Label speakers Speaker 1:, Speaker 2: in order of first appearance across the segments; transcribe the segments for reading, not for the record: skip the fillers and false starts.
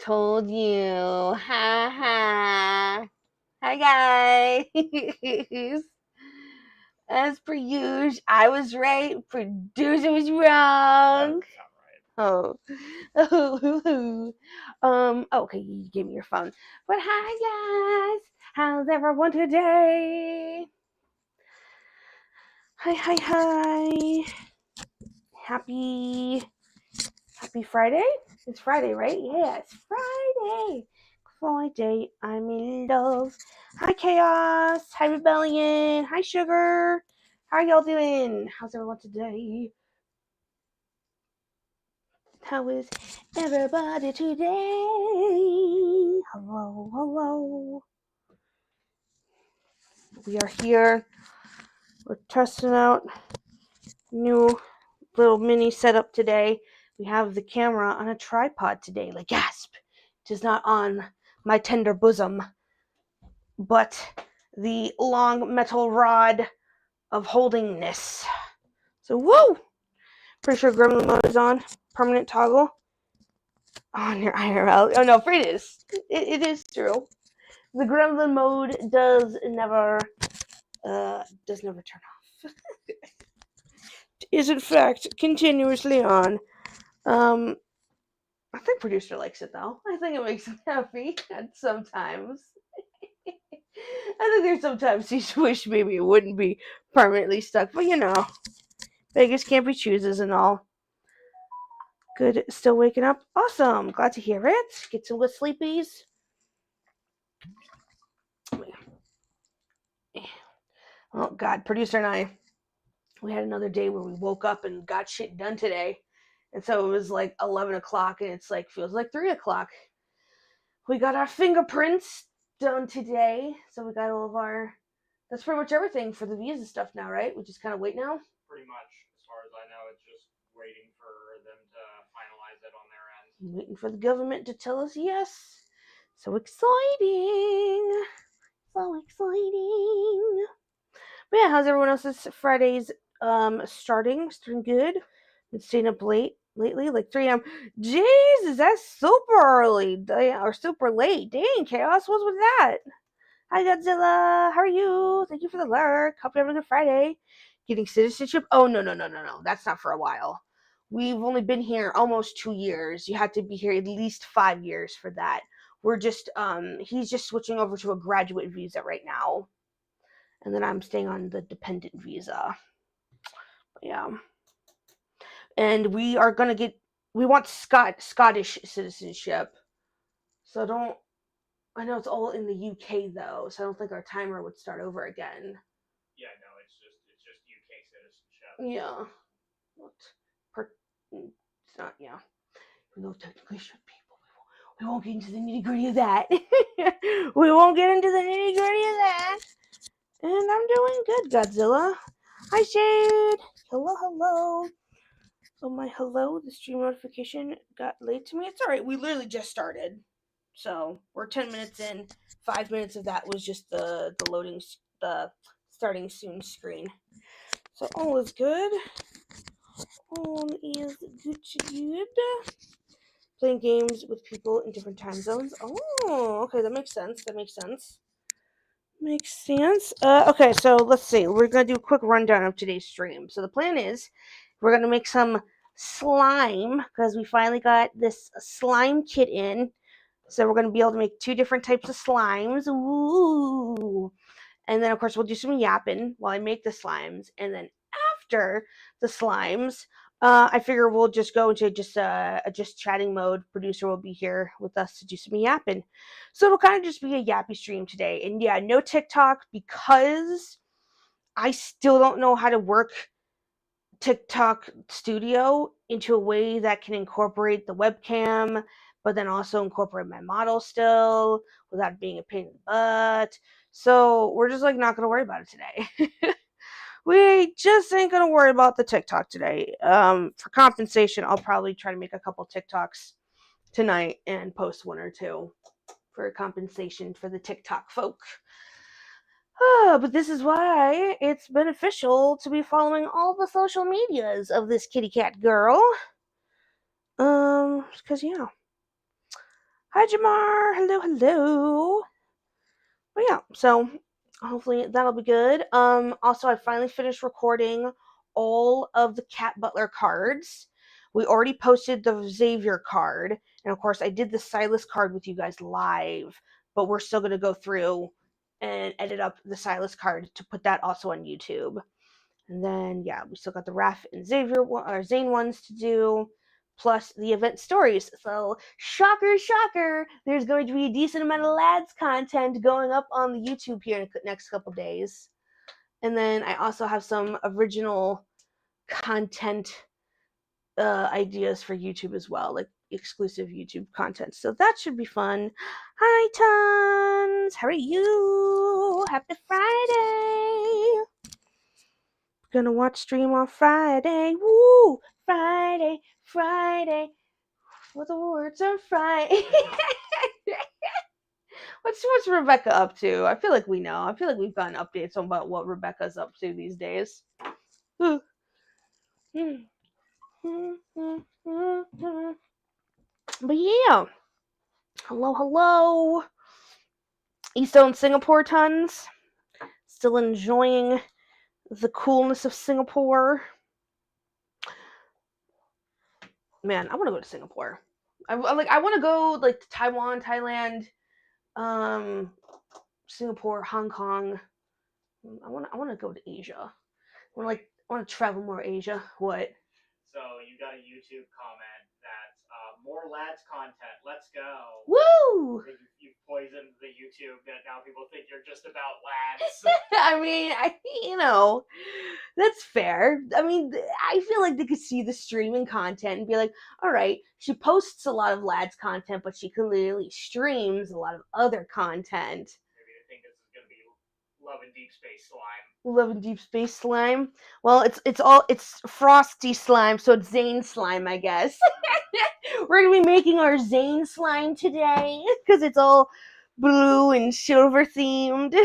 Speaker 1: told you. Ha ha. Hi guys. As per usual, I was right. Producer was wrong. Oh. Okay, you gave me your phone. But hi guys. How's everyone today? Hi. Happy Friday? It's Friday, right? Yeah, it's Friday. Friday, I'm in love. Hi, Chaos. Hi, Rebellion. Hi, Sugar. How are y'all doing? How's everyone today? How is everybody today? Hello. We are here. We're testing out new little mini setup today. We have the camera on a tripod today. Like, gasp! It is not on my tender bosom, but the long metal rod of holdingness. So, woo! Pretty sure gremlin mode is on. Permanent toggle. On your IRL. Oh no, it is. It is true. The gremlin mode does never turn off. Is in fact continuously on. I think producer likes it though. I think it makes him happy at sometimes. I think there's sometimes he wish maybe it wouldn't be permanently stuck, but you know, Vegas can't be choosers and all. Good, still waking up. Awesome, glad to hear it. Get some good sleepies. Oh God, producer and I, we had another day where we woke up and got shit done today, and so it was like 11 o'clock, and it's like feels like 3 o'clock. We got our fingerprints done today, so we got all of our. That's pretty much everything for the visa stuff now, right? We just kind of wait now.
Speaker 2: Pretty much, as far as I know, it's just waiting for them to finalize it on their end.
Speaker 1: Waiting for the government to tell us yes. So exciting! So exciting! But yeah, how's everyone else's Fridays starting? Starting good? Been staying up late lately, like 3 a.m. Jesus, that's super early or super late. Dang, Chaos, what's with that? Hi, Godzilla. How are you? Thank you for the lurk. Hope you're having a good Friday. Getting citizenship? Oh, no. That's not for a while. We've only been here almost 2 years. You have to be here at least 5 years for that. We're just, he's just switching over to a graduate visa right now. And then I'm staying on the dependent visa. Yeah. And we are going to we want Scottish citizenship. So I know it's all in the UK though, so I don't think our timer would start over again.
Speaker 2: Yeah, no, it's just UK citizenship.
Speaker 1: Yeah. It's not, yeah. Even though technically should be, but we won't get into the nitty gritty of that. We won't get into the nitty gritty of that. And I'm doing good, Godzilla. Hi, Shade. Hello. Oh, my hello. The stream notification got late to me. It's alright. We literally just started. So we're 10 minutes in. 5 minutes of that was just the loading, the starting soon screen. So all is good. All is good. Playing games with people in different time zones. Oh, okay, that makes sense. Okay, so let's see. We're going to do a quick rundown of today's stream. So the plan is we're going to make some slime because we finally got this slime kit in. So we're going to be able to make 2 different types of slimes. Ooh. And then, of course, we'll do some yapping while I make the slimes. And then after the slimes, I figure we'll just go into just chatting mode. Producer will be here with us to do some yapping. So it'll kind of just be a yappy stream today. And yeah, no TikTok because I still don't know how to work TikTok Studio into a way that can incorporate the webcam, but then also incorporate my model still without being a pain in the butt. So we're just like not gonna worry about it today. We just ain't gonna worry about the TikTok today. For compensation, I'll probably try to make a couple TikToks tonight and post 1 or 2 for compensation for the TikTok folk. But this is why it's beneficial to be following all the social medias of this kitty cat girl. Because yeah. Hi, Jamar. Hello, hello. But yeah, so hopefully that'll be good. Also, I finally finished recording all of the Cat Butler cards. We already posted the Xavier card, and of course, I did the Silas card with you guys live. But we're still gonna go through and edit up the Silas card to put that also on YouTube. And then yeah, we still got the Raph and Xavier or Zane ones to do, plus the event stories. So shocker, shocker, there's going to be a decent amount of lads content going up on the YouTube here in the next couple days. And then I also have some original content ideas for YouTube as well, like exclusive YouTube content. So that should be fun. Hi, Tons. How are you? Happy Friday. Gonna watch stream on Friday. Woo! Friday, Friday. What the words are Friday. What's Rebecca up to? I feel like we know. I feel like we've gotten updates on about what Rebecca's up to these days. But yeah. Hello, hello. You still in Singapore, Tons? Still enjoying the coolness of Singapore? Man, I want to go to Singapore. I want to go like to Taiwan, Thailand, Singapore, Hong Kong. I want to go to Asia. I want to travel more Asia. What?
Speaker 2: So you got a YouTube comment that's more lads content. Let's go.
Speaker 1: Woo!
Speaker 2: You've poisoned the YouTube that now people think you're just about lads.
Speaker 1: I mean, that's fair. I mean, I feel like they could see the streaming content and be like, all right, she posts a lot of lads content, but she clearly streams a lot of other content.
Speaker 2: Maybe they think this is going to be Love and Deep Space Slime.
Speaker 1: Love and Deep Space Slime. Well, it's Frosty Slime, so it's Zane Slime, I guess. We're gonna be making our Zane Slime today because it's all blue and silver themed.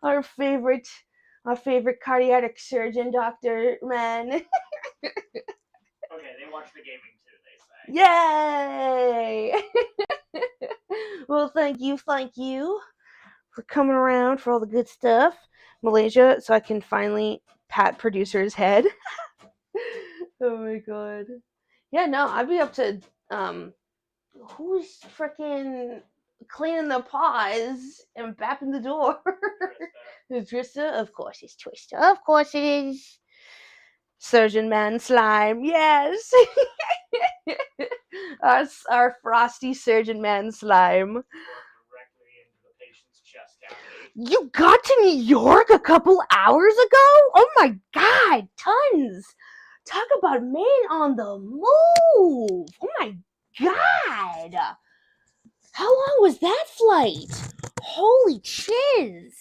Speaker 1: our favorite cardiac surgeon, Dr. Man.
Speaker 2: Okay, they watch the gaming too, they
Speaker 1: Yay!
Speaker 2: say.
Speaker 1: Well, thank you for coming around for all the good stuff. Malaysia, so I can finally pat producer's head. Oh my god. Yeah, no, I'd be up to who's freaking cleaning the paws and bapping the door? It's Trista? Of course it's Trista. Of course it is. Surgeon Man Slime, yes. our frosty Surgeon Man Slime.
Speaker 2: Directly into the patient's chest cavity.
Speaker 1: You got to New York a couple hours ago? Oh my god, Tons. Talk about man on the move. Oh my god. How long was that flight? Holy chiz.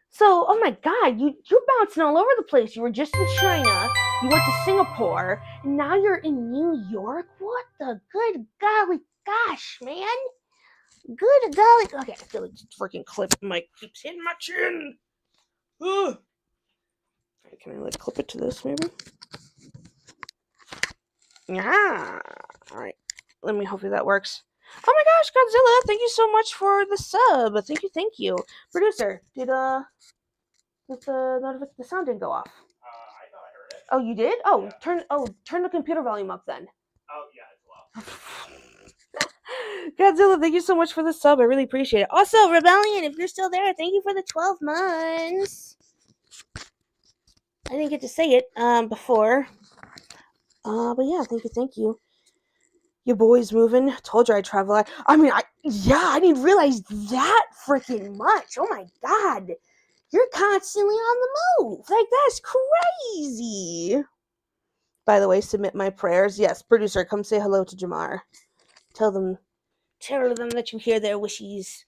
Speaker 1: So, oh my god, you're bouncing all over the place. You were just in China, you went to Singapore, and now you're in New York? What the good golly gosh, man. Good golly. Okay, I feel like this freaking clip mic keeps hitting my chin. Ugh. Right, can I clip it to this maybe? Yeah. Alright. Let me hopefully that works. Oh my gosh, Godzilla, thank you so much for the sub. Thank you. Producer, did the sound didn't go off?
Speaker 2: I thought I heard it.
Speaker 1: Oh, you did? Oh, yeah. Turn the computer volume up then.
Speaker 2: Oh yeah, as well.
Speaker 1: Godzilla, thank you so much for the sub. I really appreciate it. Also, Rebellion, if you're still there, thank you for the 12 months. I didn't get to say it before. But yeah, thank you. Your boy's moving. Told you I'd travel. I didn't realize that freaking much. Oh my god. You're constantly on the move. Like, that's crazy. By the way, submit my prayers. Yes, producer, come say hello to Jamar. Tell them that you hear their wishes.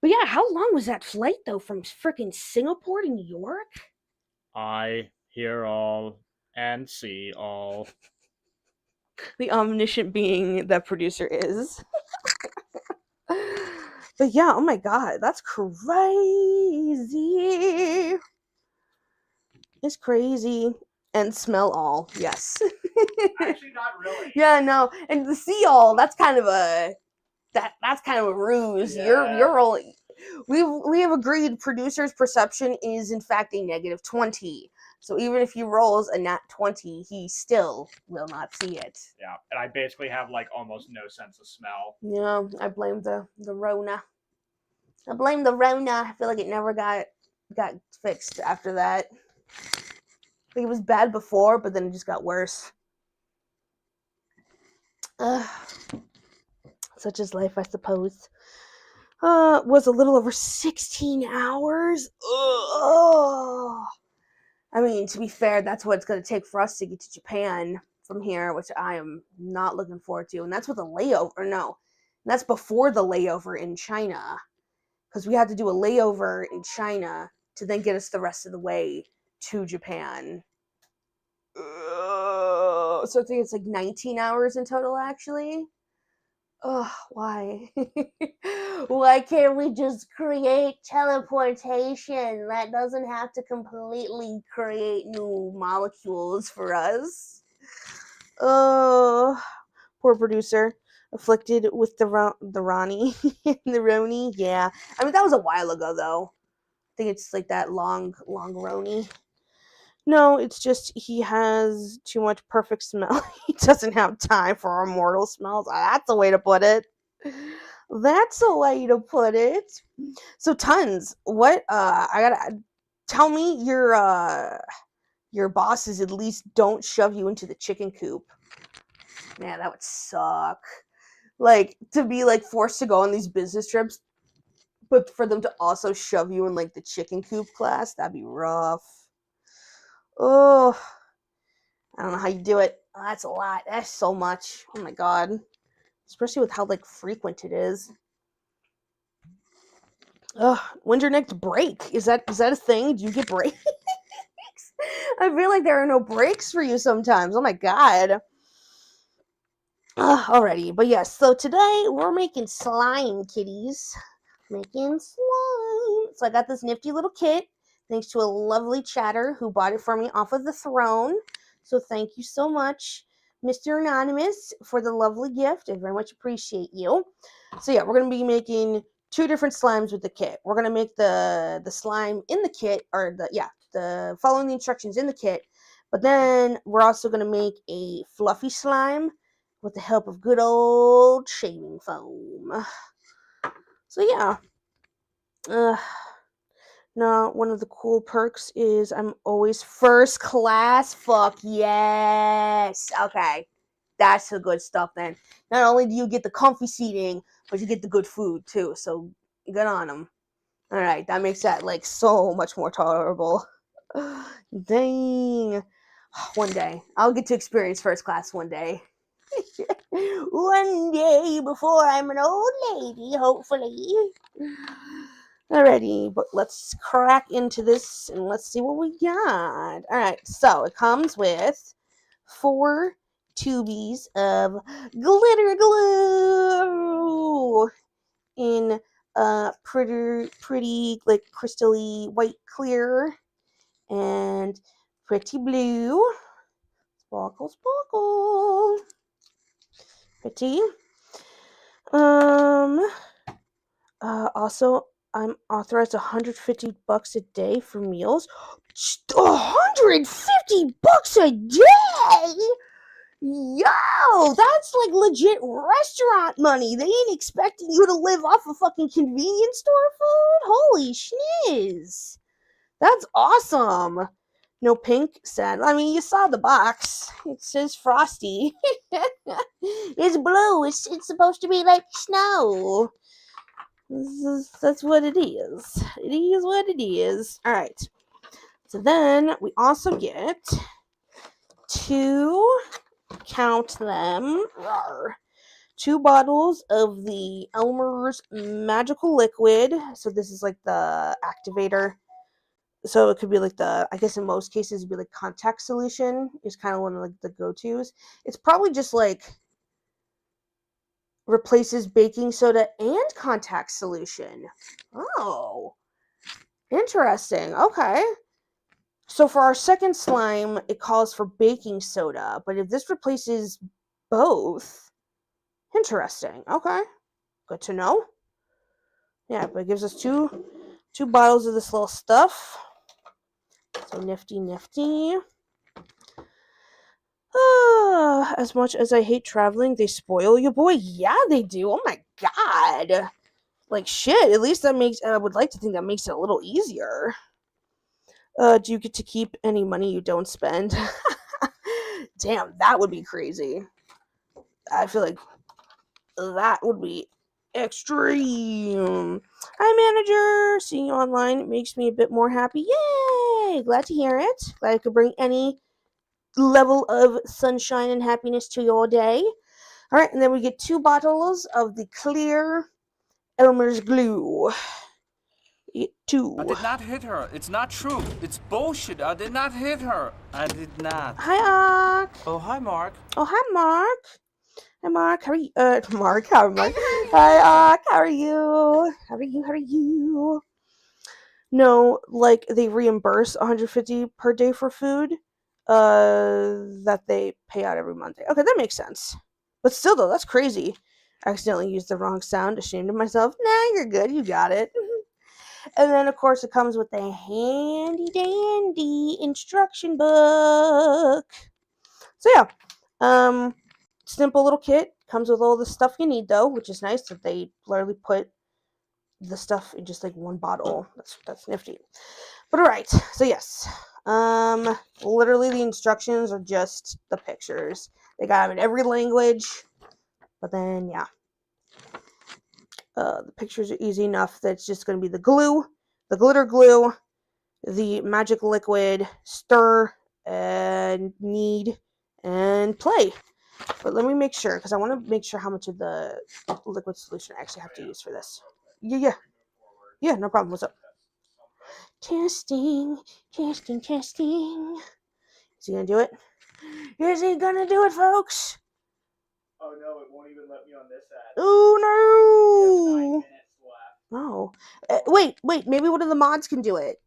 Speaker 1: But yeah, how long was that flight, though, from freaking Singapore to New York?
Speaker 2: I hear all and see all.
Speaker 1: The omniscient being that producer is. But yeah, oh my god, that's crazy. It's crazy. And smell all, yes.
Speaker 2: Actually, not really.
Speaker 1: Yeah, no. And the seal, that's kind of a ruse.
Speaker 2: Yeah.
Speaker 1: You're only we have agreed producer's perception is in fact a negative 20. So even if he rolls a nat 20, he still will not see it.
Speaker 2: Yeah, and I basically have like almost no sense of smell.
Speaker 1: Yeah, I blame the Rona. I blame the Rona. I feel like it never got fixed after that. I think it was bad before, but then it just got worse. Such is life, I suppose. Was a little over 16 hours. I mean, to be fair, that's what it's going to take for us to get to Japan from here, which I am not looking forward to. And that's with a layover. No, that's before the layover in China. Because we had to do a layover in China to then get us the rest of the way to Japan. So I think it's like 19 hours in total, actually. Ugh, why? Why can't we just create teleportation? That doesn't have to completely create new molecules for us. Oh, poor producer. Afflicted with the Ronnie. The Roni. Yeah. I mean, that was a while ago, though. I think it's like that long Roni. No, it's just he has too much perfect smell. He doesn't have time for our mortal smells. That's a way to put it. That's a way to put it. So tons. What I gotta tell me your bosses at least don't shove you into the chicken coop. Man, that would suck. Like to be like forced to go on these business trips, but for them to also shove you in like the chicken coop class, that'd be rough. Oh, I don't know how you do it. Oh, that's a lot. That's so much. Oh my god. Especially with how like frequent it is. Ugh, when's your next break? Is that a thing? Do you get breaks? I feel like there are no breaks for you sometimes. Oh my god. Alrighty, but yes, so today we're making slime kitties. Making slime. So I got this nifty little kit thanks to a lovely chatter who bought it for me off of the throne. So thank you so much, Mr. Anonymous, for the lovely gift. I very much appreciate you. So yeah, we're going to be making 2 different slimes with the kit. We're going to make the slime in the kit, or the following the instructions in the kit. But then we're also going to make a fluffy slime with the help of good old shaving foam. So yeah. Now, one of the cool perks is I'm always first class. Fuck yes. Okay. That's the good stuff then. Not only do you get the comfy seating, but you get the good food too. So good on them. Alright, that makes that like so much more tolerable. Dang. One day. I'll get to experience first class one day. One day before I'm an old lady, hopefully. Alrighty, but let's crack into this and let's see what we got. Alright, so it comes with 4 tubies of glitter glue in pretty like crystally white clear and pretty blue. Sparkle, sparkle. Pretty. Also, I'm authorized $150 a day for meals. $150 a day? Yo, that's like legit restaurant money. They ain't expecting you to live off of fucking convenience store food? Holy schniz. That's awesome. No pink, sad. I mean, you saw the box. It says frosty. It's blue. It's supposed to be like snow. That's what it is. It is what it is. All right. So then we also get 2, count them, 2 bottles of the Elmer's Magical Liquid. So this is like the activator. So it could be like I guess in most cases it'd be like contact solution is kind of one of like the go-tos. It's probably just like replaces baking soda and contact solution. Oh, interesting. Okay. So for our second slime, it calls for baking soda, but if this replaces both, interesting. Okay, good to know. Yeah, but it gives us two bottles of this little stuff. So nifty. As much as I hate traveling, they spoil you, boy. Yeah, they do. Oh my god. Like shit. At least that makes. I would like to think that makes it a little easier. Do you get to keep any money you don't spend? Damn, that would be crazy. I feel like that would be extreme. Hi, manager. Seeing you online makes me a bit more happy. Yay! Glad to hear it. Glad I could bring any level of sunshine and happiness to your day. All right, and then we get 2 bottles of the clear Elmer's glue. Two.
Speaker 3: I did not hit her. It's not true. It's bullshit. I did not hit her. I did not.
Speaker 1: Hi, Ark.
Speaker 3: Oh, hi, Mark.
Speaker 1: Oh, hi, Mark. Hi, Mark. How are you? Mark. How are you? Hi, Ark. How are you? How are you? How are you? No, like they reimburse 150 per day for food. That they pay out every Monday. Okay, that makes sense. But still, though, that's crazy. I accidentally used the wrong sound. Ashamed of myself. Nah, you're good. You got it. And then, of course, it comes with a handy dandy instruction book. So yeah, simple little kit. Comes with all the stuff you need, though, which is nice that they literally put the stuff in just like one bottle. That's nifty. But all right, so yes, literally the instructions are just the pictures. They got them in every language. But then yeah, the pictures are easy enough that it's just going to be the glue, the glitter glue, the magic liquid, stir, and knead, and play. But let me make sure, because I want to make sure how much of the liquid solution I actually have to use for this. Yeah, no problem. What's up? Testing. Is he gonna do it? Is he gonna do it, folks?
Speaker 2: Oh no, it won't even let me on this ad.
Speaker 1: Oh
Speaker 2: We have 9
Speaker 1: no!
Speaker 2: minutes left.
Speaker 1: No. Wait. Maybe one of the mods can do it.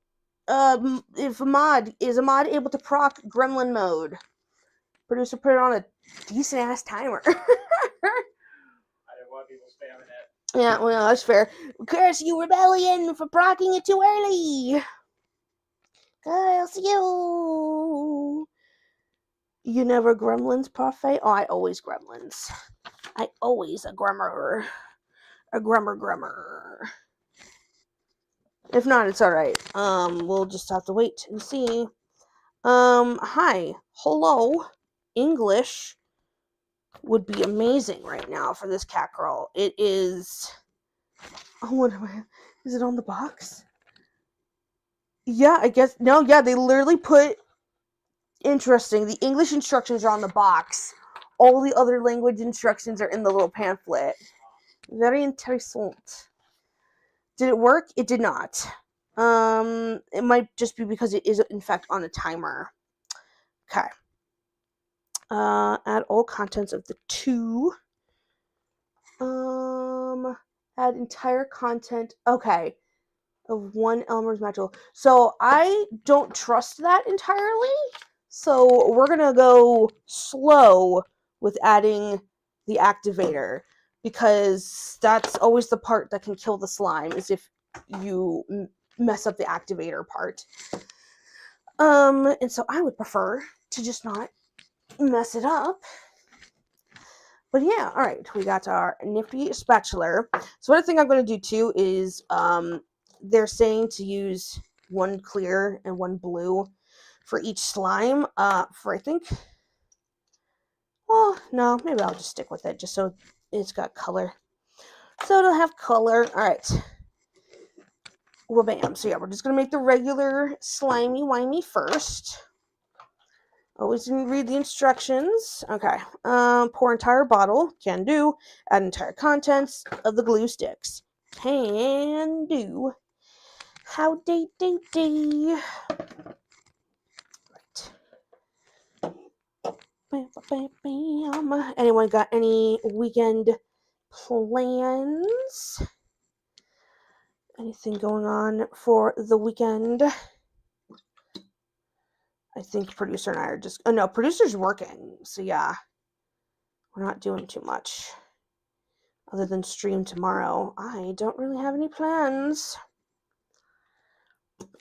Speaker 1: If a mod able to proc Gremlin mode? Producer put it on a decent ass timer.
Speaker 2: I didn't want people spamming it.
Speaker 1: Yeah, well, that's fair. Curse you, rebellion, for procking it too early. Curse you. You never gremlins, parfait? Oh, I always gremlins. I always a gremmer. A gremmer. If not, it's alright. We'll just have to wait and see. Hi. Hello. English would be amazing right now for this cat girl. It is. Oh, what am I? Is it on the box? Yeah, I guess. No, yeah, they literally put. Interesting. The English instructions are on the box. All the other language instructions are in the little pamphlet. Very interessant. Did it work? It did not. It might just be because it is in fact on a timer. Okay. Add all contents of the 2. Add entire content. Okay. Of 1 Elmer's Magical. So I don't trust that entirely. So we're gonna go slow with adding the activator, because that's always the part that can kill the slime, is if you mess up the activator part. And so I would prefer to just not mess it up. But yeah, all right, we got our nifty spatula. So what I think I'm going to do too is, they're saying to use 1 clear and 1 blue for each slime. For I think, well, no, maybe I'll just stick with it just so it's got color. So it'll have color. All right. Well, bam. So yeah, we're just going to make the regular slimy wimey first. Always read the instructions. Okay. Pour entire bottle. Can do. Add entire contents of the glue sticks. Can do. How day. Right. Bam. Anyone got any weekend plans? Anything going on for the weekend? I think producer and I are just... Oh, no, producer's working. So, yeah. We're not doing too much. Other than stream tomorrow. I don't really have any plans.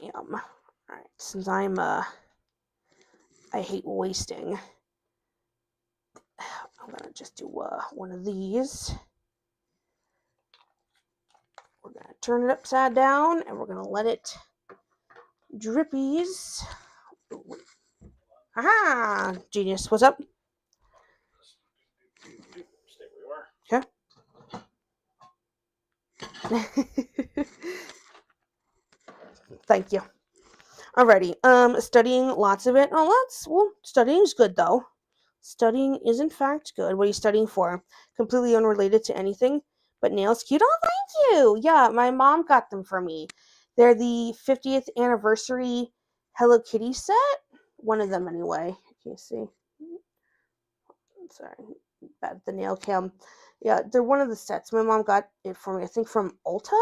Speaker 1: Alright, since I hate wasting. I'm gonna just do one of these. We're gonna turn it upside down and we're gonna let it drippies. Aha! Genius. What's up?
Speaker 2: Stay where you are.
Speaker 1: Okay. Thank you. Alrighty. Studying lots of it. Well, studying's good though. Studying is in fact good. What are you studying for? Completely unrelated to anything, but nails cute. Oh, thank you. Yeah, my mom got them for me. They're the 50th anniversary Hello Kitty set. One of them anyway. Can you see? Sorry, bad the nail cam. Yeah, they're one of the sets. My mom got it for me, I think from Ulta.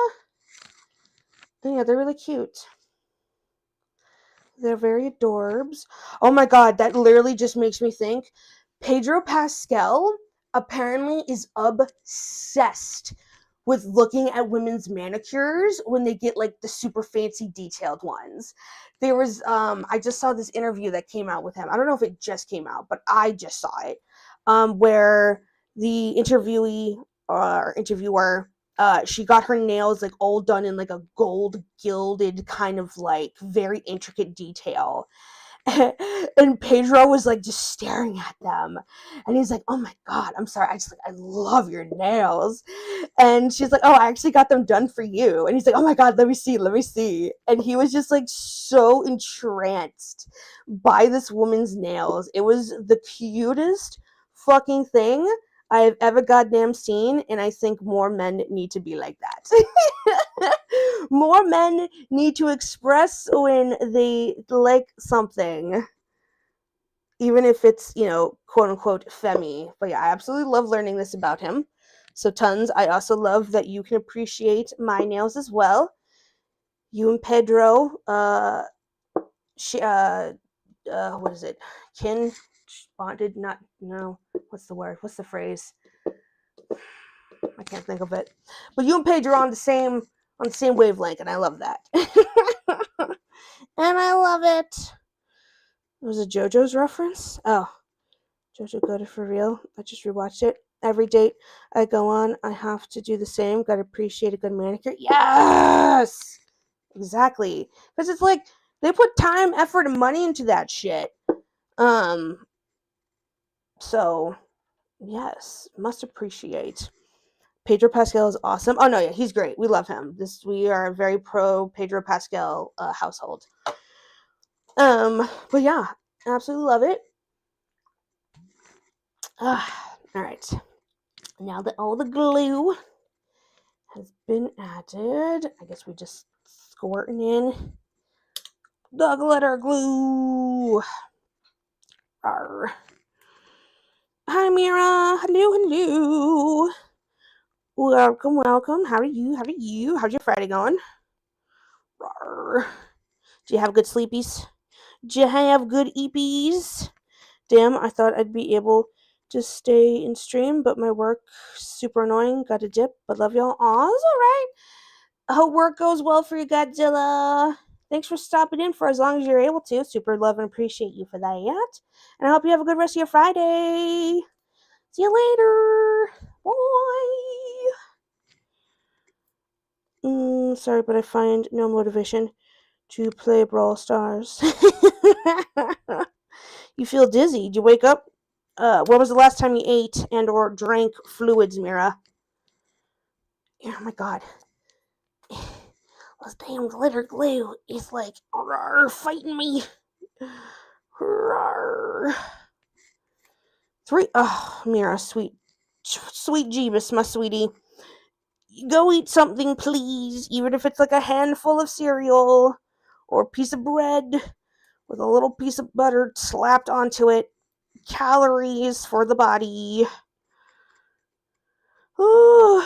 Speaker 1: And yeah, they're really cute. They're very adorbs. Oh my god, that literally just makes me think. Pedro Pascal apparently is obsessed with looking at women's manicures when they get like the super fancy detailed ones. There was I just saw this interview that came out with him. I don't know if it just came out, but I just saw it. Where the interviewee or interviewer she got her nails like all done in like a gold gilded kind of like very intricate detail. And Pedro was like just staring at them, and he's like, "Oh my god, I'm sorry, I love your nails." And she's like, "Oh, I actually got them done for you." And he's like, "Oh my god, let me see." And he was just like so entranced by this woman's nails. It was the cutest fucking thing I have ever goddamn seen, and I think more men need to be like that. More men need to express when they like something, even if it's, quote unquote, femmy. But yeah, I absolutely love learning this about him. So tons. I also love that you can appreciate my nails as well. You and Pedro, what is it? Kin bonded, not, no, what's the word? What's the phrase? I can't think of it. But you and Pedro are on the same wavelength, and I love that. And I love it. It was a JoJo's reference. Oh, JoJo got it for real. I just rewatched it. Every date I go on, I have to do the same. Gotta appreciate a good manicure. Yes, exactly. Because it's like they put time, effort, and money into that shit. So yes, must appreciate. Pedro Pascal is awesome. Oh no, yeah, he's great. We love him. We are a very pro Pedro Pascal household. But yeah, absolutely love it. All right. Now that all the glue has been added, I guess we just squirting in the glitter glue. Arr. Hi, Mira. Hello. Welcome. How are you? How's your Friday going? Arr. Do you have good sleepies? Do you have good eepies? Damn, I thought I'd be able to stay in stream, but my work super annoying. Got a dip, but love y'all. Aw, it's alright. I hope work goes well for you, Godzilla. Thanks for stopping in for as long as you're able to. Super love and appreciate you for that. And I hope you have a good rest of your Friday. See you later. Bye. Sorry, but I find no motivation to play Brawl Stars. You feel dizzy. Did you wake up? When was the last time you ate and or drank fluids, Mira? Oh my god. This damn glitter glue is like fighting me. Mira, sweet Jeebus, my sweetie. Go eat something, please. Even if it's like a handful of cereal or a piece of bread with a little piece of butter slapped onto it. Calories for the body. Ooh.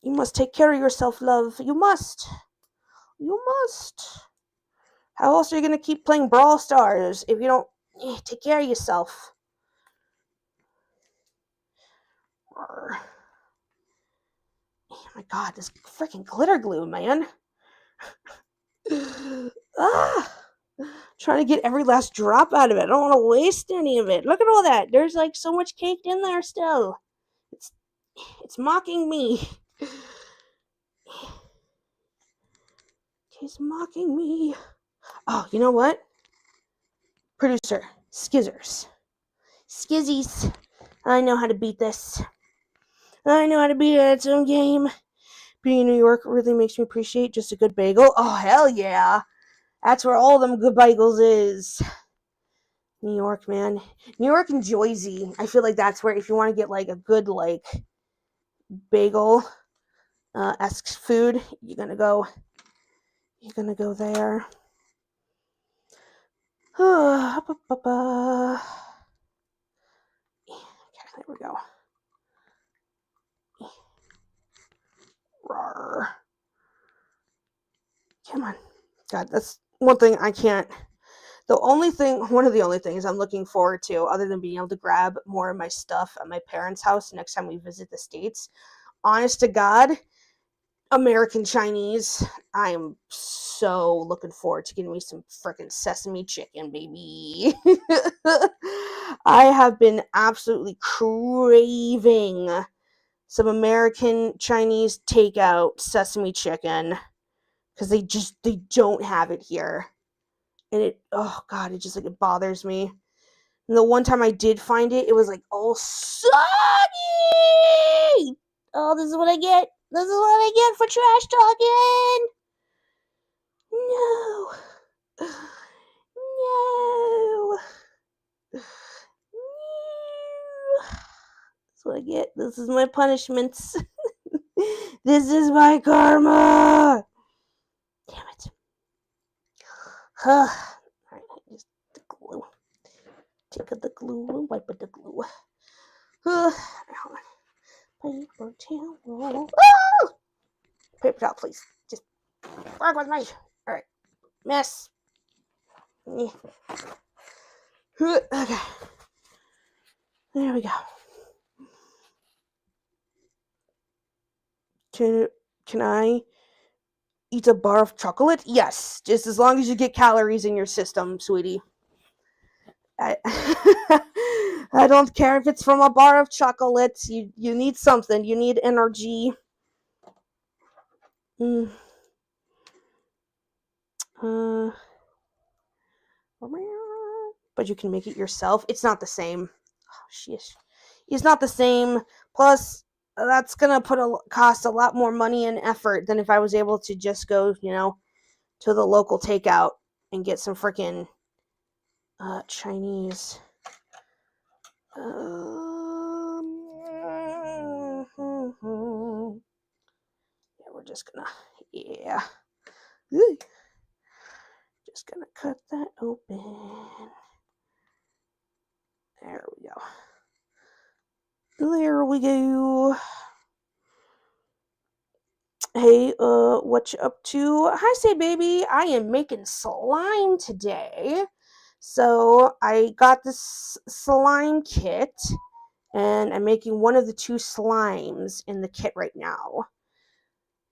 Speaker 1: You must take care of yourself, love. You must. How else are you going to keep playing Brawl Stars if you don't take care of yourself? Oh my god, this freaking glitter glue, man. Trying to get every last drop out of it. I don't want to waste any of it. Look at all that. There's like so much caked in there still. It's mocking me. He's mocking me. Oh, you know what? Producer, skizzers. Skizzies. I know how to beat this. I know how to beat it at its own game. Being in New York really makes me appreciate just a good bagel. Oh, hell yeah. That's where all them good bagels is. New York, man. New York and Jersey. I feel like that's where, if you want to get like a good like bagel esque food, you're gonna go there. Okay, there we go. Rawr. Come on. God, that's one thing I can't. One of the only things I'm looking forward to, other than being able to grab more of my stuff at my parents' house next time we visit the States, honest to God, American Chinese. I am so looking forward to getting me some freaking sesame chicken, baby. I have been absolutely craving some American Chinese takeout sesame chicken because they don't have it here. And it bothers me. And the one time I did find it, it was like all soggy. Oh, this is what I get. This is what I get for trash talking. No. No. That's what I get. This is my punishments. This is my karma. Damn it. Alright, just the glue. Take the glue and wipe the glue. Hold on. Paper towel. Oh! Paper towel, please. Just work with me. Alright. Mess. Okay. There we go. Can I eat a bar of chocolate? Yes, just as long as you get calories in your system, sweetie. I don't care if it's from a bar of chocolates. You need something. You need energy. But you can make it yourself. It's not the same. Oh, sheesh. It's not the same. Plus, that's gonna cost a lot more money and effort than if I was able to just go, to the local takeout and get some freaking Chinese. Yeah, we're just gonna, just gonna cut that open. There we go. There we go. Hey, what you up to? Hi, say baby. I am making slime today. So I got this slime kit, and I'm making one of the 2 slimes in the kit right now.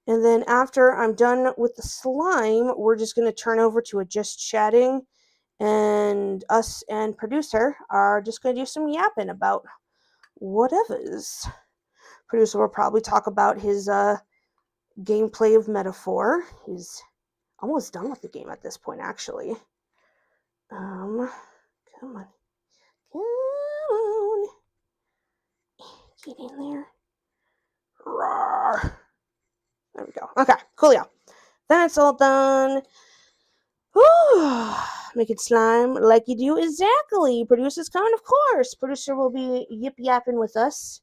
Speaker 1: And then after I'm done with the slime, we're just going to turn over to a just chatting, and us and producer are just going to do some yapping about whatever's. Producer will probably talk about his gameplay of Metaphor. He's almost done with the game at this point, actually. Come on. Get in there. Roar. There we go. Okay, cool, yeah. That's all done. Whew. Making slime like you do. Exactly. Producer's coming, of course. Producer will be yip-yapping with us.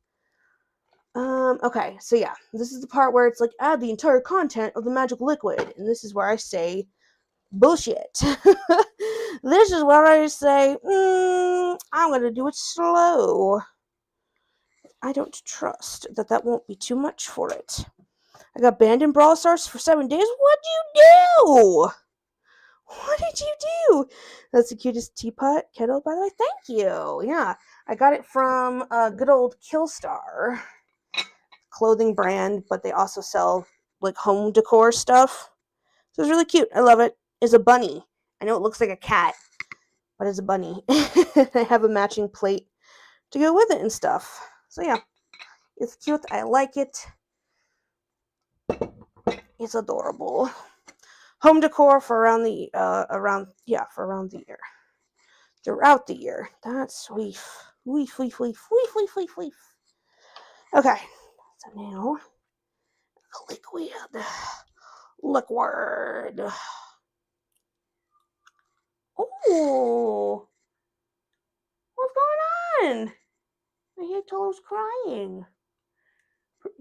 Speaker 1: Okay, so yeah, this is the part where it's like, add the entire content of the magic liquid. And this is where I say, bullshit. This is where I say, I'm gonna do it slow. I don't trust that won't be too much for it. I got banned in Brawl Stars for 7 days. What'd you do? What did you do? That's the cutest teapot kettle, by the way. Thank you. Yeah, I got it from good old Killstar clothing brand, but they also sell like home decor stuff. So it's really cute. I love it. It's a bunny. I know it looks like a cat, but it's a bunny. I have a matching plate to go with it and stuff. So yeah, it's cute. I like it. It's adorable. Home decor for around the year. Throughout the year. That's weef. Weef, weef, weef, weef, weef, weef, weef. Okay. So now liquid. Liquid. Oh, what's going on? I hear Tolo's crying.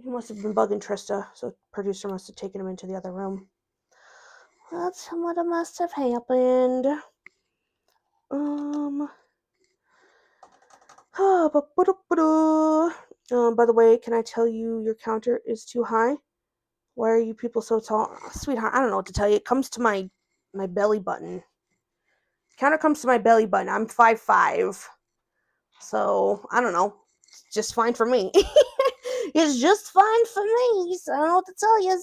Speaker 1: He must have been bugging Trista, so producer must have taken him into the other room. That's what must have happened. By the way, can I tell you your counter is too high? Why are you people so tall? Oh, sweetheart, I don't know what to tell you. It comes to my belly button. Counter comes to my belly button. I'm 5'5". So, I don't know. It's just fine for me. It's just fine for me. So I don't know what to tell you.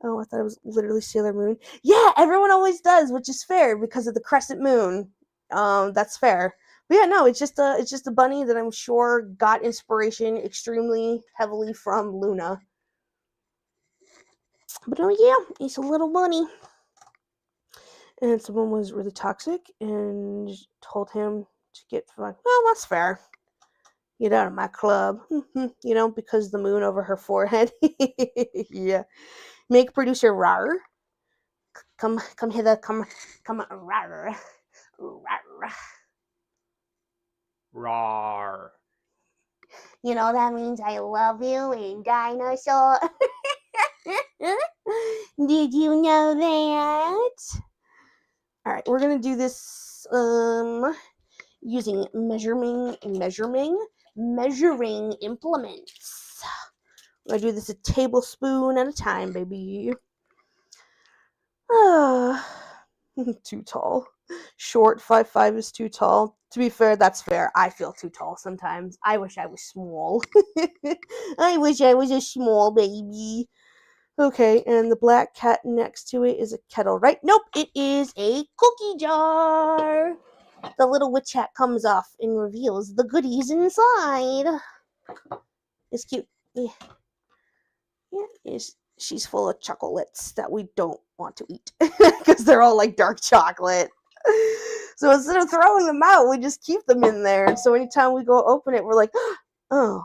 Speaker 1: Oh, I thought it was literally Sailor Moon. Yeah, everyone always does, which is fair because of the crescent moon. That's fair. But yeah, no, it's just a bunny that I'm sure got inspiration extremely heavily from Luna. But oh yeah, it's a little bunny. And someone was really toxic and told him to get like, well, that's fair. Get out of my club. Because the moon over her forehead. Yeah. Make producer rar. Come hither, come rar. Rar.
Speaker 2: Rawr.
Speaker 1: That means I love you in dinosaur. Did you know that? Alright, we're gonna do this using measuring implements. I'm gonna do this a tablespoon at a time, baby. Too tall. Short, 5'5" is too tall. To be fair, that's fair. I feel too tall sometimes. I wish I was small. I wish I was a small baby. Okay, and the black cat next to it is a kettle, right? Nope, it is a cookie jar. The little witch hat comes off and reveals the goodies inside. It's cute. Yeah, she's full of chocolates that we don't want to eat because they're all like dark chocolate. So instead of throwing them out, we just keep them in there. And so anytime we go open it, we're like, oh.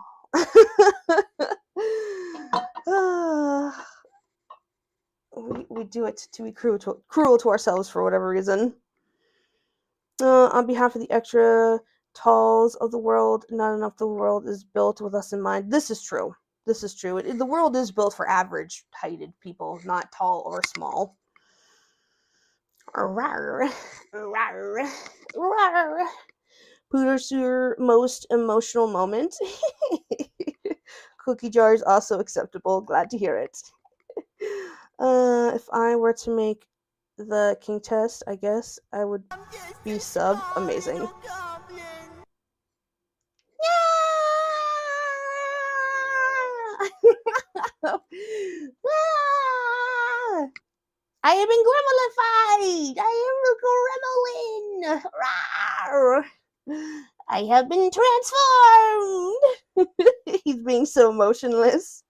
Speaker 1: We do it to be cruel to ourselves for whatever reason. On behalf of the extra talls of the world, not enough of the world is built with us in mind. This is true. The world is built for average-heighted people, not tall or small. Rawr. Rawr. Rawr. Producer most emotional moment. Cookie jar is also acceptable. Glad to hear it. If I were to make the king test, I guess I would be sub. Amazing. I have been gremlified! I am a gremlin! Rawr! I have been transformed! He's being so motionless.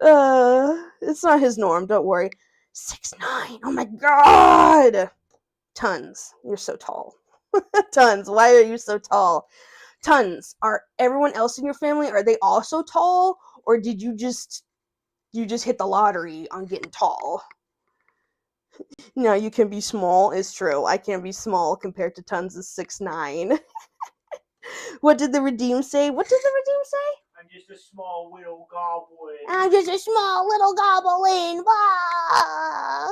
Speaker 1: It's not his norm, don't worry. 6'9". Oh my god! Tons. You're so tall. Tons. Why are you so tall? Tons. Are everyone else in your family, are they also tall? Or did you just hit the lottery on getting tall? No, you can be small, is true. I can be small compared to Tons is 6'9". What did the Redeem say? I'm
Speaker 2: just a small little goblin.
Speaker 1: I'm just a small little goblin. Ah!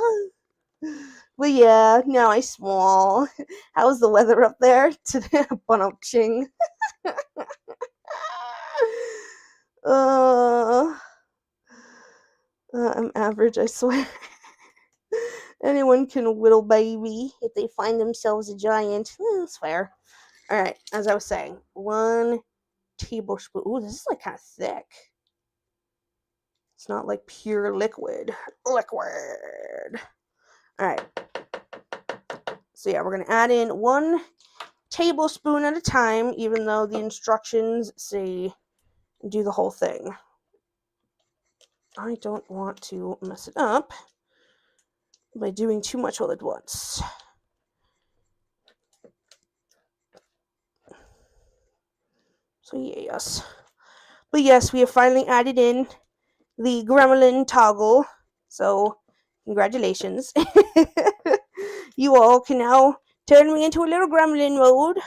Speaker 1: But yeah, now I'm small. How's the weather up there today? Ching. I'm average, I swear. Anyone can whittle baby if they find themselves a giant. That's fair. All right, as I was saying, 1 tablespoon. Ooh, this is like kind of thick. It's not like pure liquid. Liquid. All right. So yeah, we're gonna add in 1 tablespoon at a time, even though the instructions say do the whole thing. I don't want to mess it up by doing too much all at once. So yes. But yes, we have finally added in the gremlin toggle. So congratulations. You all can now turn me into a little gremlin mode.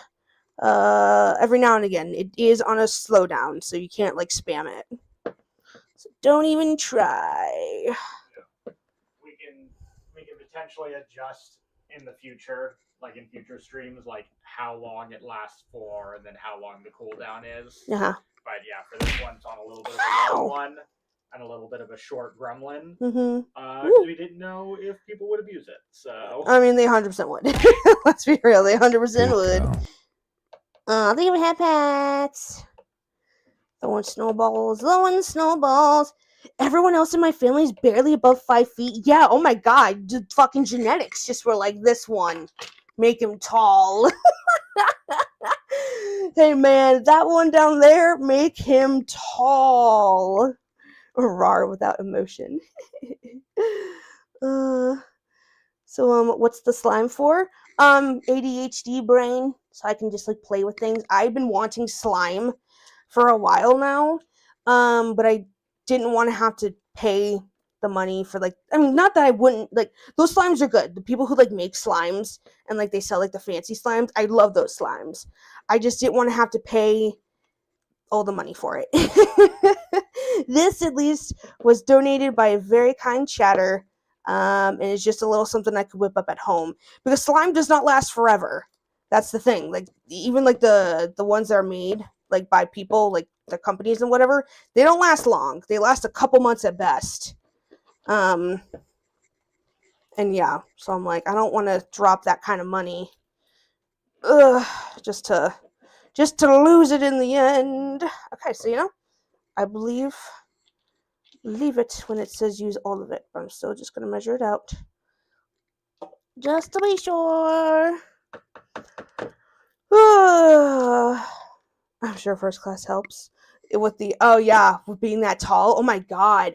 Speaker 1: Every now and again. It is on a slowdown, so you can't like spam it. So don't even try.
Speaker 2: We can potentially adjust in the future, like in future streams, like how long it lasts for, and then how long the cooldown is.
Speaker 1: Uh-huh.
Speaker 2: But yeah, for this one, it's on a little bit of a long one and a little bit of a short gremlin. Because we didn't know if people would abuse it. So
Speaker 1: I mean, they 100% would. Let's be real, they 100% would. They even have pets. Throwing snowballs. Everyone else in my family is barely above 5 feet. Yeah, oh my god, fucking genetics just were like, this one, make him tall. Hey man, that one down there, make him tall. Rar without emotion. So what's the slime for? ADHD brain, so I can just like play with things. I've been wanting slime for a while now, but I didn't want to have to pay the money for like, I mean, not that I wouldn't, like, those slimes are good. The people who like make slimes and like they sell like the fancy slimes, I love those slimes. I just didn't want to have to pay all the money for it. This at least was donated by a very kind chatter, and it's just a little something I could whip up at home, because slime does not last forever. That's the thing. Like, even like the ones that are made like by people, like the companies and whatever, they don't last long. They last a couple months at best. And yeah, so I'm like, I don't want to drop that kind of money, just to lose it in the end. Okay, so I believe leave it when it says use all of it, but I'm still just gonna measure it out just to be sure. I'm sure first class helps with the with being that tall. Oh my god.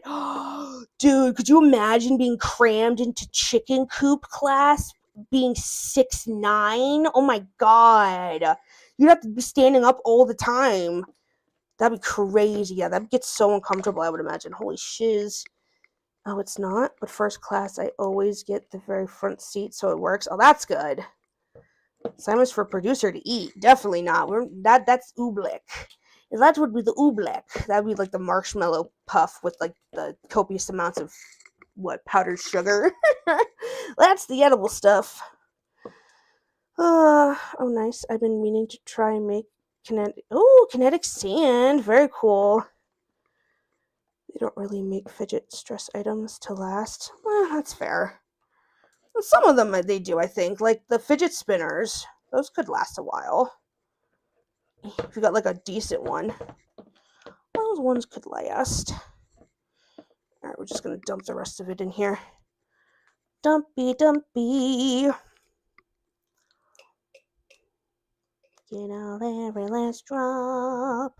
Speaker 1: Dude, could you imagine being crammed into chicken coop class being 6'9"? Oh my god. You'd have to be standing up all the time. That'd be crazy. Yeah, that'd get so uncomfortable, I would imagine. Holy shiz. Oh, it's not? But first class, I always get the very front seat, so it works. Oh, that's good. Simon's for producer to eat. Definitely not. That's oobleck. If that would be the oobleck, that'd be like the marshmallow puff with like the copious amounts of powdered sugar. That's the edible stuff. Oh, nice. I've been meaning to try and make kinetic sand. Very cool. They don't really make fidget stress items to last. Well, that's fair. Some of them they do, I think. Like the fidget spinners. Those could last a while. If you got like a decent one. Those ones could last. Alright, we're just going to dump the rest of it in here. Dumpy. Get out every last drop.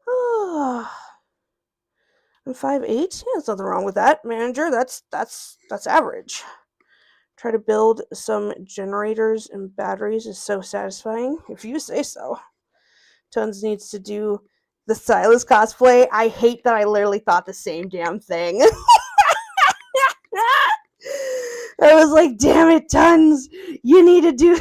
Speaker 1: Oh. I'm 5'8". Yeah, there's nothing wrong with that, manager. That's average. Try to build some generators and batteries is so satisfying, if you say so. Tons needs to do the Silas cosplay. I hate that I literally thought the same damn thing. I was like, damn it, Tons, you need to do...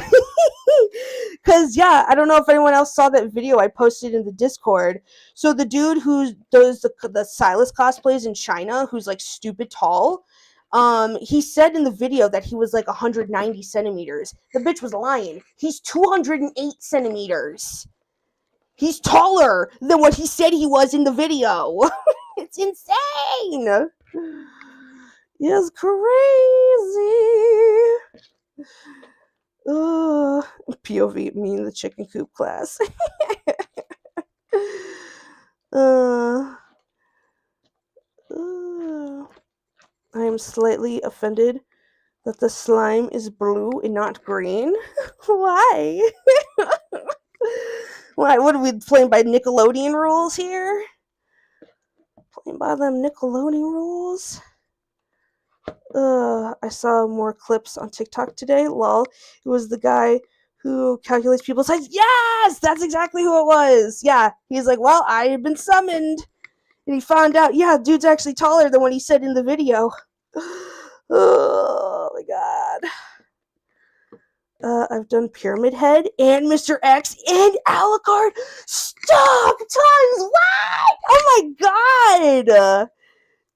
Speaker 1: Because, yeah, I don't know if anyone else saw that video I posted in the Discord. So the dude who does the Silas cosplays in China, who's, like, stupid tall, he said in the video that he was, like, 190 centimeters. The bitch was lying. He's 208 centimeters. He's taller than what he said he was in the video. It's insane. It's crazy. POV, me in the chicken coop class. I am slightly offended that the slime is blue and not green. Why? Why? What are we playing by Nickelodeon rules here? Playing by them Nickelodeon rules? I saw more clips on TikTok today. Lol. It was the guy who calculates people's heights. Yes! That's exactly who it was. Yeah. He's like, well, I have been summoned. And he found out, yeah, dude's actually taller than what he said in the video. Oh my god. I've done Pyramid Head and Mr. X and Alucard. Stop! Times what? Oh my god!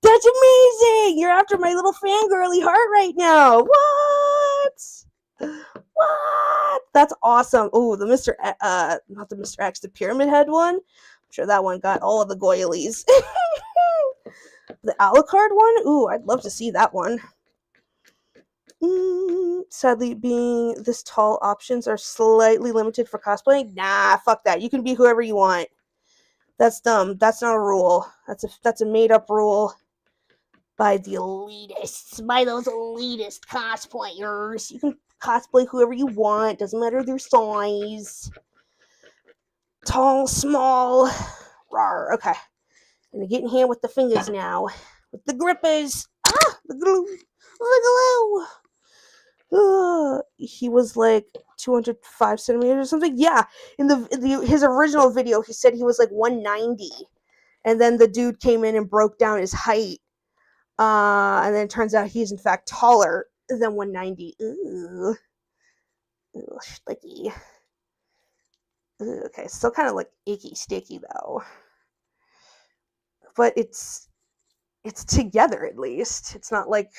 Speaker 1: That's amazing! You're after my little fangirly heart right now. What? What? That's awesome. Oh, the not the Mr. X, the Pyramid Head one. I'm sure that one got all of the goilies. The Alucard one? Ooh, I'd love to see that one. Sadly, being this tall, options are slightly limited for cosplaying. Nah, fuck that. You can be whoever you want. That's dumb. That's not a rule. That's a made-up rule by the elitists, by those elitist cosplayers. You can cosplay whoever you want. Doesn't matter their size. Tall, small. Rawr. Okay. Gonna get in here with the fingers now. With the grippers. Ah! The glue. The glue. He was like 205 centimeters or something. Yeah, in his original video, he said he was like 190, and then the dude came in and broke down his height, and then it turns out he's in fact taller than 190. Ooh, sticky. Okay, still kind of like icky sticky though, but it's together at least. It's not like.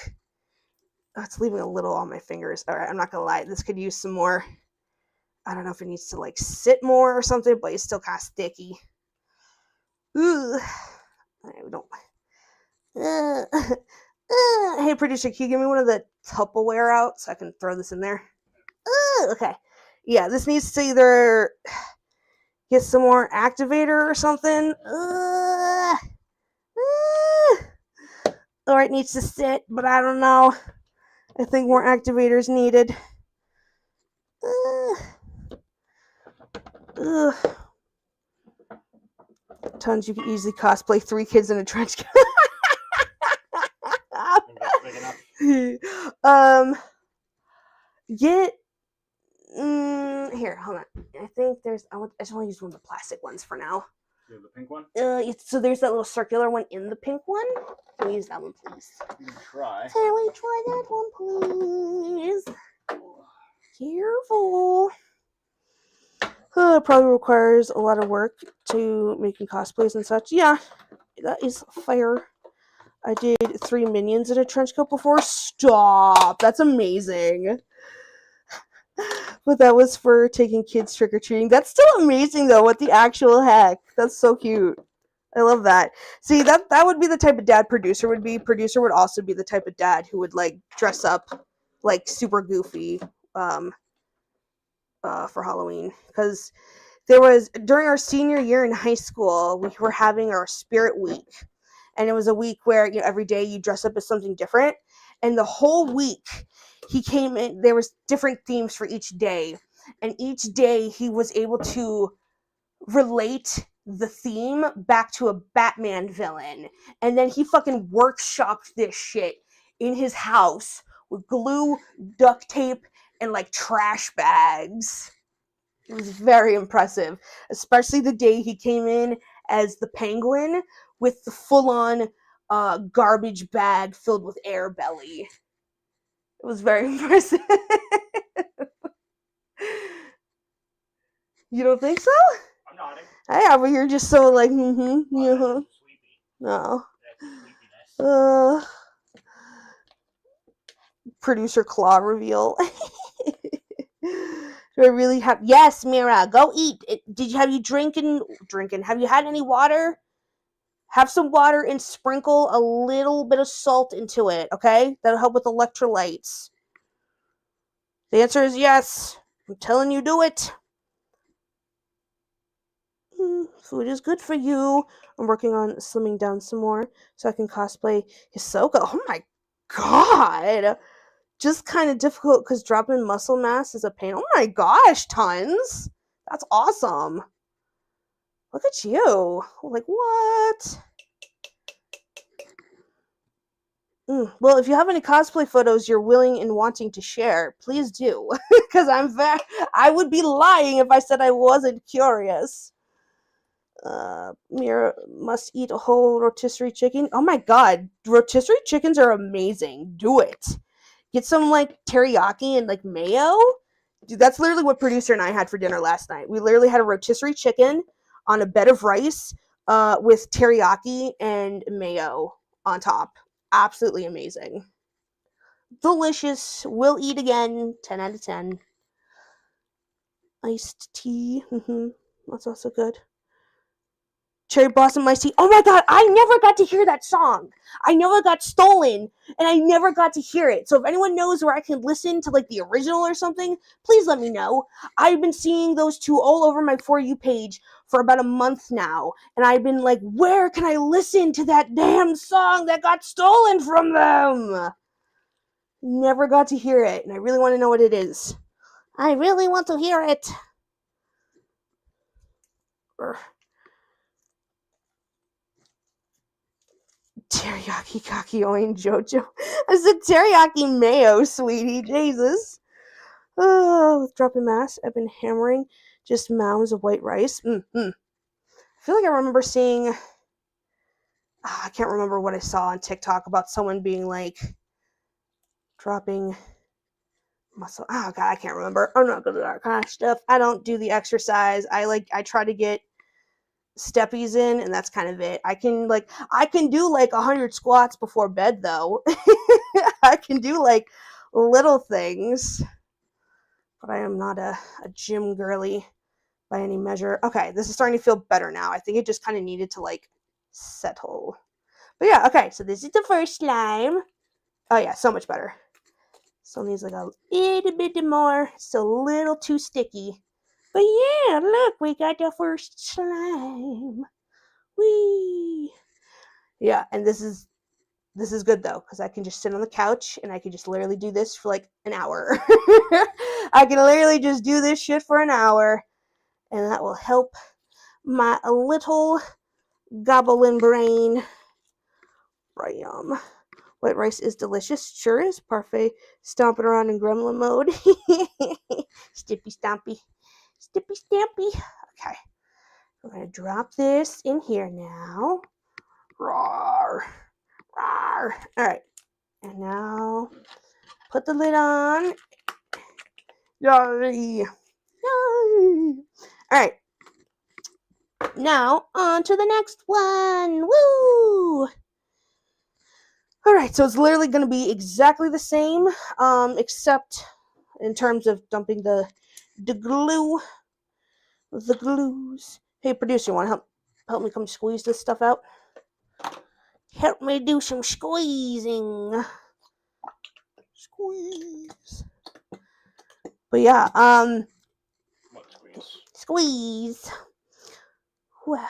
Speaker 1: Oh, it's leaving a little on my fingers. All right, I'm not gonna lie. This could use some more. I don't know if it needs to like sit more or something, but it's still kind of sticky. Ooh. I don't. Hey, producer, can you give me one of the Tupperware out so I can throw this in there? Okay. Yeah, this needs to either get some more activator or something. Or it needs to sit, but I don't know. I think more activators needed. Tons, you could easily cosplay 3 kids in a trench coat. Get here, hold on. I think there's. I just want to use one of the plastic ones for now.
Speaker 2: You have the pink one?
Speaker 1: So there's that little circular one in the pink one. Can we use that one, please?
Speaker 2: You can try.
Speaker 1: Can we try that one, please? Careful. It probably requires a lot of work to making cosplays and such. Yeah, that is fair. I did 3 minions in a trench coat before. Stop. That's amazing. But that was for taking kids trick-or-treating. That's still amazing, though. What the actual heck? That's so cute. I love that. See, that would be the type of dad producer would be. Producer would also be the type of dad who would, like, dress up, like, super goofy for Halloween. Because there was, during our senior year in high school, we were having our spirit week. And it was a week where, you know, every day you dress up as something different. And the whole week, he came in, there was different themes for each day. And each day, he was able to relate the theme back to a Batman villain. And then he fucking workshopped this shit in his house with glue, duct tape, and, like, trash bags. It was very impressive. Especially the day he came in as the Penguin with the full-on garbage bag filled with air belly. It was very impressive. You don't think so?
Speaker 2: I'm nodding.
Speaker 1: Yeah, but you're just so like, yeah. No. Producer claw reveal. Do I really have? Yes, Mira, go eat. Have you drinking? Have you had any water? Have some water and sprinkle a little bit of salt into it, okay? That'll help with electrolytes. The answer is yes. I'm telling you, do it. Food is good for you. I'm working on slimming down some more so I can cosplay Hisoka. Oh my god! Just kind of difficult because dropping muscle mass is a pain. Oh my gosh, tons! That's awesome. Look at you. Like, what? Well, if you have any cosplay photos you're willing and wanting to share, please do. Because I would be lying if I said I wasn't curious. Mira must eat a whole rotisserie chicken. Oh my god, rotisserie chickens are amazing. Do it. Get some like teriyaki and like mayo. Dude, that's literally what producer and I had for dinner last night. We literally had a rotisserie chicken on a bed of rice with teriyaki and mayo on top. Absolutely amazing. Delicious. We'll eat again. 10 out of 10. Iced tea. That's also good. Cherry Blossom Iced Tea. Oh my god, I never got to hear that song. I know it got stolen, and I never got to hear it. So if anyone knows where I can listen to like the original or something, please let me know. I've been seeing those two all over my For You page for about a month now, and I've been like, where can I listen to that damn song that got stolen from them? Never got to hear it, and I really want to know what it is. I really want to hear it. Teriyaki kakioin Jojo. I said teriyaki mayo, sweetie. Jesus. Oh, with dropping mass, I've been hammering just mounds of white rice. I feel like I remember seeing. I can't remember what I saw on TikTok about someone being like dropping muscle. Oh god, I can't remember. I'm not good at that kind of stuff. I don't do the exercise. I try to get steppies in, and that's kind of it. I can do like 100 squats before bed though. I can do like little things, but I am not a gym girly by any measure. Okay, this is starting to feel better now. I think it just kind of needed to like settle. But yeah, okay, so this is the first slime. Oh yeah, so much better. Still needs like a little bit more. It's a little too sticky. But yeah, look, we got the first slime. Whee! Yeah, and this is good though, because I can just sit on the couch and I can just literally do this for like an hour. I can literally just do this shit for an hour, and that will help my little goblin brain. White rice is delicious. Sure is. Parfait. Stomping around in gremlin mode. Stippy stompy. Stippy stampy. Okay. We're going to drop this in here now. Roar. Roar. Alright. And now, put the lid on. Yay. Yay. Alright. Now, on to the next one. Woo! Alright, so it's literally going to be exactly the same, except in terms of dumping the glue. The glues. Hey, producer, want to help me come squeeze this stuff out? Help me do some squeezing. Squeeze. But yeah,
Speaker 2: What squeeze?
Speaker 1: Squeeze. Wow.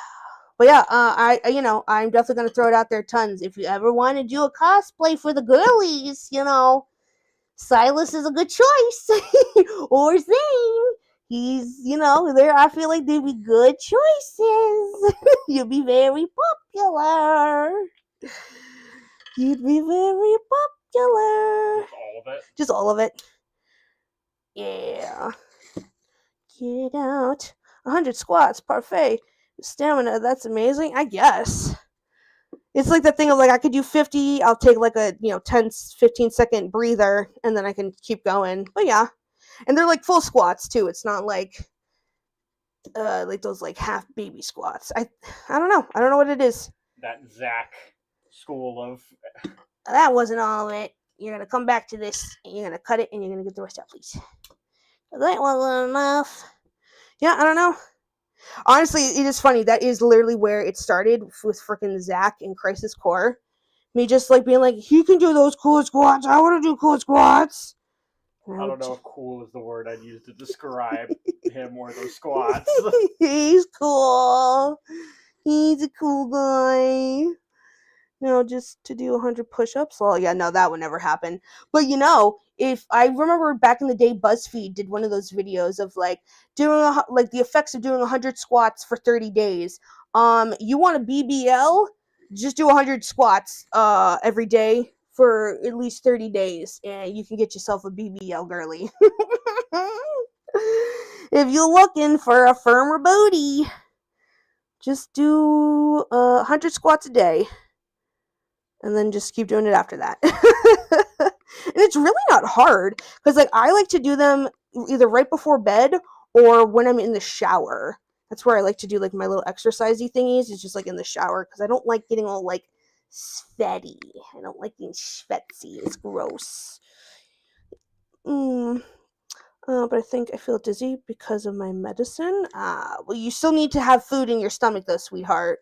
Speaker 1: But yeah, I'm definitely gonna throw it out there tons. If you ever want to do a cosplay for the girlies, Silas is a good choice. Or Zane. He's, there. I feel like they'd be good choices. You'll be very popular. You'd be very popular.
Speaker 2: All of it?
Speaker 1: Just all of it. Yeah. Get out. 100 squats, parfait. Stamina, that's amazing. I guess. It's like the thing of like, I could do 50, I'll take like a, 10, 15 second breather, and then I can keep going. But yeah. And they're like full squats too. It's not like those like half baby squats. I don't know. I don't know what it is.
Speaker 2: That Zach school of...
Speaker 1: That wasn't all of it. You're going to come back to this, and you're going to cut it, and you're going to get the rest out, please. That wasn't enough. Yeah, I don't know. Honestly, it is funny. That is literally where it started with freaking Zach in Crisis Core. Me just like being like, he can do those cool squats. I want to do cool squats.
Speaker 2: I don't know if cool is the word I'd use to describe him or those squats.
Speaker 1: He's cool. He's a cool guy. Just to do 100 push-ups. Well, yeah, no, that would never happen. But if I remember back in the day, BuzzFeed did one of those videos of like doing like the effects of doing 100 squats for 30 days. You want a BBL? Just do 100 squats every day for at least 30 days, and you can get yourself a BBL, girly. If you're looking for a firmer booty, just do 100 squats a day. And then just keep doing it after that. And it's really not hard, because like I like to do them either right before bed or when I'm in the shower. That's where I like to do like my little exercisey thingies. It's just like in the shower, because I don't like getting all like sweaty. I don't like being schwetzy. It's gross. But I think I feel dizzy because of my medicine. Well, you still need to have food in your stomach though, sweetheart.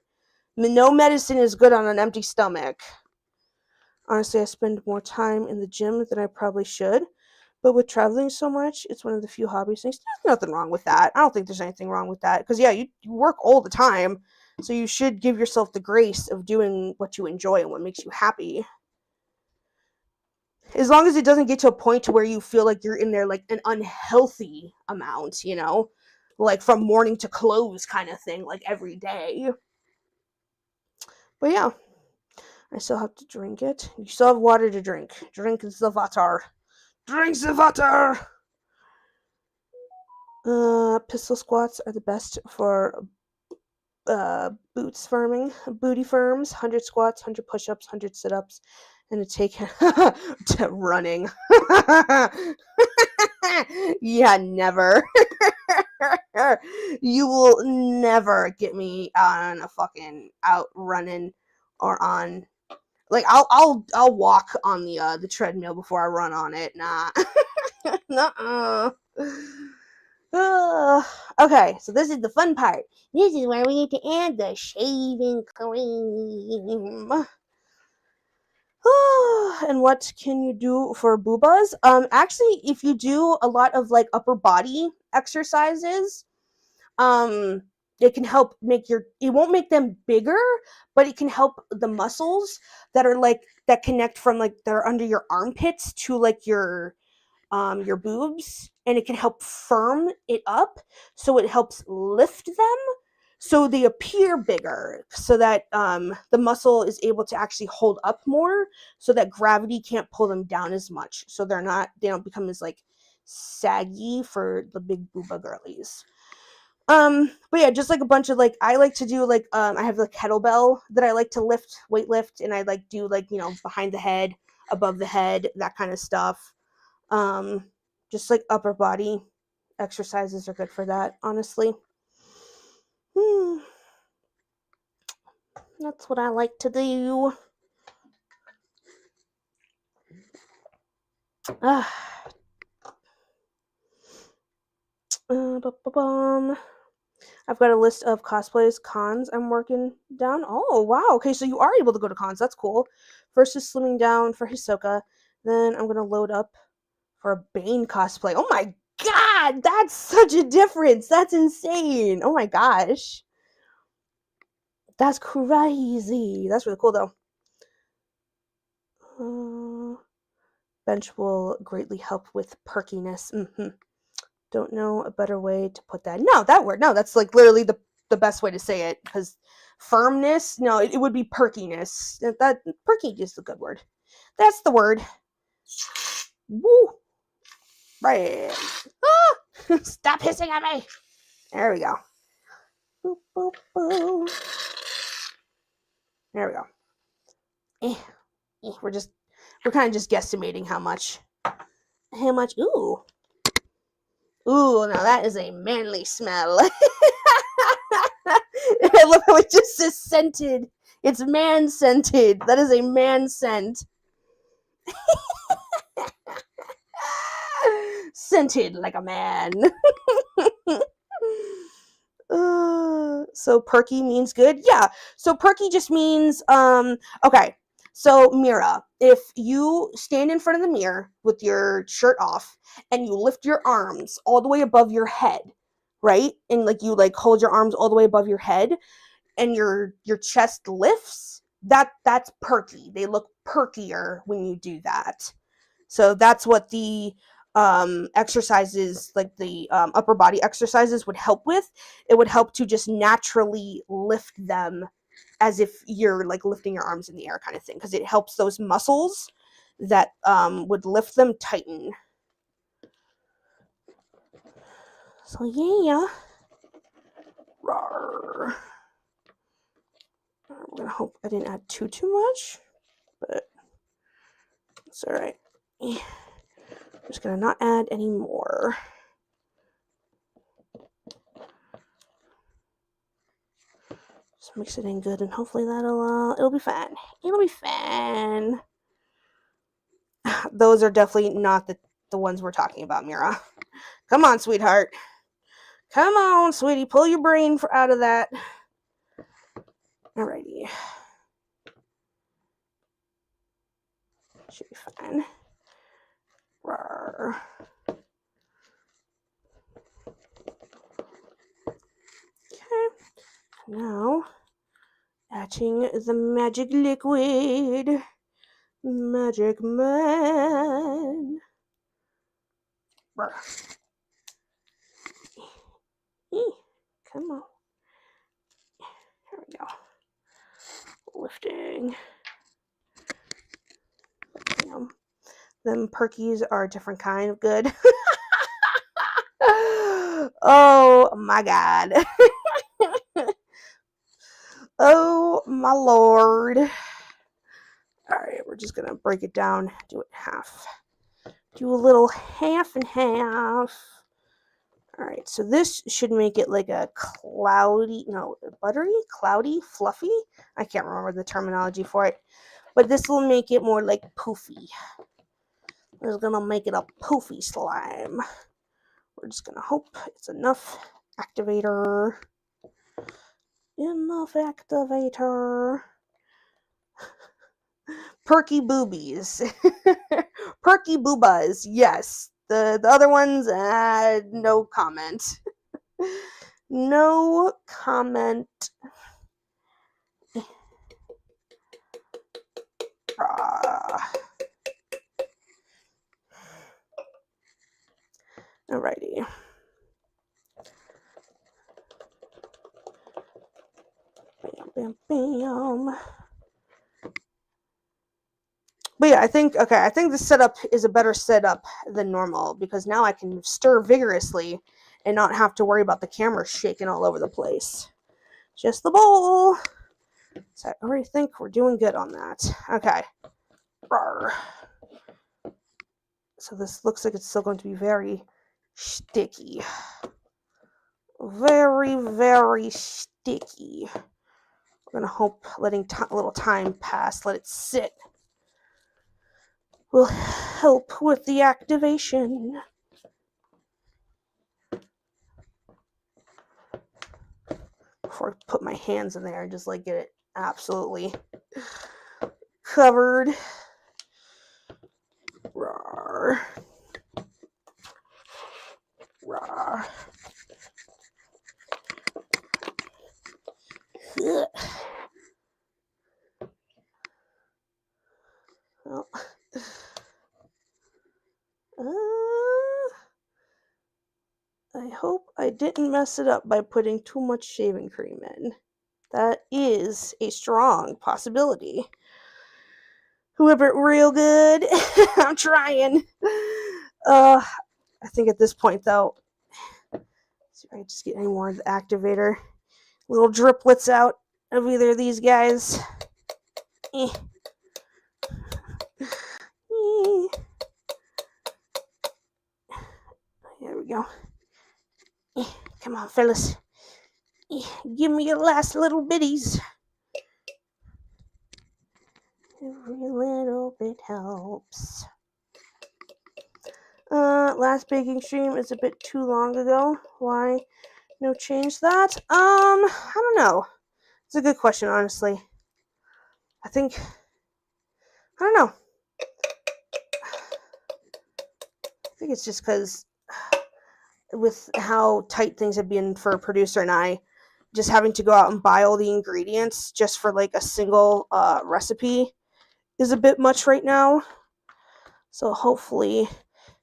Speaker 1: No medicine is good on an empty stomach. Honestly, I spend more time in the gym than I probably should. But with traveling so much, it's one of the few hobbies things. There's nothing wrong with that. I don't think there's anything wrong with that. Because, yeah, you work all the time. So you should give yourself the grace of doing what you enjoy and what makes you happy. As long as it doesn't get to a point to where you feel like you're in there like an unhealthy amount, like from morning to close kind of thing, like every day. But yeah. I still have to drink it. You still have water to drink. Drink the water. Drink the water! Pistol squats are the best for booty firms. 100 squats, 100 push-ups, 100 sit-ups, and to take to running. Yeah, never. You will never get me on a fucking out running or on. Like I'll walk on the treadmill before I run on it. Nah. Nuh-uh. Okay, so this is the fun part. This is where we need to add the shaving cream. And what can you do for boobas? Actually, if you do a lot of like upper body exercises, it can help it won't make them bigger, but it can help the muscles that are like that connect from like they're under your armpits to like your boobs, and it can help firm it up, so it helps lift them so they appear bigger, so that the muscle is able to actually hold up more, so that gravity can't pull them down as much, so they don't become as like saggy for the big booba girlies. But yeah, just like a bunch of like I like to do like I have the kettlebell that I like to weight lift, and I like do like behind the head, above the head, that kind of stuff. Just like upper body exercises are good for that, honestly. That's what I like to do. I've got a list of cosplays, cons I'm working down. Oh, wow. Okay, so you are able to go to cons. That's cool. First is slimming down for Hisoka. Then I'm going to load up for a Bane cosplay. Oh my god, that's such a difference. That's insane. Oh my gosh. That's crazy. That's really cool, though. Bench will greatly help with perkiness. Don't know a better way to put that. No, that word. No, that's like literally the best way to say it, because firmness, no, it would be perkiness. That perky is the good word. That's the word. Woo! Right. Ah! Stop hissing at me. There we go. Boop, boop, boop. There we go. We're kind of just guesstimating how much. Ooh. Ooh, now that is a manly smell. Look how it just says scented. It's man scented. That is a man scent. Scented like a man. So perky means good? Yeah. So perky just means, okay. So Mira, if you stand in front of the mirror with your shirt off and you lift your arms all the way above your head, right? And like you like hold your arms all the way above your head and your chest lifts, that's perky. They look perkier when you do that. So that's what the exercises, like the upper body exercises, would help with. It would help to just naturally lift them as if you're like lifting your arms in the air kind of thing, because it helps those muscles that would lift them tighten. So yeah. Rawr. I'm gonna hope I didn't add too much, but it's all right. I'm just gonna not add any more. Just mix it in good, and hopefully it'll be fine. It'll be fine. Those are definitely not the ones we're talking about, Mira. Come on, sweetheart. Come on, sweetie. Pull your brain out of that. Alrighty. Should be fine. Rawr. Okay. Now, adding the magic liquid. Magic man. Come on. There we go. Lifting. Them perkies are a different kind of good. Oh my God. Oh my Lord. Alright, we're just gonna break it down, do it half. Do a little half and half. Alright, so this should make it like a buttery, cloudy, fluffy. I can't remember the terminology for it. But this will make it more like poofy. It's gonna make it a poofy slime. We're just gonna hope it's enough activator. Enough activator. Perky boobies. Perky boobas, yes. The other ones, no comment. No comment. Alrighty. Bam, bam, bam. But yeah, I think this setup is a better setup than normal, because now I can stir vigorously and not have to worry about the camera shaking all over the place. Just the bowl. So I already think we're doing good on that. Okay. Rawr. So this looks like it's still going to be very sticky. Very, very sticky. We're going to hope letting a little time pass, let it sit, will help with the activation. Before I put my hands in there and just like get it absolutely covered. Rawr. Rawr. Well, I hope I didn't mess it up by putting too much shaving cream in. That is a strong possibility. Whip it real good. I'm trying. I think at this point, though, see if I can just get any more of the activator. Little driplets out of either of these guys. There we go. Come on, fellas. Give me your last little bitties. Every little bit helps. Last baking stream is a bit too long ago. Why No change that. I don't know. It's a good question, honestly. I don't know. I think it's just because with how tight things have been for a producer and I, just having to go out and buy all the ingredients just for like a single recipe is a bit much right now. So hopefully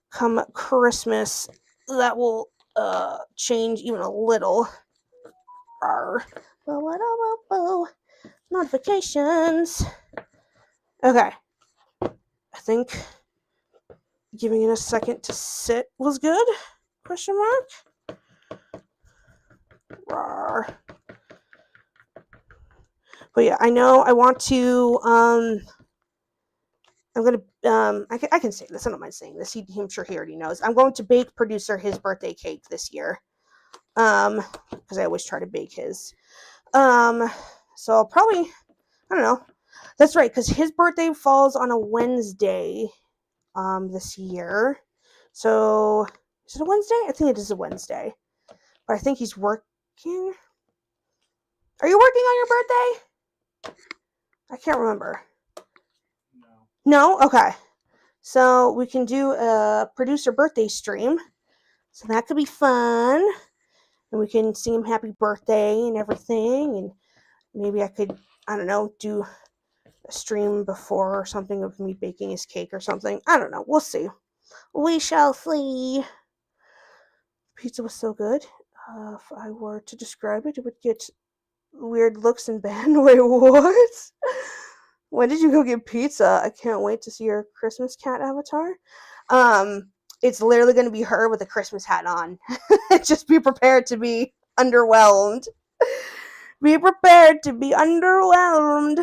Speaker 1: come Christmas that will change even a little. Notifications. Okay. I think giving it a second to sit was good. Question mark. Rawr. But yeah, I know I want to I'm gonna I can say this. I don't mind saying this. I'm sure he already knows. I'm going to bake producer his birthday cake this year. Because I always try to bake his. So I'll probably, I don't know. That's right, because his birthday falls on a Wednesday this year. So is it a Wednesday? I think it is a Wednesday. But I think he's working. Are you working on your birthday? I can't remember. No? Okay. So we can do a producer birthday stream. So that could be fun. And we can sing him happy birthday and everything. And maybe I could, I don't know, do a stream before or something of me baking his cake or something. I don't know. We'll see. We shall see. Pizza was so good. If I were to describe it, it would get weird looks and banned. Wait, what? When did you go get pizza? I can't wait to see your Christmas cat avatar. It's literally going to be her with a Christmas hat on. Just be prepared to be underwhelmed. Be prepared to be underwhelmed.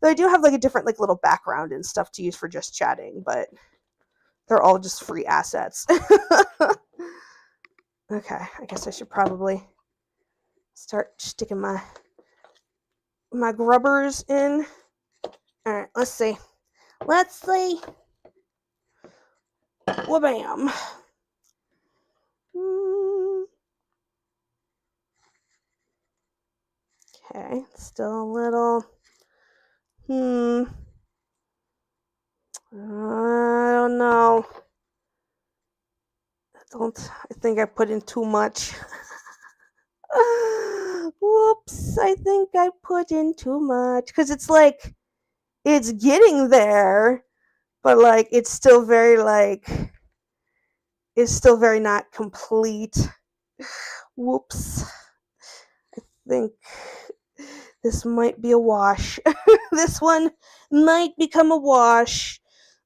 Speaker 1: Though I do have like a different like little background and stuff to use for just chatting, but they're all just free assets. Okay, I guess I should probably start sticking my grubbers in. Alright, let's see. Wha-bam. Okay, still a little. I don't know. I think I put in too much. Whoops, I think I put in too much. Because it's like, it's getting there, but like, it's still very not complete. Whoops. I think this might be a wash. This one might become a wash.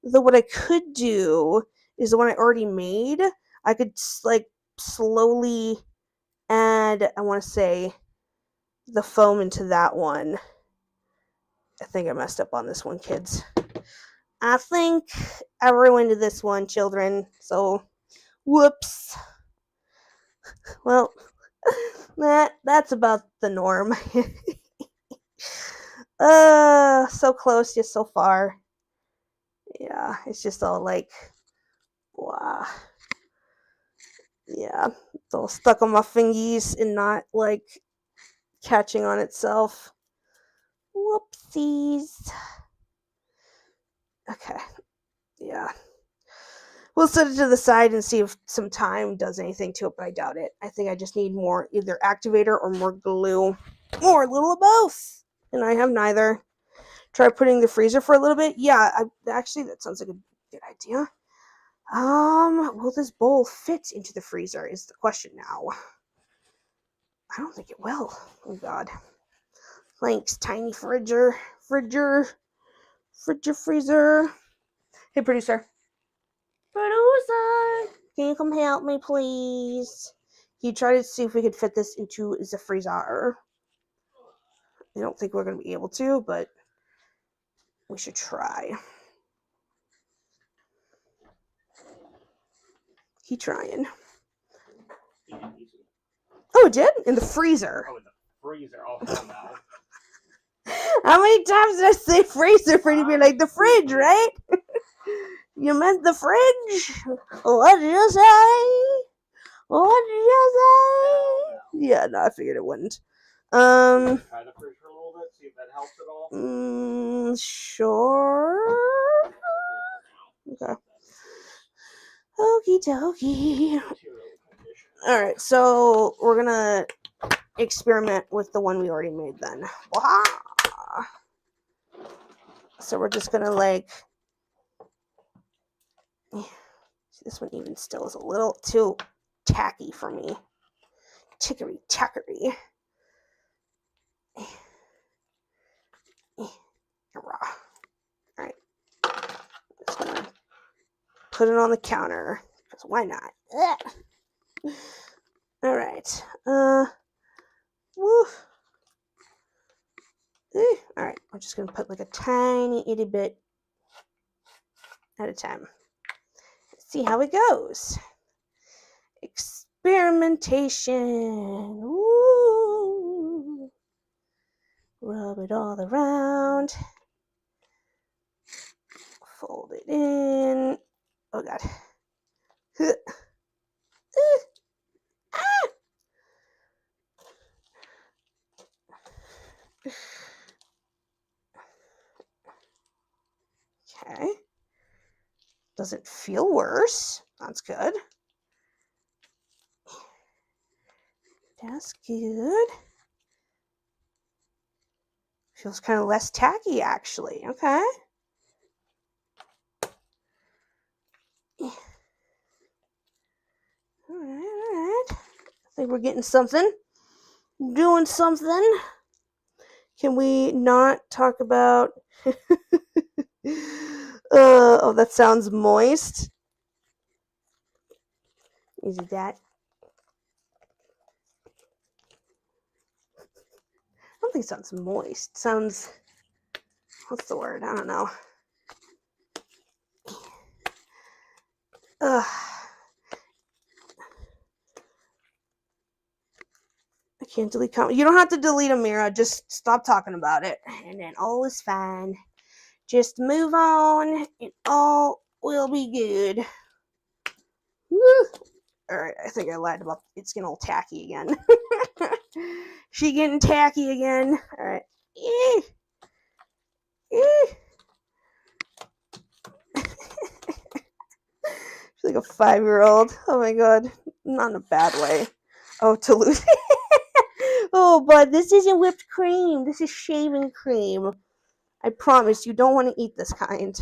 Speaker 1: Though what I could do is the one I already made. I could like slowly add, I want to say, the foam into that one. I think I messed up on this one, kids. I think I ruined this one, children. So, whoops. Well, that's about the norm. So close, yet so far. Yeah, it's just all like, wow. Yeah, it's all stuck on my fingies and not like catching on itself. Whoopsies. Okay, yeah. We'll set it to the side and see if some time does anything to it, but I doubt it. I think I just need more either activator or more glue, or a little of both. And I have neither. Try putting the freezer for a little bit. Yeah, actually that sounds like a good idea. Will this bowl fit into the freezer is the question now. I don't think it will. Oh god. Thanks, tiny freezer. Freezer. Hey, producer. Producer! Can you come help me, please? Can you try to see if we could fit this into the freezer? I don't think we're going to be able to, but we should try. Keep trying. Oh, it did? In the freezer.
Speaker 2: Oh, in the freezer. Oh, no.
Speaker 1: How many times did I say freezer for you to be like the fridge, right? You meant the fridge? What did you say? What did you say? Yeah, no, I figured it wouldn't.
Speaker 2: Try the fridge for a little bit, see if that helps at all.
Speaker 1: Sure. Okay. Okie dokie. Alright, so we're gonna experiment with the one we already made then. Wow. So we're just gonna like, this one even still is a little too tacky for me. Tickery tackery. Alright. Just gonna put it on the counter. Because why not? Alright. Woo. Alright, I'm just gonna put like a tiny itty bit at a time. Let's see how it goes. Experimentation. Woo. Rub it all around. Fold it in. Oh god. Okay. Doesn't feel worse. That's good. That's good. Feels kind of less tacky, actually. Okay. Alright. I think we're getting something. Doing something. Can we not talk about... oh, that sounds moist. Is it that? I don't think it sounds moist. It sounds... What's the word? I don't know. Ugh. I can't delete comment. You don't have to delete them, Mira. Just stop talking about it. And then all is fine. Just move on and all will be good. Woo. Alright, I think I lied about it's getting all tacky again. She getting tacky again. Alright. She's like a 5-year-old. Oh my god. Not in a bad way. Oh, Toulouse. Oh, but this isn't whipped cream. This is shaving cream. I promise you don't want to eat this kind.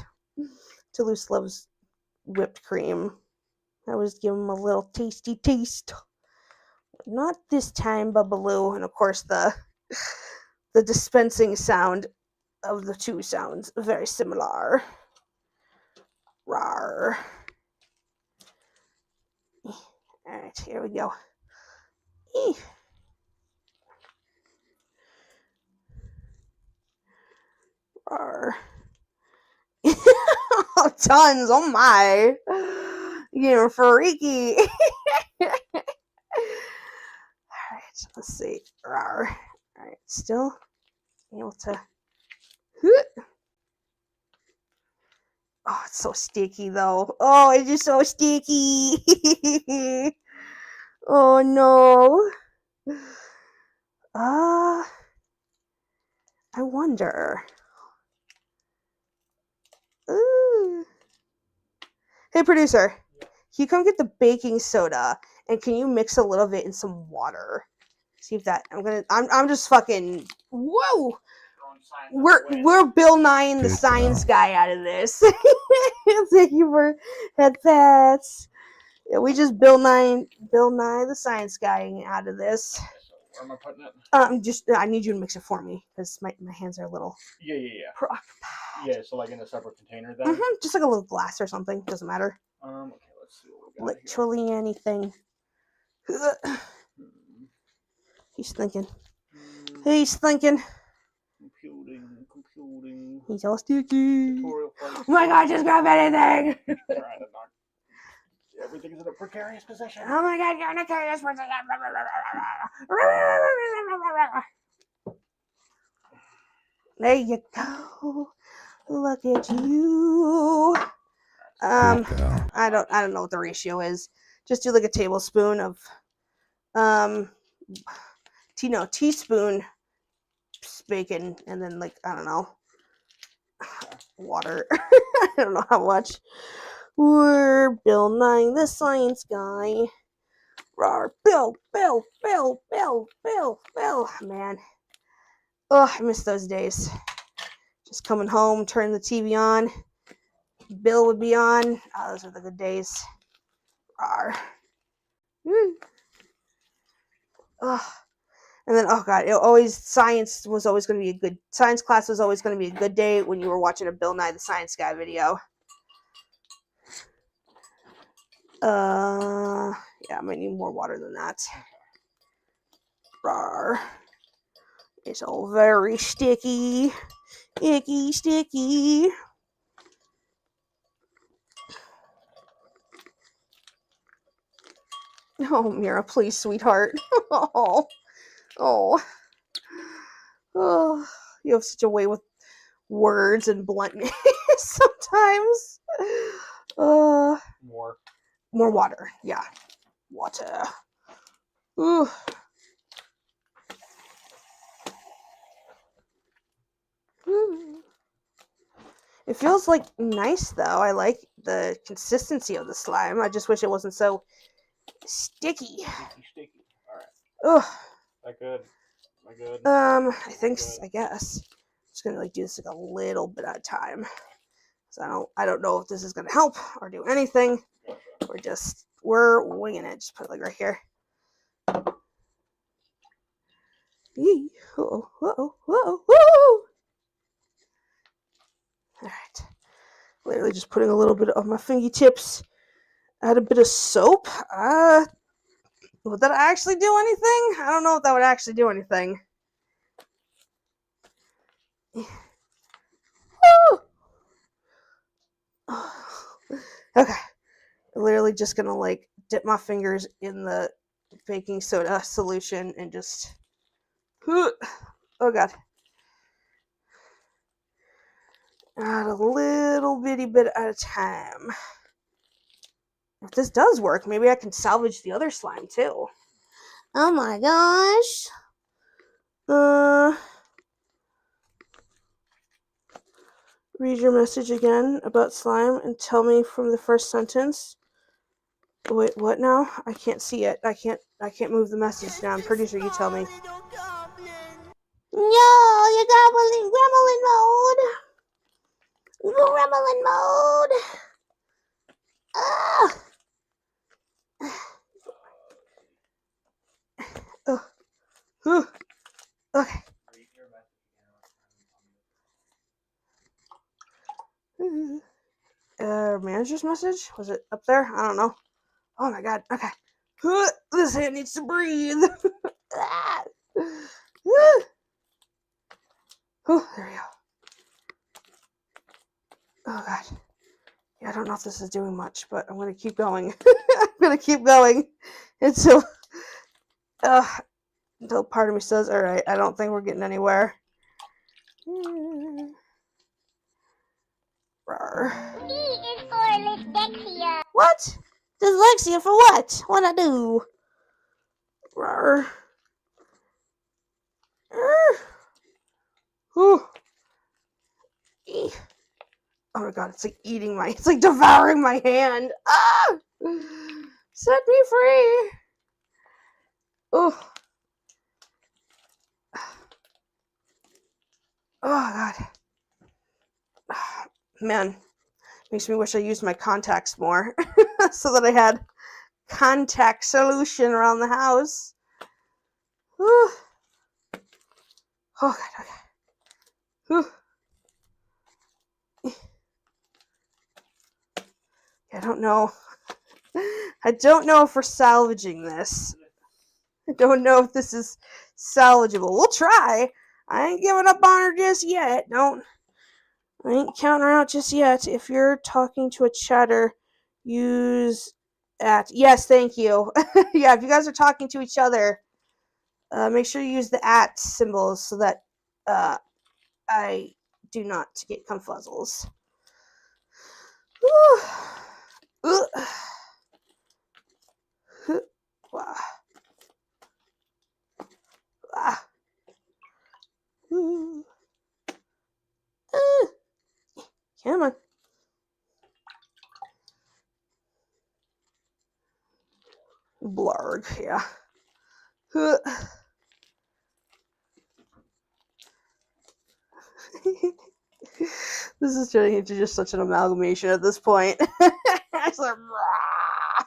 Speaker 1: Toulouse loves whipped cream. I was giving him a little tasty taste. Not this time, Bubbaloo. And of course the dispensing sound of the two sounds very similar. Rawr. Alright, here we go. Rawr. Oh, tons. Oh my. You're freaky. Alright, let's see. Rawr. Alright, still able to. Oh, it's so sticky though. Oh, it's just so sticky. Oh no. I wonder. Ooh. Hey, producer. Can you come get the baking soda and can you mix a little of it in some water? See if that. I'm just fucking. Whoa. We're Bill Nye the science guy out of this. Thank you for head pats. Yeah, we just Bill Nye the science guy out of this.
Speaker 2: Where am I putting it?
Speaker 1: I need you to mix it for me because my hands are a little.
Speaker 2: Yeah.
Speaker 1: Preoccupied.
Speaker 2: Yeah, so like in a separate container then.
Speaker 1: Just like a little glass or something. Doesn't matter.
Speaker 2: Okay, let's see what we got.
Speaker 1: Literally here. Anything. He's thinking. He's thinking. Computing. He's all sticky. Oh my god, just grab anything!
Speaker 2: Everything's in a precarious position.
Speaker 1: Oh my god, you're in a precarious position. There you go. Look at you. I don't know what the ratio is. just do like a tablespoon of teaspoon bacon, and then like I don't know, water. I don't know how much. We're Bill Nye the Science Guy. Rawr, Bill, man. Oh, I miss those days. Just coming home, turning the TV on. Bill would be on. Oh, those are the good days. Rawr. Oh. And then, oh god, science class was always going to be a good day when you were watching a Bill Nye the Science Guy video. Yeah, I might need more water than that. Rawr. It's all very sticky. Icky, sticky. Oh, Mira, please, sweetheart. Oh. You have such a way with words and bluntness sometimes.
Speaker 2: More
Speaker 1: water. Yeah. Water. Ooh. It feels like nice though. I like the consistency of the slime. I just wish it wasn't so sticky.
Speaker 2: Sticky. All right.
Speaker 1: Ugh.
Speaker 2: That good? Am I good?
Speaker 1: I think so, I guess. I'm just gonna like do this like a little bit at a time. So I don't know if this is gonna help or do anything. We're winging it. Just put it like right here. Yee. Whoa. Alright. Literally just putting a little bit of my fingertips. Add a bit of soap. Would that actually do anything? I don't know if that would actually do anything. Okay. Literally just gonna like dip my fingers in the baking soda solution and just oh god, add a little bitty bit at a time. If this does work, maybe I can salvage the other slime too. Oh my gosh. Read your message again about slime and tell me from the first sentence. Wait, what now? I can't see it. I can't move the message down. Producer, you tell me. No, you're gremlin mode. Gremlin mode. Okay. Manager's message? Was it up there? I don't know. Oh my god. Okay. This hand needs to breathe. There we go. Oh god. Yeah, I don't know if this is doing much, but I'm gonna keep going. I'm gonna keep going until part of me says, alright, I don't think we're getting anywhere. D is for dyslexia. What? Dyslexia for what? What'd I do? Oh my god, it's like it's like devouring my hand. Ah! Set me free. Oh. Oh god. Man, makes me wish I used my contacts more so that I had contact solution around the house. Whew. Oh god, okay. Whew. I don't know. I don't know if we're salvaging this. I don't know if this is salvageable. We'll try. I ain't giving up on her just yet. I ain't counting her out just yet. If you're talking to a chatter, use at. Yes, thank you. Yeah, if you guys are talking to each other, make sure you use the at symbols so that I do not get confuzzles. Wow. Ah. Ooh. Come on. Blarg, yeah. This is turning into just such an amalgamation at this point. It's like, rah.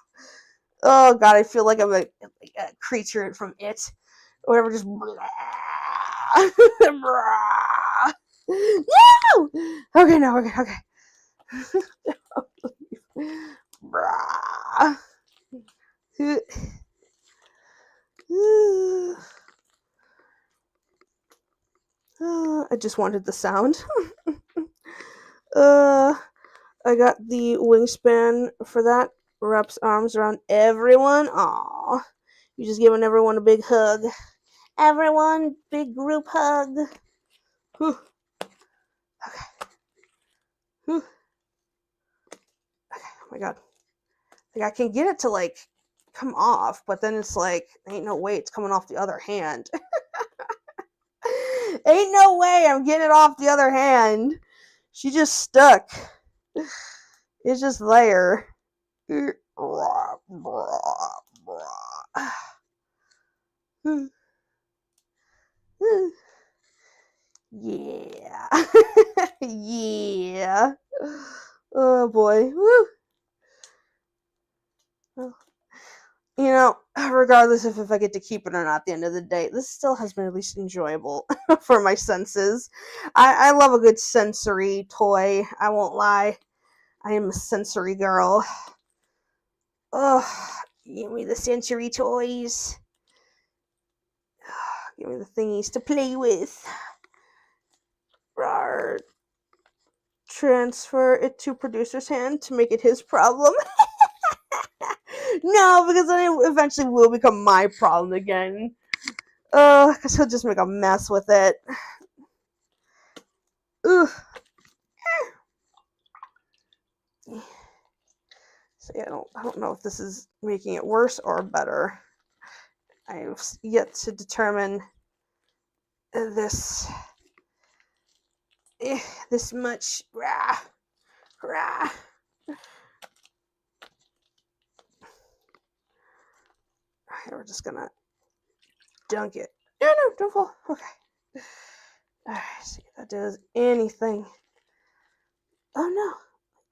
Speaker 1: Oh god, I feel like I'm a creature from It, or whatever. Just no. Okay, no, okay, okay. I just wanted the sound. I got the wingspan for that. Wraps arms around everyone. Aw. You just giving everyone a big hug. Everyone, big group hug. Whew. Okay. Whew. Okay. Oh my god. Like I can get it to like come off, but then it's like ain't no way it's coming off the other hand. Ain't no way I'm getting it off the other hand. She just stuck. It's just there. Yeah. Yeah. Oh boy. Woo. You know, regardless of if I get to keep it or not at the end of the day, this still has been at least enjoyable for my senses. I love a good sensory toy. I won't lie. I am a sensory girl. Oh, give me the sensory toys. Give me the thingies to play with. Rawr. Transfer it to producer's hand to make it his problem. No, because then it eventually will become my problem again. Because he'll just make a mess with it. Ugh. So yeah, I don't know if this is making it worse or better. I've yet to determine this much. Rah, rah. Okay, we're just gonna dunk it. No, don't fall. Okay. Alright, see if that does anything. Oh no.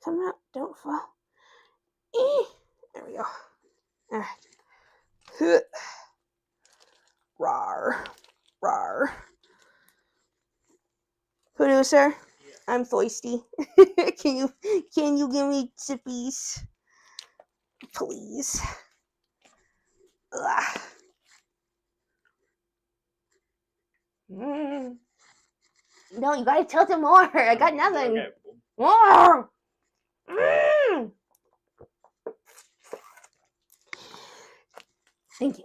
Speaker 1: Come out. Don't fall. There we go. Alright. Rawr. Rawr. Producer,
Speaker 2: Yeah.
Speaker 1: I'm thirsty. Can you give me sippies? Please. Ugh. No, you gotta tilt it more. I got nothing.
Speaker 2: Okay.
Speaker 1: More. Thank you.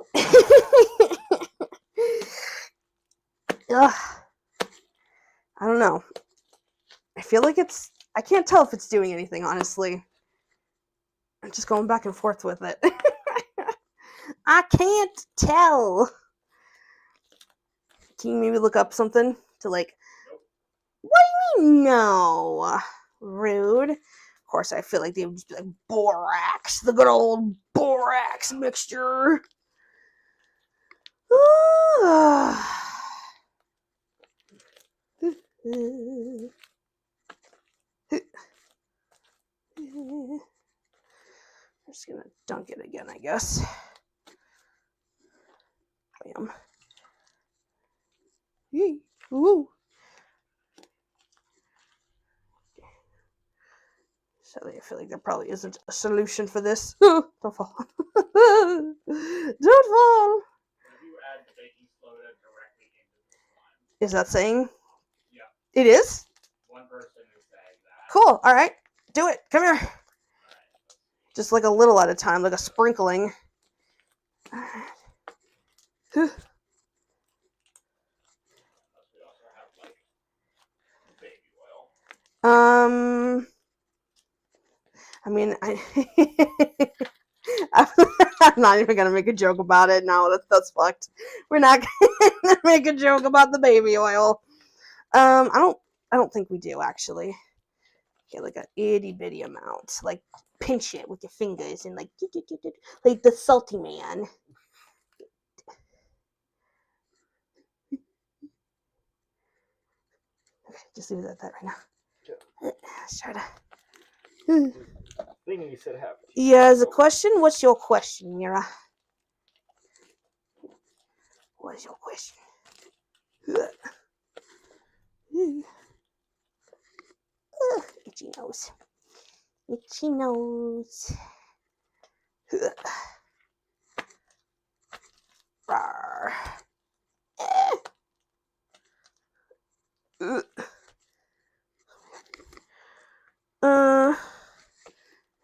Speaker 1: Ugh. I don't know. I feel like I can't tell if it's doing anything, honestly. I'm just going back and forth with it. I can't tell. Can you maybe look up something to like... What do you mean, no? Rude. Of course, I feel like they would just be like, borax. The good old borax mixture. I'm just gonna dunk it again, I guess. Bam. Yee. Ooh. Sadly, I feel like there probably isn't a solution for this. Don't fall. Don't fall.
Speaker 2: If you add the baking soda directly into the slime.
Speaker 1: Is that saying?
Speaker 2: Yeah.
Speaker 1: It is?
Speaker 2: One person is saying that.
Speaker 1: Cool. All right. Do it. Come here. Just like a little at a time, like a sprinkling. All right.
Speaker 2: We also have like baby oil.
Speaker 1: I mean, I'm not even gonna make a joke about it. No, that's fucked. We're not gonna make a joke about the baby oil. I don't think we do actually. Okay, like an itty bitty amount. Like pinch it with your fingers and like the salty man. Okay, just leave it at that right now.
Speaker 2: Yeah.
Speaker 1: Let's try to.
Speaker 2: Thinking you said half.
Speaker 1: Yeah, as a question, what's your question, Mira? What is your question? Itchy nose. Itchy nose. Rawr.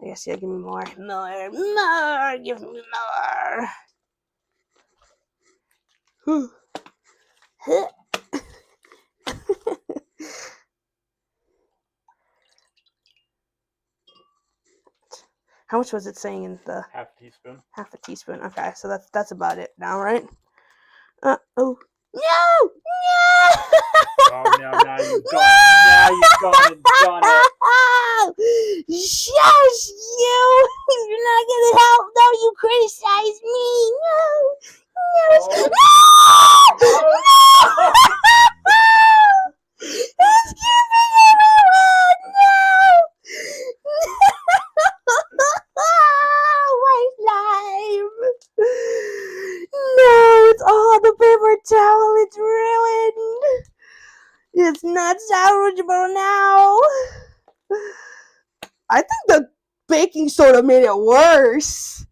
Speaker 1: I guess yeah, give me more. More, give me more. How much was it saying in the
Speaker 2: Half a teaspoon.
Speaker 1: Half a teaspoon. Okay, so that's about it now, right? Oh no! No!
Speaker 2: Oh no! Now you've gone. Now you've gone and done it.
Speaker 1: Shush you! You're not gonna help. No, you criticize me. No! No! No! It's giving everyone! No! My slime! No, it's all on the paper towel. It's ruined. It's not salvageable now. I think the baking soda made it worse.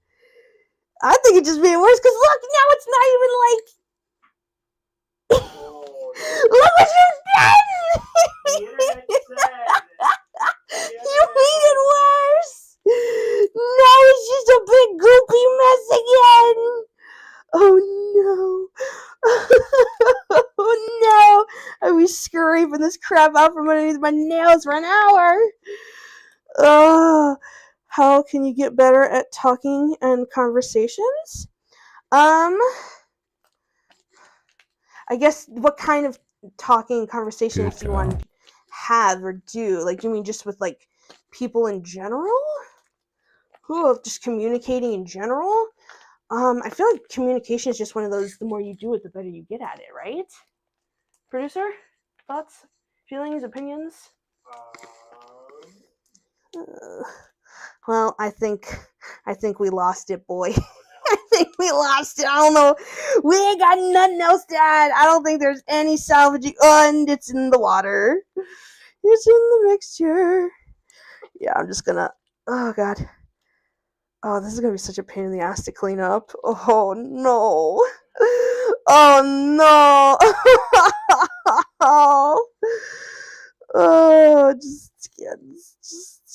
Speaker 1: I think it just made it worse because look, now it's not even like. Look what you've done! You made it worse! Now it's just a big goopy mess again! Oh no! Oh no! I was scraping this crap out from underneath my nails for an hour! How can you get better at talking and conversations? I guess what kind of talking conversations do you want to have or do? Like, do you mean just with like people in general? Just communicating in general? I feel like communication is just one of those, the more you do it, the better you get at it, right? Producer? Thoughts? Feelings? Opinions? Well, I think we lost it, boy. I think we lost it. I don't know. We ain't got nothing else to add. I don't think there's any salvaging. And it's in the water. It's in the mixture. Yeah, I'm just gonna. Oh god. Oh, this is gonna be such a pain in the ass to clean up. Oh no. Oh no. Oh, just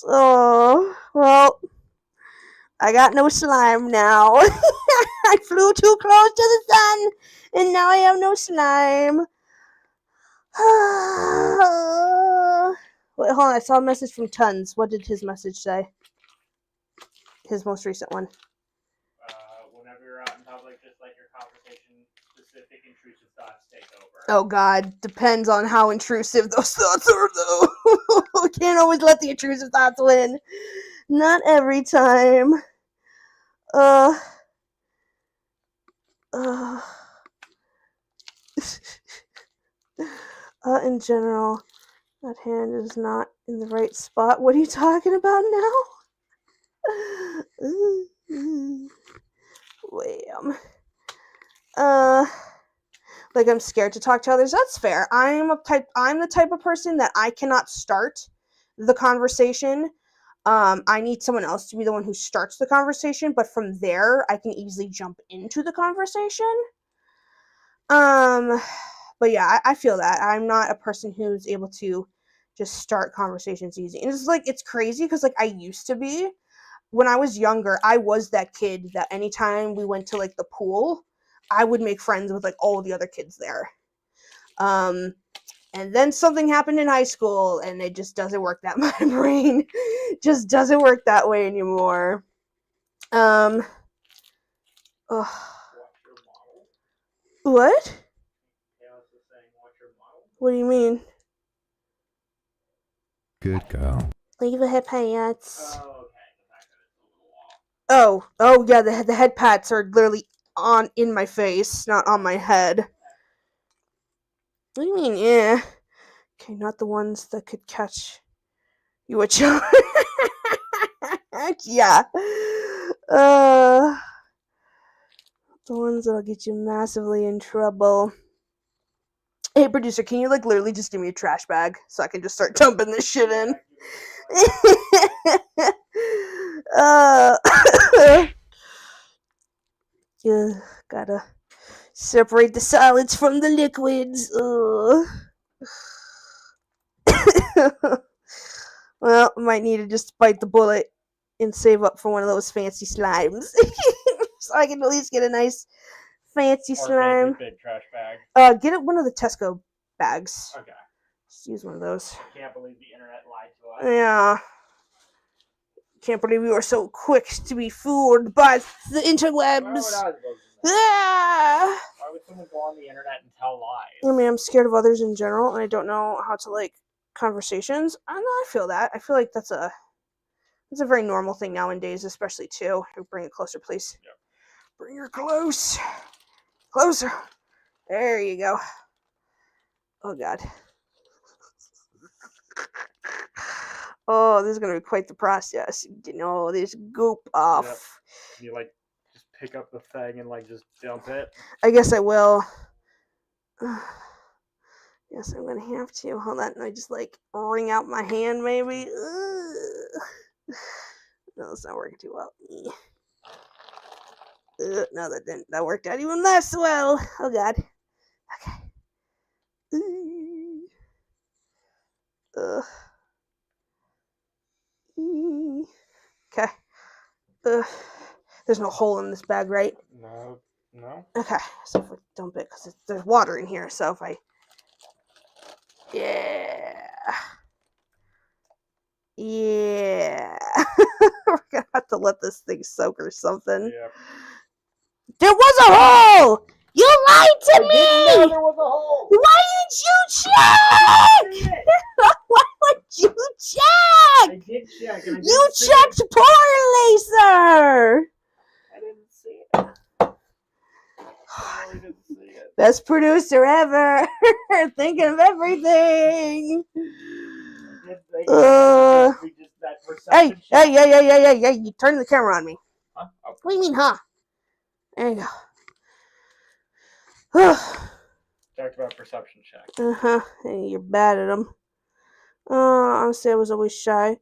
Speaker 1: oh well. I got no slime now. I flew too close to the sun, and now I have no slime. Wait, hold on. I saw a message from Tons. What did his message say? His most recent one.
Speaker 2: Whenever you're out in public, just let your conversation-specific intrusive thoughts take over.
Speaker 1: Oh God, depends on how intrusive those thoughts are, though. Can't always let the intrusive thoughts win. Not every time. In general, that hand is not in the right spot. What are you talking about now? Wham. Like I'm scared to talk to others. That's fair. I'm the type of person that I cannot start the conversation. I need someone else to be the one who starts the conversation, but from there I can easily jump into the conversation. But yeah, I feel that. I'm not a person who's able to just start conversations easy. And it's like, it's crazy because like I used to be. When I was younger, I was that kid that anytime we went to like the pool, I would make friends with like all the other kids there. And then something happened in high school and it just doesn't work that my brain just doesn't work that way anymore. Ugh.
Speaker 2: Watch your model.
Speaker 1: What?
Speaker 2: Chaos is saying, watch your model.
Speaker 1: What do you mean?
Speaker 4: Good girl.
Speaker 1: Leave the head pats.
Speaker 2: Oh, okay. The fact that it's a little off.
Speaker 1: Oh yeah, the head pats are literally in my face, not on my head. What do you mean, yeah? Okay, not the ones that could catch you a charge. Yeah. The ones that'll get you massively in trouble. Hey, producer, can you literally just give me a trash bag so I can just start dumping this shit in? Yeah, gotta separate the solids from the liquids. Well, might need to just bite the bullet and save up for one of those fancy slimes. So I can at least get a nice fancy slime.
Speaker 2: Big trash bag.
Speaker 1: Get it one of the Tesco bags.
Speaker 2: Okay.
Speaker 1: Just use one of those.
Speaker 2: I can't believe the internet lied to us.
Speaker 1: Yeah. Can't believe you are so quick to be fooled by the interwebs.
Speaker 2: Why would someone go on the internet and tell lies?
Speaker 1: I mean, I'm scared of others in general, and I don't know how to conversations. I know I feel that. I feel like that's a very normal thing nowadays, especially too. Bring it closer, please.
Speaker 2: Yep.
Speaker 1: Bring her closer. There you go. Oh God. Oh, this is gonna be quite the process. Getting all this goop off.
Speaker 2: Yep. You just pick up the thing and just dump it.
Speaker 1: I guess I will. Yes, I'm gonna have to. Hold on, I just wring out my hand, maybe. No, it's not working too well. No, that didn't. That worked out even less well. Oh God. Okay. Okay. There's no hole in this bag, right?
Speaker 2: No.
Speaker 1: Okay, so if we dump it, because there's water in here, so if I... Yeah. We're gonna have to let this thing soak or something.
Speaker 2: Yep.
Speaker 1: There was a hole! You lied to me!
Speaker 2: Didn't know there was a hole!
Speaker 1: Why didn't you check? Why would you check?
Speaker 2: I did check. And
Speaker 1: You checked poorly, sir!
Speaker 2: I didn't see it. I really didn't see it.
Speaker 1: Best producer ever! Thinking of everything! Hey, you turn the camera on me.
Speaker 2: Huh? Oh.
Speaker 1: What do you mean, huh? There you go.
Speaker 2: Talked about perception check.
Speaker 1: Hey, you're bad at them. Honestly, I was always shy.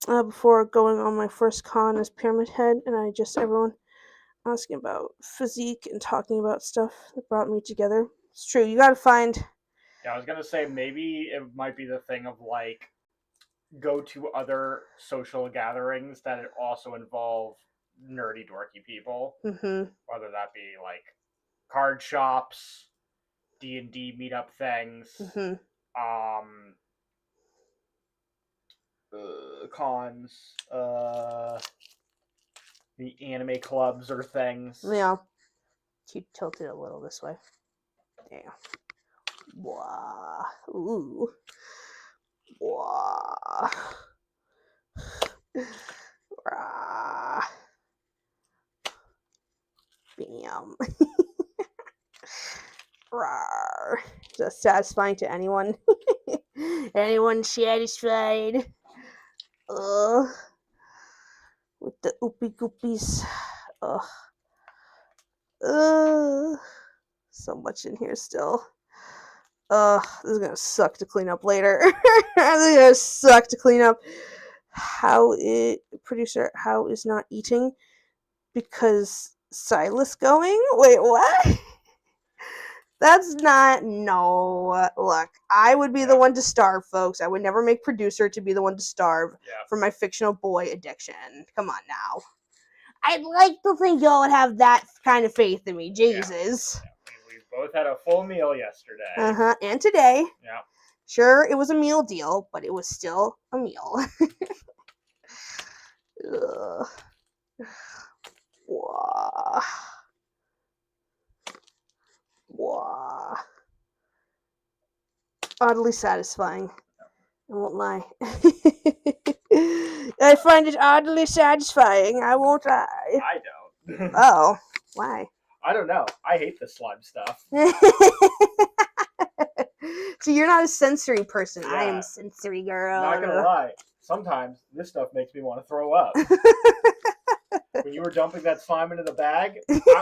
Speaker 1: Before going on my first con as Pyramid Head, and everyone asking about physique and talking about stuff that brought me together. It's true, you gotta find...
Speaker 2: Yeah, I was gonna say, maybe it might be the thing of, go to other social gatherings that also involve nerdy, dorky people.
Speaker 1: Mm-hmm.
Speaker 2: Whether that be, card shops, D&D meetup things,
Speaker 1: Mm-hmm.
Speaker 2: Cons, the anime clubs or things.
Speaker 1: Yeah. Keep tilted a little this way. Damn. Wah. Ooh. Wah. Rah. Bam. Rawr. Is that satisfying to anyone? Anyone satisfied? With the oopie goopies. So much in here still. This is gonna suck to clean up later. This is gonna suck to clean up. Producer, how is not eating? Because Silas going? Wait, what? That's not... No. Look, I would be the one to starve, folks. I would never make producer to be the one to starve for my fictional boy addiction. Come on now. I'd like to think y'all would have that kind of faith in me. Jesus.
Speaker 2: Yeah. We both had a full meal yesterday.
Speaker 1: And today.
Speaker 2: Yeah.
Speaker 1: Sure, it was a meal deal, but it was still a meal. Ugh. Wow. Wow. Oddly satisfying. I won't lie. I find it oddly satisfying. I won't lie.
Speaker 2: I don't.
Speaker 1: Oh, why?
Speaker 2: I don't know. I hate the slime stuff.
Speaker 1: So you're not a sensory person. I am
Speaker 2: Yeah.
Speaker 1: a sensory girl.
Speaker 2: Not gonna lie. Sometimes this stuff makes me want to throw up. When you were dumping that slime into the bag,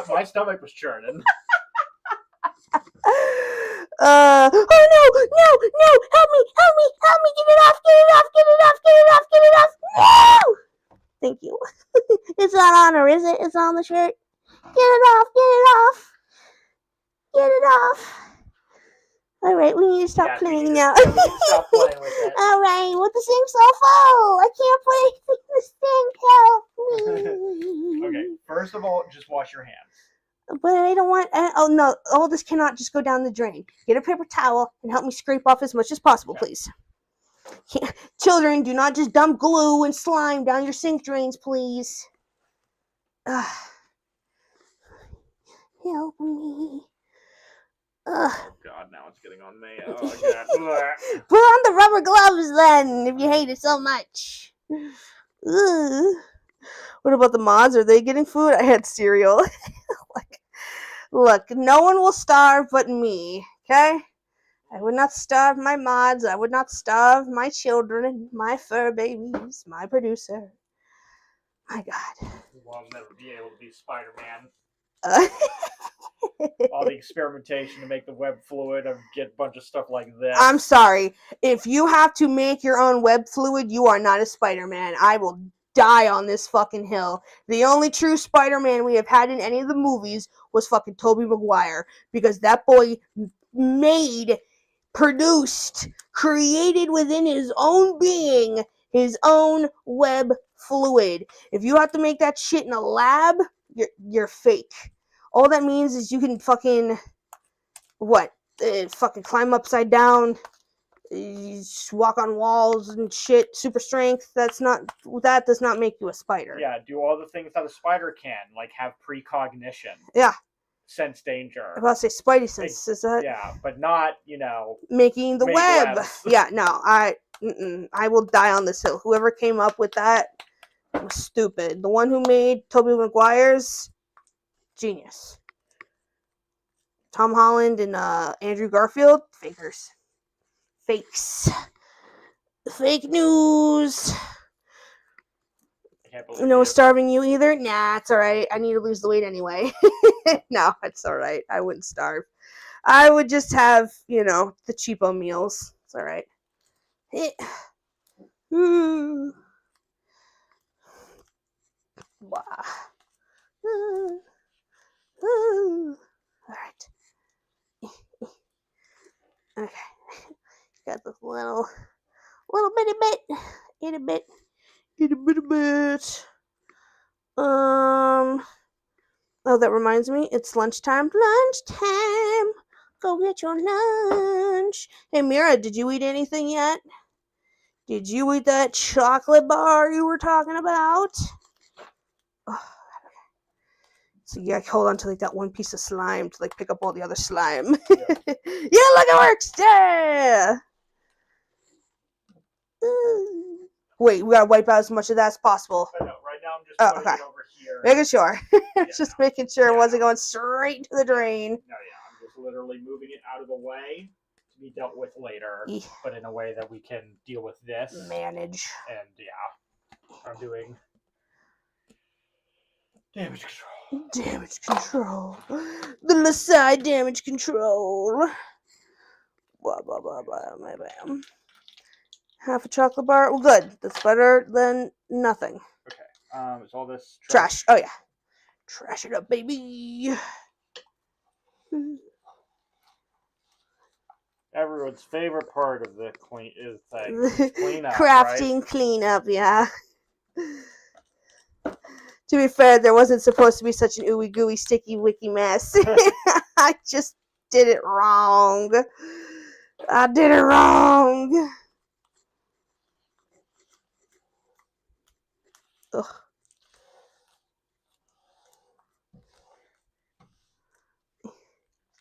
Speaker 2: my stomach was churning.
Speaker 1: Oh no, help me, get it off. No! Thank you. It's not on her, is it? It's on the shirt. Get it off. All right, we need to stop playing now.
Speaker 2: Yeah, we need to stop playing with it.
Speaker 1: All right, what the sink's so full? I can't play this thing. Help me.
Speaker 2: Okay, first of all, just wash your hands.
Speaker 1: But I don't want. Oh no! All this cannot just go down the drain. Get a paper towel and help me scrape off as much as possible, please. Children, do not just dump glue and slime down your sink drains, please. Help me.
Speaker 2: Oh God, now it's getting on me. Oh God.
Speaker 1: Put on the rubber gloves then, if you hate it so much. What about the mods? Are they getting food? I had cereal. Look, no one will starve but me, okay? I would not starve my mods. I would not starve my children, my fur babies, my producer. My God.
Speaker 2: Well, I'll never be able to be Spider-Man.
Speaker 1: Uh,
Speaker 2: All the experimentation to make the web fluid and get a bunch of stuff like this.
Speaker 1: I'm sorry. If you have to make your own web fluid, you are not a Spider-Man. I will die on this fucking hill. The only true Spider-Man we have had in any of the movies was fucking Tobey Maguire, because that boy made, produced, created within his own being his own web fluid. If you have to make that shit in a lab, you're fake. All that means is you can fucking fucking climb upside down, walk on walls and shit, super strength. That does not make you a spider.
Speaker 2: Yeah, do all the things that a spider can, like have precognition.
Speaker 1: Yeah.
Speaker 2: Sense danger.
Speaker 1: I'm about to say spidey sense, is that?
Speaker 2: Yeah, but not,
Speaker 1: making the web.
Speaker 2: webs.
Speaker 1: Yeah, no, I will die on this hill. Whoever came up with that was stupid. The one who made Tobey Maguire's, genius. Tom Holland and Andrew Garfield, fakers. Fakes. Fake news. No starving you either? Nah, it's alright. I need to lose the weight anyway. No, it's alright. I wouldn't starve. I would just have, the cheapo meals. It's alright. Alright. Okay. Got this little bitty bit. Eat a bit. Oh, that reminds me, it's lunchtime. Go get your lunch. Hey, Mira, did you eat anything yet? Did you eat that chocolate bar you were talking about? Oh, so you gotta hold on to that one piece of slime to pick up all the other slime. Yeah, look, it works. Yeah. Wait, we gotta wipe out as much of that as possible.
Speaker 2: I know. Right now I'm just putting it over here.
Speaker 1: Making sure. Just making sure it wasn't going straight to the drain.
Speaker 2: No, yeah. I'm just literally moving it out of the way to be dealt with later, but in a way that we can deal with this.
Speaker 1: Manage.
Speaker 2: And I'm doing damage control.
Speaker 1: Damage control. The Lasai damage control. Blah, blah, blah, blah. Bam. Half a chocolate bar. Well, good. That's better than nothing.
Speaker 2: Okay. Is all this
Speaker 1: trash? Oh, yeah. Trash it up, baby.
Speaker 2: Everyone's favorite part of the clean cleanup.
Speaker 1: Crafting,
Speaker 2: right?
Speaker 1: cleanup, yeah. To be fair, there wasn't supposed to be such an ooey gooey sticky wicky mess. I just did it wrong. I did it wrong. Ugh.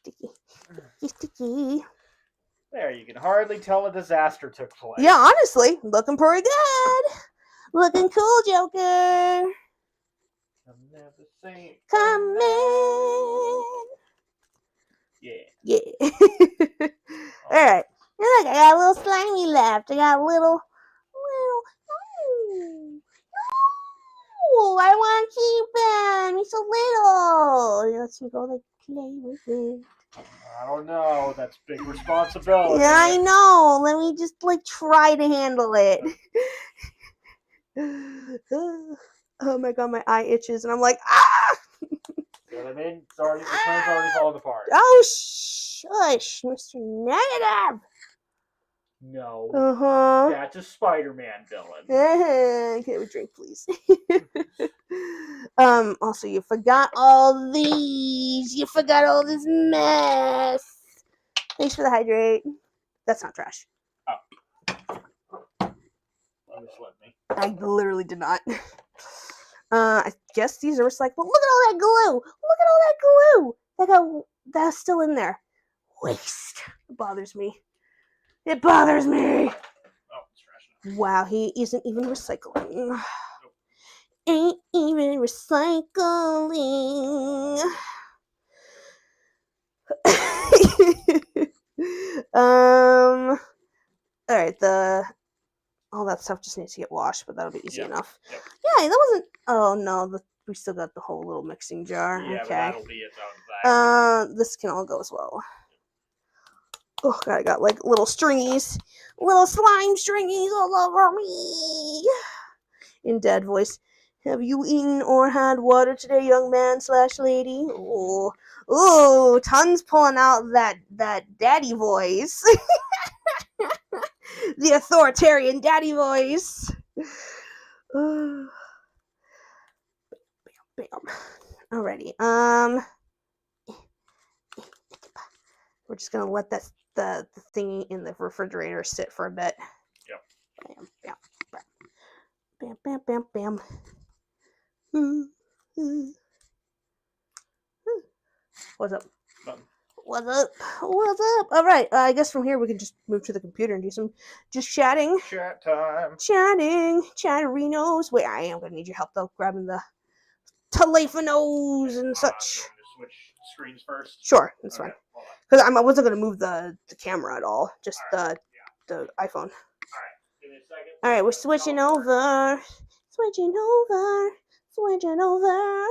Speaker 1: Sticky. sticky.
Speaker 2: There, you can hardly tell a disaster took place.
Speaker 1: Yeah, honestly, looking pretty good. Looking cool, Joker.
Speaker 2: I'm never saying.
Speaker 1: Come in.
Speaker 2: Yeah.
Speaker 1: Yeah. All right. And look, I got a little slimy left. I got a little. Oh, I want to keep him. He's so little. He lets me go like play with it.
Speaker 2: I don't know. That's big responsibility.
Speaker 1: Yeah, I know. Let me just like try to handle it. Oh my god, my eye itches, and I'm like, ah!
Speaker 2: You know what I mean? It's already, the plan's already falling apart.
Speaker 1: Oh, shush, Mr. Negative.
Speaker 2: No.
Speaker 1: Uh-huh.
Speaker 2: That's a Spider-Man villain.
Speaker 1: Can I have a drink, please? Also, you forgot all these. You forgot all this mess. Thanks for the hydrate. That's not trash.
Speaker 2: You misled me.
Speaker 1: I literally did not. I guess these are recyclable. Look at all that glue. Look at all that glue. That's still in there. Waste. It bothers me. It bothers me.
Speaker 2: Oh, it's trash.
Speaker 1: Wow, he isn't even recycling. Ain't even recycling. All right, all that stuff just needs to get washed, but that'll be easy enough.
Speaker 2: Yep.
Speaker 1: Yeah, that wasn't. Oh no, we still got the whole little mixing jar.
Speaker 2: Yeah,
Speaker 1: Okay.
Speaker 2: but that'll be its own thing.
Speaker 1: This can all go as well. Oh god, I got like little stringies, little slime stringies all over me. In dad voice, have you eaten or had water today, young man / lady? Oh, Ton's pulling out that daddy voice. The authoritarian daddy voice. Bam, bam. Alrighty. We're just gonna let the thingy in the refrigerator sit for a bit.
Speaker 2: Yep.
Speaker 1: Bam, bam, bam, bam, bam, bam, bam. What's up?
Speaker 2: Nothing.
Speaker 1: What's up? What's up? All right. I guess from here we can just move to the computer and do some just chatting.
Speaker 2: Chat time.
Speaker 1: Chatterinos. Wait, I am gonna need your help though, grabbing the telephonos and such.
Speaker 2: You want me to switch screens first?
Speaker 1: Sure, that's
Speaker 2: Okay,
Speaker 1: fine.
Speaker 2: hold on.
Speaker 1: Because I wasn't gonna move the camera at all, just
Speaker 2: Alright,
Speaker 1: the iPhone.
Speaker 2: Alright, give me a second.
Speaker 1: All right, we're switching over. Switching over. Switching over.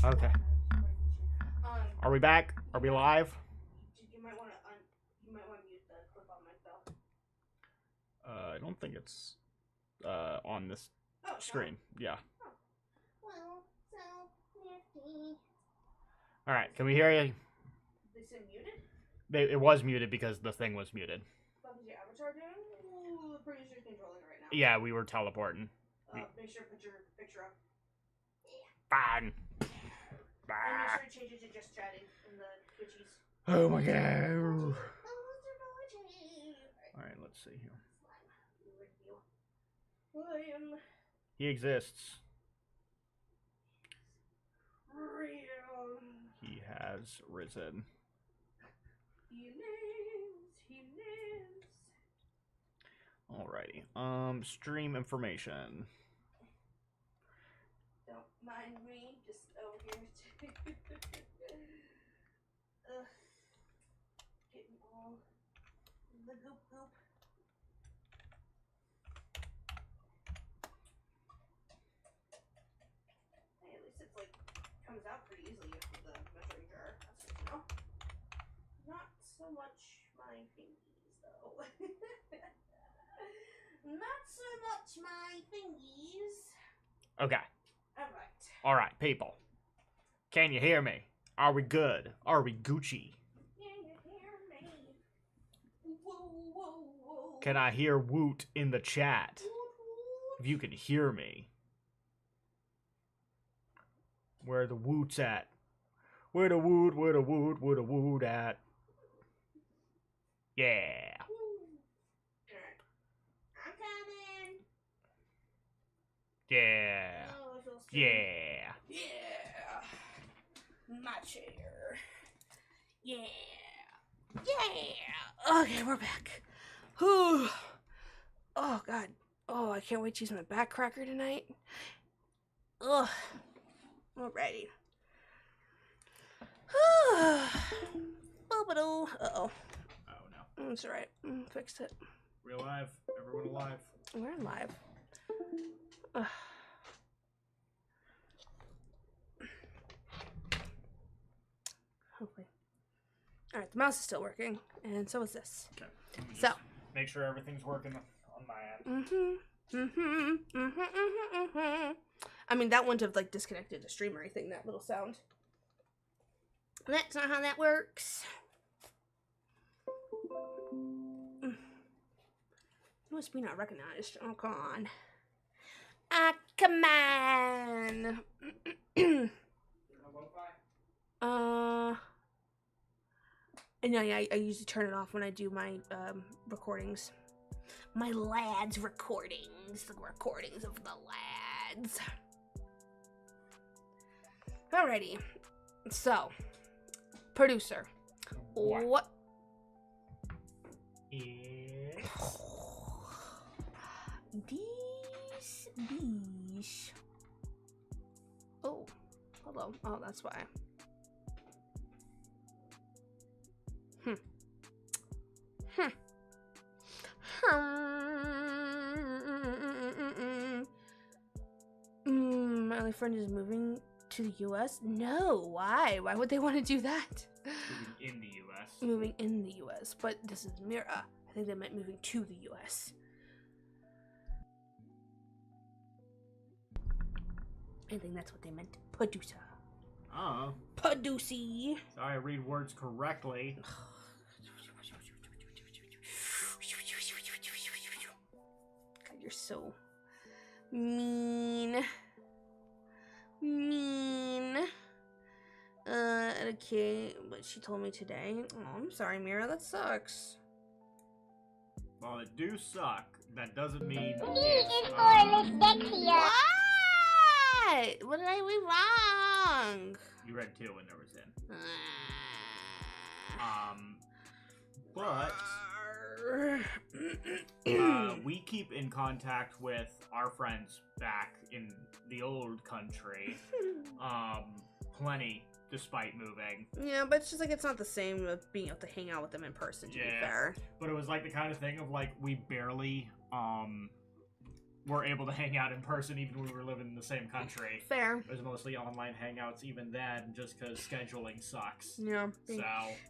Speaker 2: Okay. Are we back? Are we live?
Speaker 1: You might want to mute the clip on my phone.
Speaker 2: I don't think it's on this screen. Yeah.
Speaker 1: Oh. Well, so nifty.
Speaker 2: All right. Can we hear you?
Speaker 1: Is it muted?
Speaker 2: It was muted because the thing was muted.
Speaker 1: What is your avatar doing? Ooh, the producer's controlling right now.
Speaker 2: Yeah, we were teleporting.
Speaker 1: Make sure to put your picture up.
Speaker 2: Fine.
Speaker 1: And make sure to change it to just chatting in the Twitchies.
Speaker 2: Oh my god. Alright, let's see here. He exists.
Speaker 1: Real.
Speaker 2: He has risen.
Speaker 1: He lives. He lives.
Speaker 2: Alrighty. Stream information.
Speaker 1: Don't mind me, just over here. Getting all the goop. Hey, at least it's like comes out pretty easily with the measuring jar. That's good to know. Not so much my fingies though. touch my thingies.
Speaker 2: Okay.
Speaker 1: Alright.
Speaker 2: Alright, people. Can you hear me? Are we good? Are we Gucci?
Speaker 1: Can you hear me? Whoa, whoa, whoa.
Speaker 2: Can I hear woot in the chat?
Speaker 1: Woot, woot.
Speaker 2: If you can hear me. Where the woot's at? Where the woot, where the woot, where the woot at? Yeah.
Speaker 1: Alright. I'm coming.
Speaker 2: Yeah.
Speaker 1: Oh, I feel stupid.
Speaker 2: Yeah.
Speaker 1: Yeah. My chair. Yeah. Yeah. Okay, we're back. Whew. Oh, God. Oh, I can't wait to use my back cracker tonight. Ugh. Alrighty. Boobadoo. Uh-oh.
Speaker 2: Oh no.
Speaker 1: That's alright. Fixed it.
Speaker 2: We're alive. Everyone alive.
Speaker 1: We're live. Ugh. Hopefully. Alright, the mouse is still working, and so is this.
Speaker 2: Okay.
Speaker 1: So.
Speaker 2: Make sure everything's working on my end.
Speaker 1: I mean, that wouldn't have, like, disconnected the stream or anything, that little sound. That's not how that works. Must be not recognized. Oh, come on. Ah, come on. No, yeah, I usually turn it off when I do my recordings. My lads recordings. The recordings of the lads. Alrighty. So, producer. What?
Speaker 2: Yeah.
Speaker 1: These. Oh, hello. Oh, that's why. My only friend is moving to the U.S. No, why? Why would they want to do that?
Speaker 2: Moving in the U.S.
Speaker 1: Moving in the U.S., but this is Mira. I think they meant moving to the U.S. I think that's what they meant. Producer.
Speaker 2: Oh.
Speaker 1: Producy.
Speaker 2: Sorry, I read words correctly.
Speaker 1: God, you're so mean. Mean. Okay, but she told me today. Oh, I'm sorry, Mira. That sucks.
Speaker 2: Well, it do suck. That doesn't mean
Speaker 1: What? What did I read wrong?
Speaker 2: you read 2 when there was in. But we keep in contact with our friends back in the old country. Plenty, despite moving.
Speaker 1: Yeah, but it's just like it's not the same with being able to hang out with them in person, to be fair.
Speaker 2: But it was like the kind of thing of like we barely were able to hang out in person even when we were living in the same country.
Speaker 1: Fair.
Speaker 2: It was mostly online hangouts even then, just because scheduling sucks.
Speaker 1: Yeah.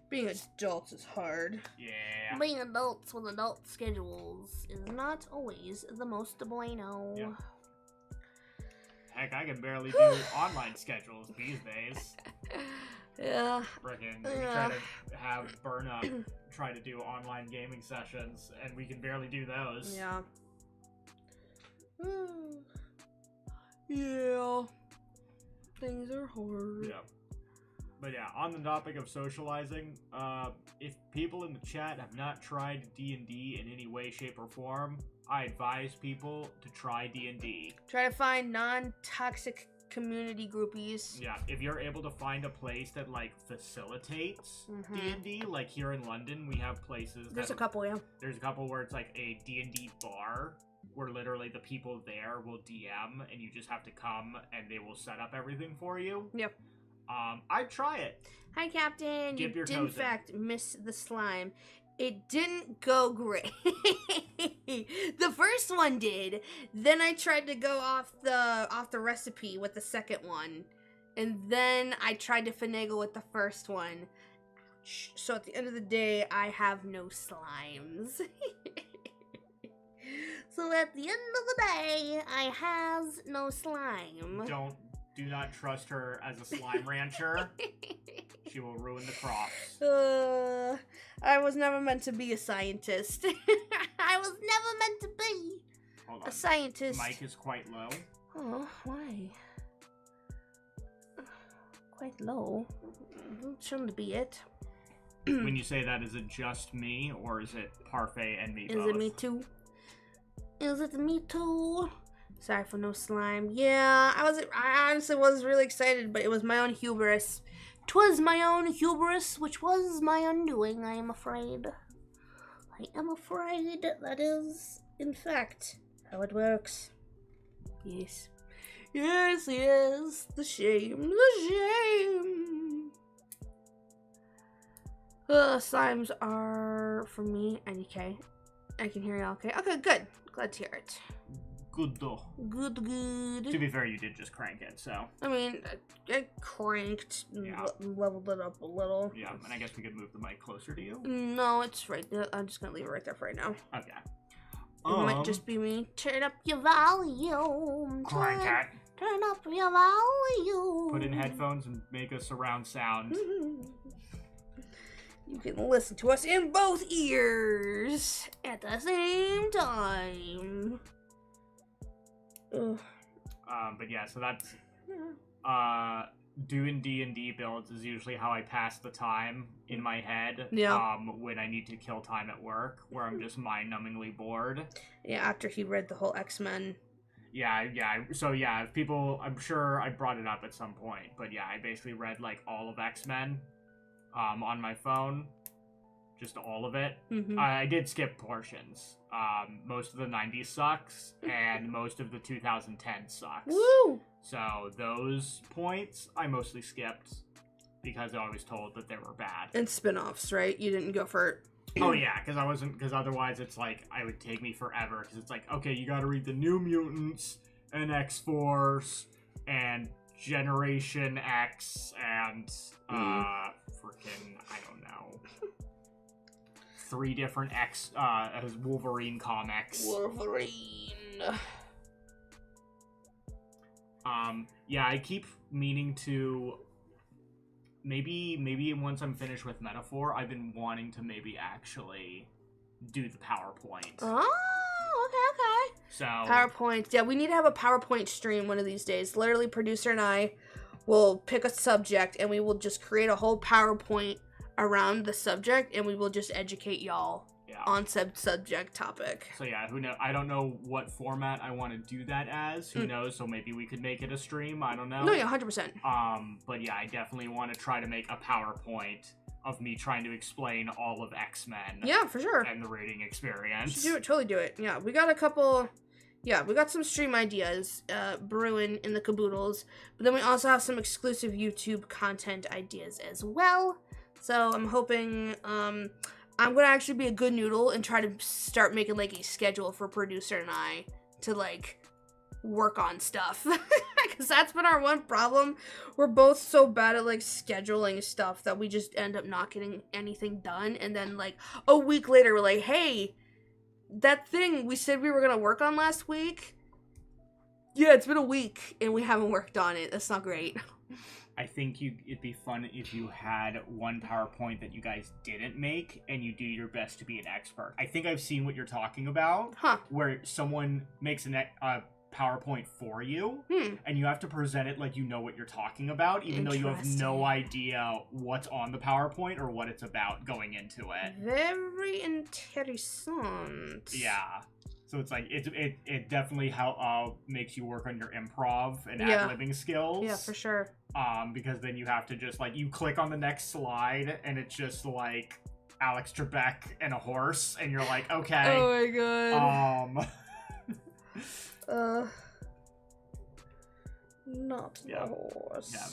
Speaker 1: Being adults is hard.
Speaker 2: Yeah.
Speaker 1: Being adults with adult schedules is not always the most bueno.
Speaker 2: Yeah. Heck, I can barely do online schedules these days.
Speaker 1: Yeah.
Speaker 2: Frickin', we try to have Burn Up try to do online gaming sessions, and we can barely do those.
Speaker 1: Yeah. Yeah. Things are hard.
Speaker 2: Yeah. But yeah, on the topic of socializing, if people in the chat have not tried D&D in any way, shape, or form, I advise people to try D&D.
Speaker 1: Try to find non-toxic community groupies.
Speaker 2: Yeah, if you're able to find a place that, like, facilitates
Speaker 1: Mhm.
Speaker 2: D&D, like here in London, we have places
Speaker 1: There's a couple, yeah.
Speaker 2: There's a couple where it's like a D&D bar, where literally the people there will DM, and you just have to come, and they will set up everything for you.
Speaker 1: Yep.
Speaker 2: I'd try it.
Speaker 1: Hi, Captain.
Speaker 2: Dip
Speaker 1: You
Speaker 2: your
Speaker 1: did, in
Speaker 2: toes in.
Speaker 1: fact, miss the slime. It didn't go great. The first one did. Then I tried to go off the recipe with the second one. And then I tried to finagle with the first one. Ouch. So at the end of the day, I have no slimes. So at the end of the day, I has no slime.
Speaker 2: Do not trust her as a slime rancher. She will ruin the crops.
Speaker 1: I was never meant to be a scientist. I was never meant to be
Speaker 2: Hold
Speaker 1: a
Speaker 2: on.
Speaker 1: scientist.
Speaker 2: Mic is quite low.
Speaker 1: Oh, why? Quite low. Shouldn't be it.
Speaker 2: When you say that, is it just me, or is it Parfait and me both?
Speaker 1: Is it me too? Is it me too? Sorry for no slime. Yeah, I honestly was really excited, but it was my own hubris. 'Twas my own hubris, which was my undoing, I am afraid. I am afraid that is, in fact, how it works. Yes. Yes, yes. The shame. The shame. Slimes are for me. NK. I can hear you okay. Okay, good. Glad to hear it.
Speaker 2: Good though.
Speaker 1: Good.
Speaker 2: To be fair, you did just crank it, so.
Speaker 1: I mean, I cranked,
Speaker 2: Yeah.
Speaker 1: leveled it up a little.
Speaker 2: Yeah, and I guess we could move the mic closer to you.
Speaker 1: No, it's right there. I'm just gonna leave it right there for right now.
Speaker 2: Okay.
Speaker 1: It might just be me. Turn up your volume.
Speaker 2: Crank it.
Speaker 1: Turn up your volume.
Speaker 2: Put in headphones and make a surround sound.
Speaker 1: You can listen to us in both ears at the same time. Ugh.
Speaker 2: But yeah, so that's doing D&D builds is usually how I pass the time in my head.
Speaker 1: Yeah.
Speaker 2: When I need to kill time at work, where I'm just mind-numbingly bored.
Speaker 1: Yeah, after he read the whole X-Men.
Speaker 2: Yeah. So yeah, if people, I'm sure I brought it up at some point, but yeah, I basically read like all of X-Men, on my phone, just all of it.
Speaker 1: Mm-hmm.
Speaker 2: I did skip portions. Most of the 90s sucks, and most of the 2010 sucks.
Speaker 1: Woo!
Speaker 2: So those points I mostly skipped because I was told that they were bad.
Speaker 1: And spin-offs, right? You didn't go for it.
Speaker 2: Oh yeah, because otherwise it's like it would take me forever. Because it's like, okay, you got to read the New Mutants and X-Force and Generation X and freaking I don't know, 3 different as Wolverine comics.
Speaker 1: Wolverine.
Speaker 2: Yeah, I keep meaning to. Maybe once I'm finished with Metaphor, I've been wanting to maybe actually do the PowerPoint.
Speaker 1: Oh, okay.
Speaker 2: So
Speaker 1: PowerPoint. Yeah, we need to have a PowerPoint stream one of these days. Literally, producer and I will pick a subject, and we will just create a whole PowerPoint around the subject, and we will just educate y'all on said subject topic.
Speaker 2: So yeah, who know? I don't know what format I want to do that as. Who knows? So maybe we could make it a stream. I don't know.
Speaker 1: No, yeah, 100%.
Speaker 2: But yeah, I definitely want to try to make a PowerPoint of me trying to explain all of X-Men.
Speaker 1: Yeah, for sure.
Speaker 2: And the reading experience.
Speaker 1: Should do it. Totally do it. Yeah, we got a couple. Yeah, we got some stream ideas brewing in the caboodles, but then we also have some exclusive YouTube content ideas as well. So I'm hoping I'm gonna actually be a good noodle and try to start making like a schedule for producer and I to like work on stuff, because that's been our one problem. We're both so bad at like scheduling stuff that we just end up not getting anything done, and then like a week later we're like, hey, that thing we said we were gonna work on last week, yeah, it's been a week and we haven't worked on it. That's not great.
Speaker 2: I think it'd be fun if you had one PowerPoint that you guys didn't make and you do your best to be an expert. I think I've seen what you're talking about.
Speaker 1: Huh.
Speaker 2: Where someone makes a PowerPoint for you, and you have to present it like you know what you're talking about, even though you have no idea what's on the PowerPoint or what it's about going into it.
Speaker 1: Very interessant.
Speaker 2: Yeah. So it's like it definitely makes you work on your improv and ad-libbing skills.
Speaker 1: Yeah, for sure.
Speaker 2: Because then you have to just like you click on the next slide and it's just like Alex Trebek and a horse, and you're like, okay.
Speaker 1: Oh my god. Not the horse.
Speaker 2: Yeah.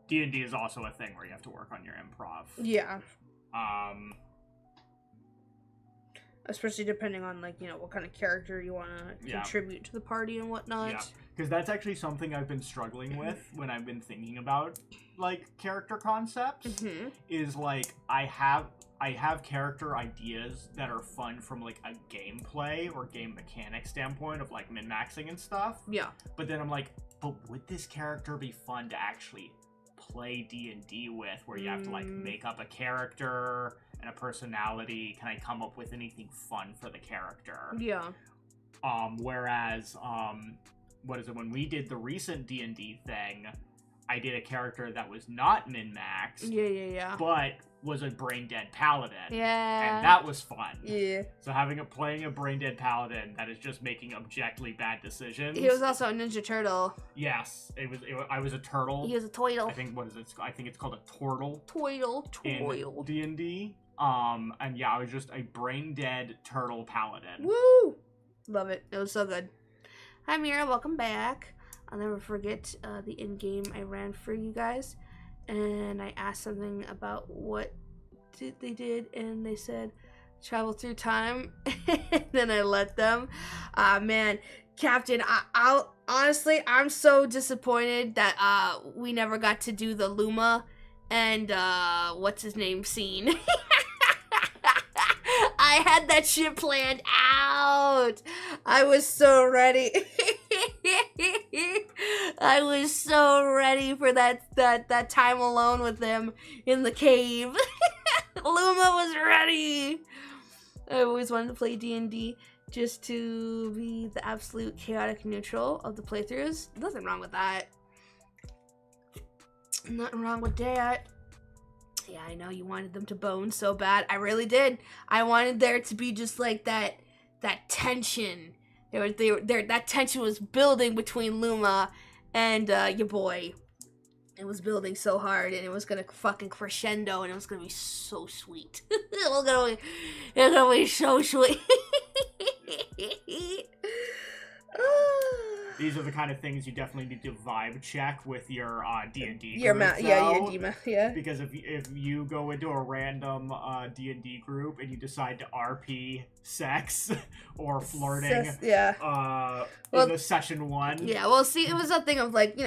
Speaker 2: D&D is also a thing where you have to work on your improv.
Speaker 1: Yeah. Especially depending on, like, you know, what kind of character you want to contribute to the party and whatnot.
Speaker 2: Yeah, because that's actually something I've been struggling with when I've been thinking about, like, character concepts. Is, like, I I have character ideas that are fun from like a gameplay or game mechanic standpoint of like min-maxing and stuff.
Speaker 1: Yeah.
Speaker 2: But then I'm like, but would this character be fun to actually play D&D with, where you have to like make up a character and a personality? Can I come up with anything fun for the character?
Speaker 1: Yeah.
Speaker 2: Whereas what is it, when we did the recent D&D thing, I did a character that was not min-maxed,
Speaker 1: Yeah.
Speaker 2: but was a brain-dead paladin.
Speaker 1: Yeah.
Speaker 2: And that was fun.
Speaker 1: Yeah.
Speaker 2: So playing a brain-dead paladin that is just making objectively bad decisions.
Speaker 1: He was also a Ninja Turtle.
Speaker 2: Yes, I was a turtle.
Speaker 1: He was a Toidle.
Speaker 2: I think I think it's called a turtle.
Speaker 1: Toidle.
Speaker 2: In D&D. And yeah, I was just a brain-dead turtle paladin.
Speaker 1: Woo! Love it. It was so good. Hi, Mira. Welcome back. I'll never forget the in-game I ran for you guys. And I asked something about what they did, and they said travel through time. And then I let them. Man, Captain, I'll honestly, I'm so disappointed that we never got to do the Luma and what's his name scene. I had that shit planned out. I was so ready. I was so ready for that time alone with them in the cave. Luma was ready. I always wanted to play D&D just to be the absolute chaotic neutral of the playthroughs. Nothing wrong with that. Nothing wrong with that. Yeah, I know you wanted them to bone so bad. I really did. I wanted there to be just like that tension. That tension was building between Luma and your boy. It was building so hard, and it was gonna fucking crescendo, and it was gonna be so sweet. It was gonna be so sweet.
Speaker 2: These are the kind of things you definitely need to vibe check with your D&D
Speaker 1: Your
Speaker 2: group,
Speaker 1: yeah.
Speaker 2: Because if you go into a random D&D group and you decide to RP sex or flirting, in the session 1.
Speaker 1: Yeah, well, see, it was a thing of like,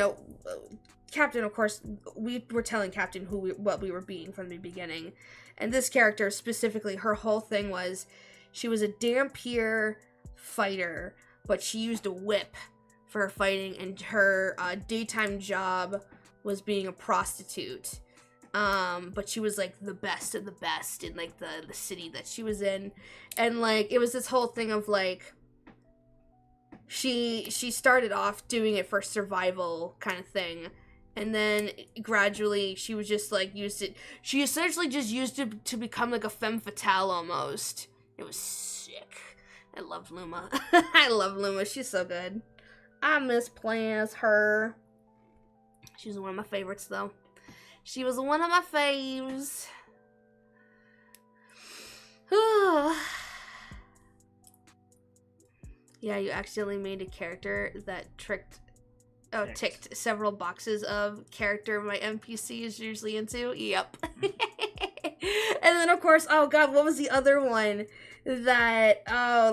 Speaker 1: Captain, of course, we were telling Captain what we were being from the beginning, and this character specifically, her whole thing was she was a Dampier fighter, but she used a whip for her fighting, and her daytime job was being a prostitute. But she was like the best of the best in like the city that she was in, and like it was this whole thing of like she started off doing it for survival kind of thing, and then gradually she was just like she essentially just used it to become like a femme fatale almost. It was sick. I love Luma. I love Luma. She's so good. I miss playing as her. She's one of my favorites, though. She was one of my faves. Yeah, you accidentally made a character that ticked several boxes of character my NPC is usually into. Yep. And then, of course, oh god, what was the other one that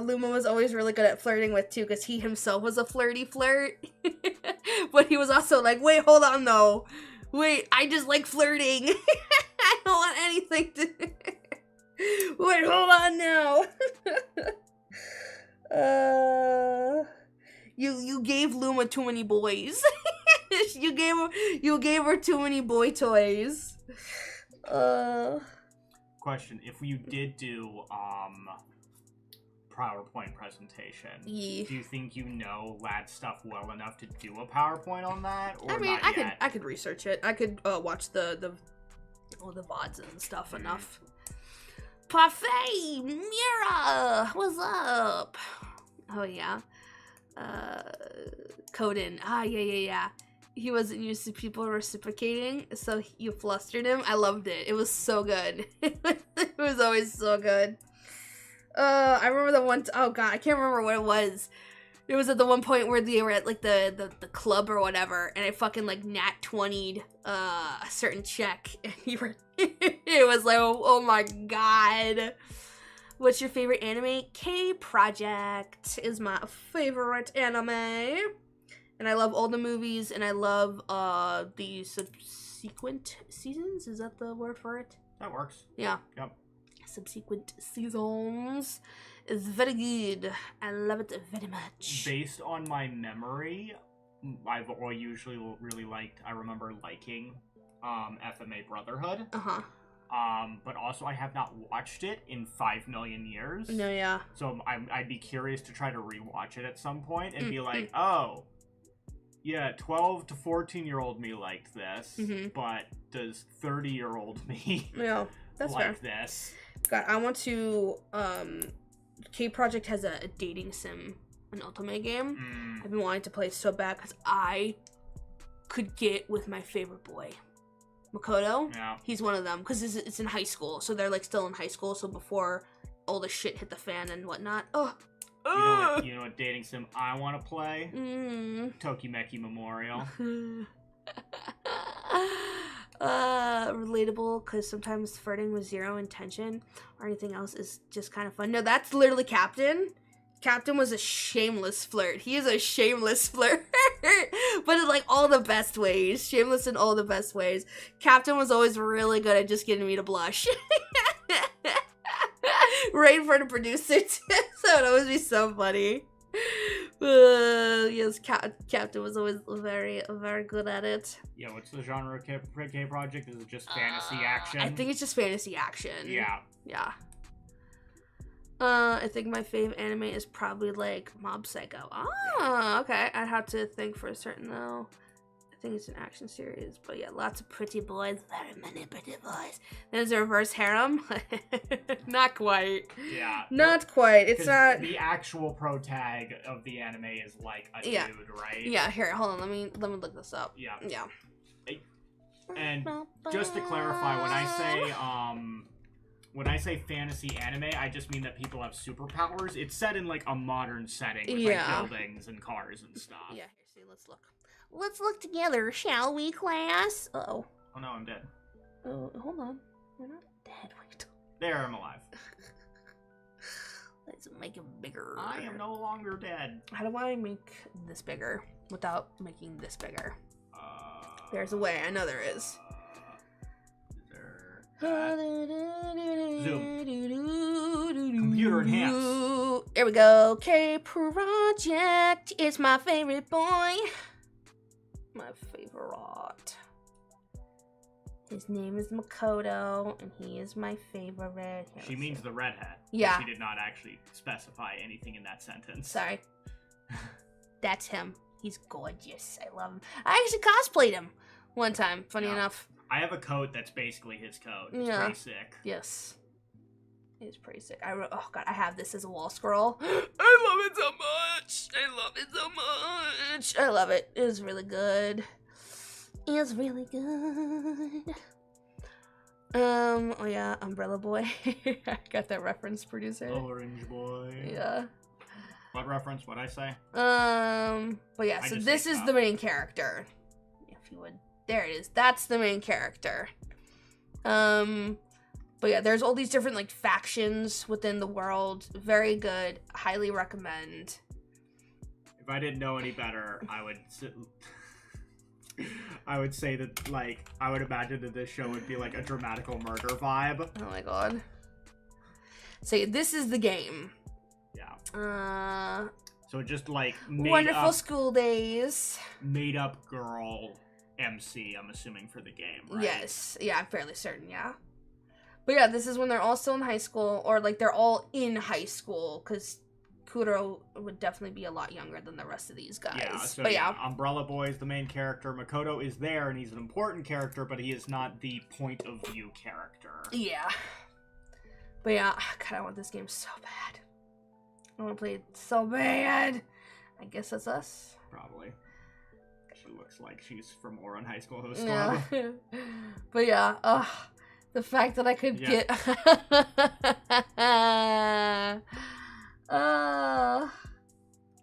Speaker 1: Luma was always really good at flirting with, too, because he himself was a flirty flirt. But he was also like, wait, hold on, though. Wait, I just like flirting. I don't want anything to... Wait, hold on now. You gave Luma too many boys. you gave her too many boy toys.
Speaker 2: Question: if you did do PowerPoint presentation, do you think you know lad stuff well enough to do a PowerPoint on that? Or
Speaker 1: I mean,
Speaker 2: not yet?
Speaker 1: I could research it. I could watch the VODs and stuff enough. Parfait, Mira, what's up? Oh yeah, Coden. Yeah. He wasn't used to people reciprocating, so you flustered him. I loved it. It was so good. It was always so good. I remember the one. Oh god, I can't remember what it was. It was at the one point where they were at like the club or whatever, and I fucking like nat 20'd a certain check, and you were. It was like, oh my god. What's your favorite anime? K-Project is my favorite anime. And I love all the movies, and I love the subsequent seasons. Is that the word for it?
Speaker 2: That works.
Speaker 1: Yeah.
Speaker 2: Yep.
Speaker 1: subsequent seasons is very good. I love it very much.
Speaker 2: Based on my memory, I've usually really liked. I remember liking FMA Brotherhood. But also I have not watched it in 5 million years.
Speaker 1: No, yeah.
Speaker 2: So I'd be curious to try to rewatch it at some point and be like, oh, yeah, 12 to 14-year-old me liked this, but does 30-year-old me
Speaker 1: that's
Speaker 2: like
Speaker 1: fair.
Speaker 2: this?
Speaker 1: God, I want to. K Project has a dating sim, an ultimate game. I've been wanting to play it so bad because I could get with my favorite boy. Makoto, he's one of them, because it's in high school, so they're, like, still in high school, so before all the shit hit the fan and whatnot.
Speaker 2: You know what dating sim I want to play? Tokimeki Memorial.
Speaker 1: Relatable, because sometimes flirting with zero intention or anything else is just kind of fun. No, that's literally Captain. Captain was a shameless flirt. He is a shameless flirt. But in, like, all the best ways. Shameless in all the best ways. Captain was always really good at just getting me to blush. Right for the producer, too. So it would always be so funny. Yes, Captain was always very good at it.
Speaker 2: Yeah, what's the genre of K Project? Is it just fantasy action?
Speaker 1: I think it's just fantasy action.
Speaker 2: Yeah.
Speaker 1: Yeah. I think my fave anime is probably, like, Mob Psycho. Oh, okay. I'd have to think for a certain, though. I think it's an action series. But, yeah, lots of pretty boys. Very many pretty boys. There's a reverse harem. Not quite.
Speaker 2: Yeah.
Speaker 1: Not quite. It's not...
Speaker 2: The actual pro tag of the anime is, like, a dude, right?
Speaker 1: Yeah, here, hold on. Let me look this up.
Speaker 2: Yeah.
Speaker 1: Yeah.
Speaker 2: And just to clarify, when I say fantasy anime, I just mean that people have superpowers. It's set in, like, a modern setting with, like, buildings and cars and stuff.
Speaker 1: Yeah, here, see, let's look. Let's look together, shall we, class? Uh-oh.
Speaker 2: Oh, no, I'm dead.
Speaker 1: Oh, hold on. We're not dead. Wait.
Speaker 2: There, I'm alive.
Speaker 1: Let's make him bigger.
Speaker 2: I am no longer dead.
Speaker 1: How do I make this bigger without making this bigger? There's a way. I know there is.
Speaker 2: Zoom. Computer enhance.
Speaker 1: There we go. K Project is my favorite boy. My favorite. His name is Makoto, and he is my favorite.
Speaker 2: She means the redhead.
Speaker 1: Yeah.
Speaker 2: She did not actually specify anything in that sentence.
Speaker 1: Sorry. That's him. He's gorgeous. I love him. I actually cosplayed him one time, funny enough.
Speaker 2: I have a coat that's basically his coat. It's pretty sick.
Speaker 1: Yes. It's pretty sick. Oh god, I have this as a wall scroll. I love it so much. I love it. It was really good. It's really good. Oh yeah, Umbrella Boy. I got that reference, producer.
Speaker 2: Orange Boy.
Speaker 1: Yeah.
Speaker 2: What reference? What'd I say?
Speaker 1: But yeah, so this is the main character. If you would. There it is. That's the main character. But yeah, there's all these different, like, factions within the world. Very good. Highly recommend.
Speaker 2: If I didn't know any better, I would say that, like, I would imagine that this show would be like a dramatical murder vibe.
Speaker 1: Oh my god. So this is the game.
Speaker 2: Yeah. So just like
Speaker 1: Wonderful School Days.
Speaker 2: Made up girl MC, I'm assuming, for the game, right?
Speaker 1: Yes. Yeah, I'm fairly certain, yeah. But yeah, this is when they're all still in high school, or like they're all in high school, because Kuro would definitely be a lot younger than the rest of these guys.
Speaker 2: Yeah, so
Speaker 1: but yeah.
Speaker 2: Umbrella Boy is the main character. Makoto is there, and he's an important character, but he is not the point of view character.
Speaker 1: Yeah. But yeah, God, I want this game so bad. I want to play it so bad. I guess that's us.
Speaker 2: Probably. She looks like she's from Ouran High School Host Club.
Speaker 1: Yeah. But yeah, the fact that I could get...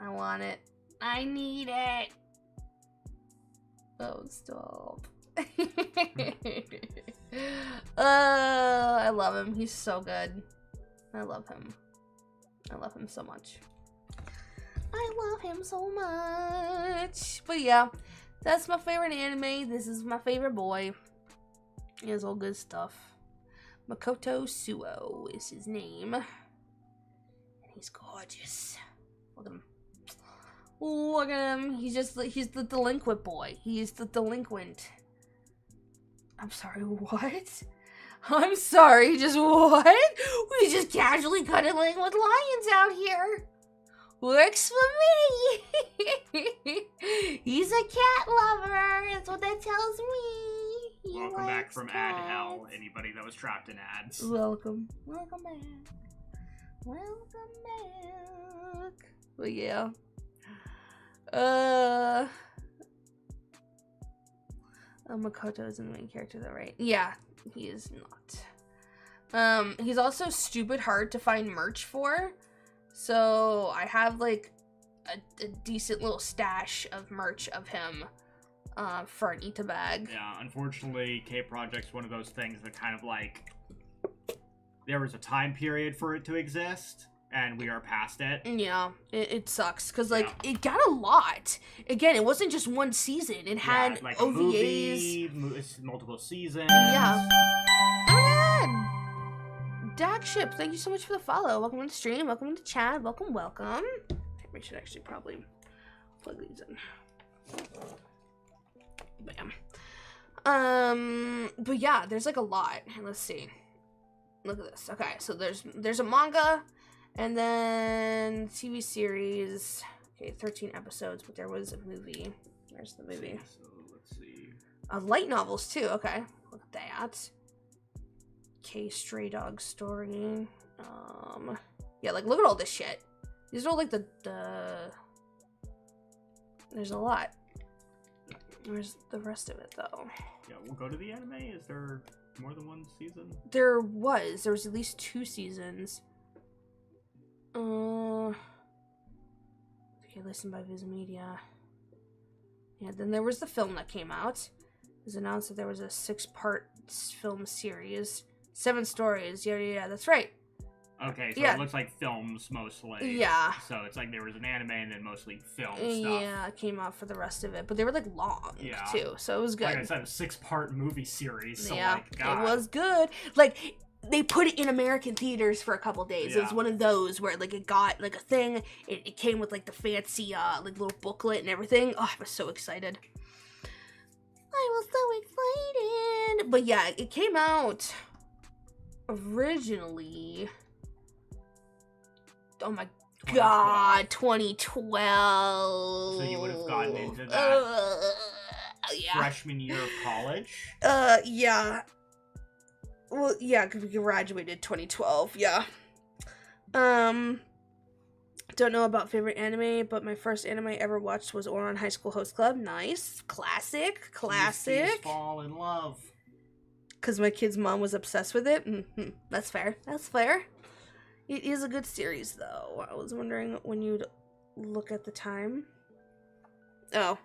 Speaker 1: I want it. I need it. Oh, stop. I love him. He's so good. I love him. I love him so much. I love him so much. But yeah, that's my favorite anime. This is my favorite boy. He has all good stuff. Makoto Suo is his name. And he's gorgeous. Look at him. Look at him. He's the delinquent boy. He's the delinquent. I'm sorry, what? I'm sorry, just what? We just casually cuddling with lions out here. Works for me. He's a cat lover. That's what that tells me. He
Speaker 2: Welcome back from ad
Speaker 1: cats.
Speaker 2: hell, anybody that was trapped in ads.
Speaker 1: Welcome. Welcome back. Welcome back. But yeah. Makoto isn't the main character though, right? Yeah, he is not. He's also stupid hard to find merch for. So I have like a decent little stash of merch of him for an Ita bag.
Speaker 2: Yeah, unfortunately, K-Project's one of those things that kind of like, there was a time period for it to exist, and we are past it.
Speaker 1: Yeah, it sucks, because, like, it got a lot. Again, it wasn't just one season. It had
Speaker 2: like
Speaker 1: OVAs.
Speaker 2: A movie, multiple seasons.
Speaker 1: Yeah. Oh my god! Dak Ship, thank you so much for the follow. Welcome to the stream. Welcome to chat. Welcome. We should actually probably plug these in. Bam. But yeah, there's like a lot. Let's see. Look at this. Okay, so there's a manga, and then TV series. Okay, 13 episodes, but there was a movie. Where's the movie?
Speaker 2: So let's see.
Speaker 1: Light novels too. Okay, look at that. Okay, Stray Dog Story. Yeah, like look at all this shit. These are all like the. There's a lot. Where's the rest of it though?
Speaker 2: Yeah, we'll go to the anime. Is there more than one season?
Speaker 1: There was at least 2 seasons. Okay, listen by Viz Media. Yeah, then there was the film that came out. It was announced that there was a 6-part film series. 7 stories. Yeah, that's right.
Speaker 2: Okay, so
Speaker 1: Yeah.
Speaker 2: it looks like films mostly.
Speaker 1: Yeah.
Speaker 2: So it's like there was an anime and then mostly film stuff.
Speaker 1: Yeah, it came out for the rest of it. But they were like long
Speaker 2: Yeah.
Speaker 1: too, so it was good.
Speaker 2: Like I said, a 6-part movie series. So
Speaker 1: Yeah,
Speaker 2: like, God.
Speaker 1: it was good. Like, they put it in American theaters for a couple days. It was
Speaker 2: Yeah.
Speaker 1: one of those where like it got like a thing. It came with like the fancy like little booklet and everything. Oh, I was so excited. I was so excited. But yeah, it came out originally. Oh my god, 2012.
Speaker 2: So you would have gotten into that
Speaker 1: Yeah.
Speaker 2: freshman year of college?
Speaker 1: Yeah. Well, yeah, because we graduated 2012, yeah. Don't know about favorite anime, but my first anime I ever watched was Ouran High School Host Club. Nice. Classic.
Speaker 2: Please fall in love.
Speaker 1: Because my kid's mom was obsessed with it. Mm-hmm. That's fair. It is a good series, though. I was wondering when you'd look at the time. Oh.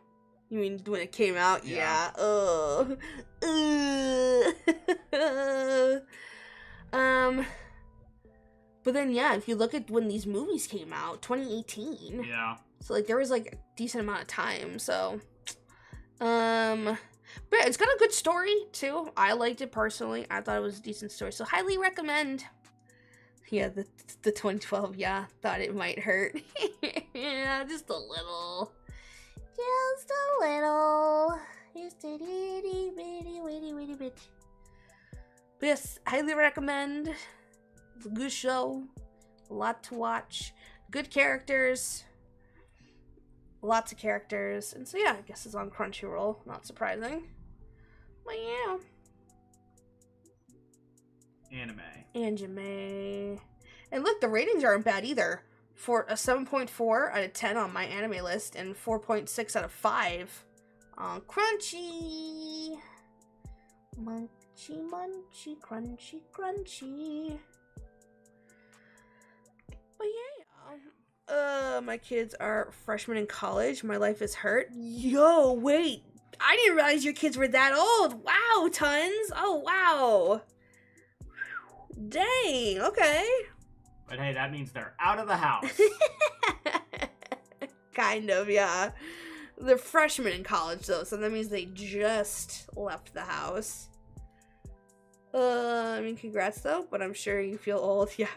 Speaker 1: You mean when it came out?
Speaker 2: Yeah.
Speaker 1: Oh. But then, yeah, if you look at when these movies came out, 2018.
Speaker 2: Yeah.
Speaker 1: So, like, there was, like, a decent amount of time, so. But yeah, it's got a good story, too. I liked it personally. I thought it was a decent story, so highly recommend. Yeah, the 2012, yeah, thought it might hurt. Yeah, just a little. Just a little. Just a itty bitty bit. But yes, highly recommend. It's a good show. A lot to watch. Good characters. Lots of characters. And so yeah, I guess it's on Crunchyroll. Not surprising. But yeah. Anime. And look, the ratings aren't bad either. For a 7.4 out of 10 on my anime list and 4.6 out of 5 on Crunchy. Munchy, crunchy. But yeah. My kids are freshmen in college. My life is hurt. Yo, wait. I didn't realize your kids were that old. Wow, tons. Oh, wow. Dang, okay.
Speaker 2: But hey, that means they're out of the house.
Speaker 1: Kind of, yeah. They're freshmen in college, though, so that means they just left the house. I mean, congrats though, but I'm sure you feel old. Yeah.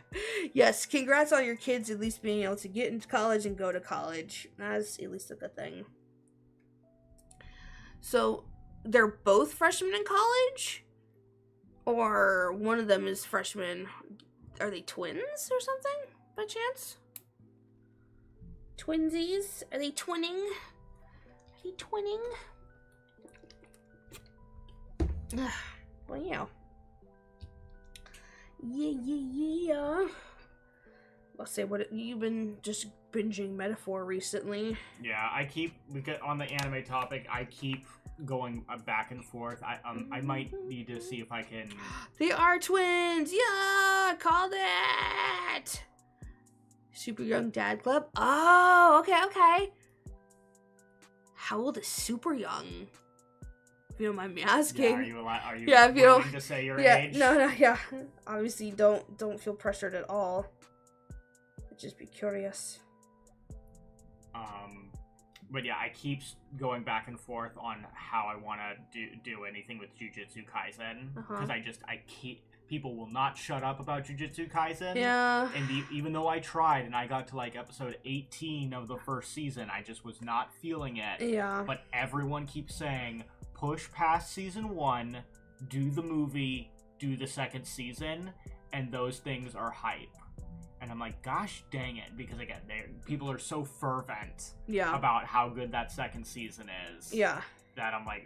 Speaker 1: Yes, congrats on your kids at least being able to get into college and go to college. That's at least a good thing. So, they're both freshmen in college? Or one of them is freshman. Are they twins or something, by chance? Twinsies? Are they twinning? Are they twinning? Well, yeah. Yeah. I'll say, what you've been just binging Metaphor recently.
Speaker 2: Yeah, we get on the anime topic, I keep going back and forth. I might need to see if I can...
Speaker 1: They are twins! Yeah! Called it! Super Young Dad Club? Oh, okay. How old is Super Young? If you don't mind me asking.
Speaker 2: Yeah, are you
Speaker 1: if you
Speaker 2: willing
Speaker 1: don't,
Speaker 2: to say your
Speaker 1: yeah,
Speaker 2: age?
Speaker 1: No, yeah. Obviously, don't feel pressured at all. I'd just be curious.
Speaker 2: But yeah, I keep going back and forth on how I want to do anything with Jujutsu Kaisen, because I keep... People will not shut up about Jujutsu Kaisen.
Speaker 1: Yeah.
Speaker 2: And even though I tried and I got to like episode 18 of the first season, I just was not feeling it.
Speaker 1: Yeah.
Speaker 2: But everyone keeps saying, push past season 1, do the movie, do the second season, and those things are hype. And I'm like, gosh dang it, because again, people are so fervent about how good that second season is.
Speaker 1: Yeah.
Speaker 2: That I'm like,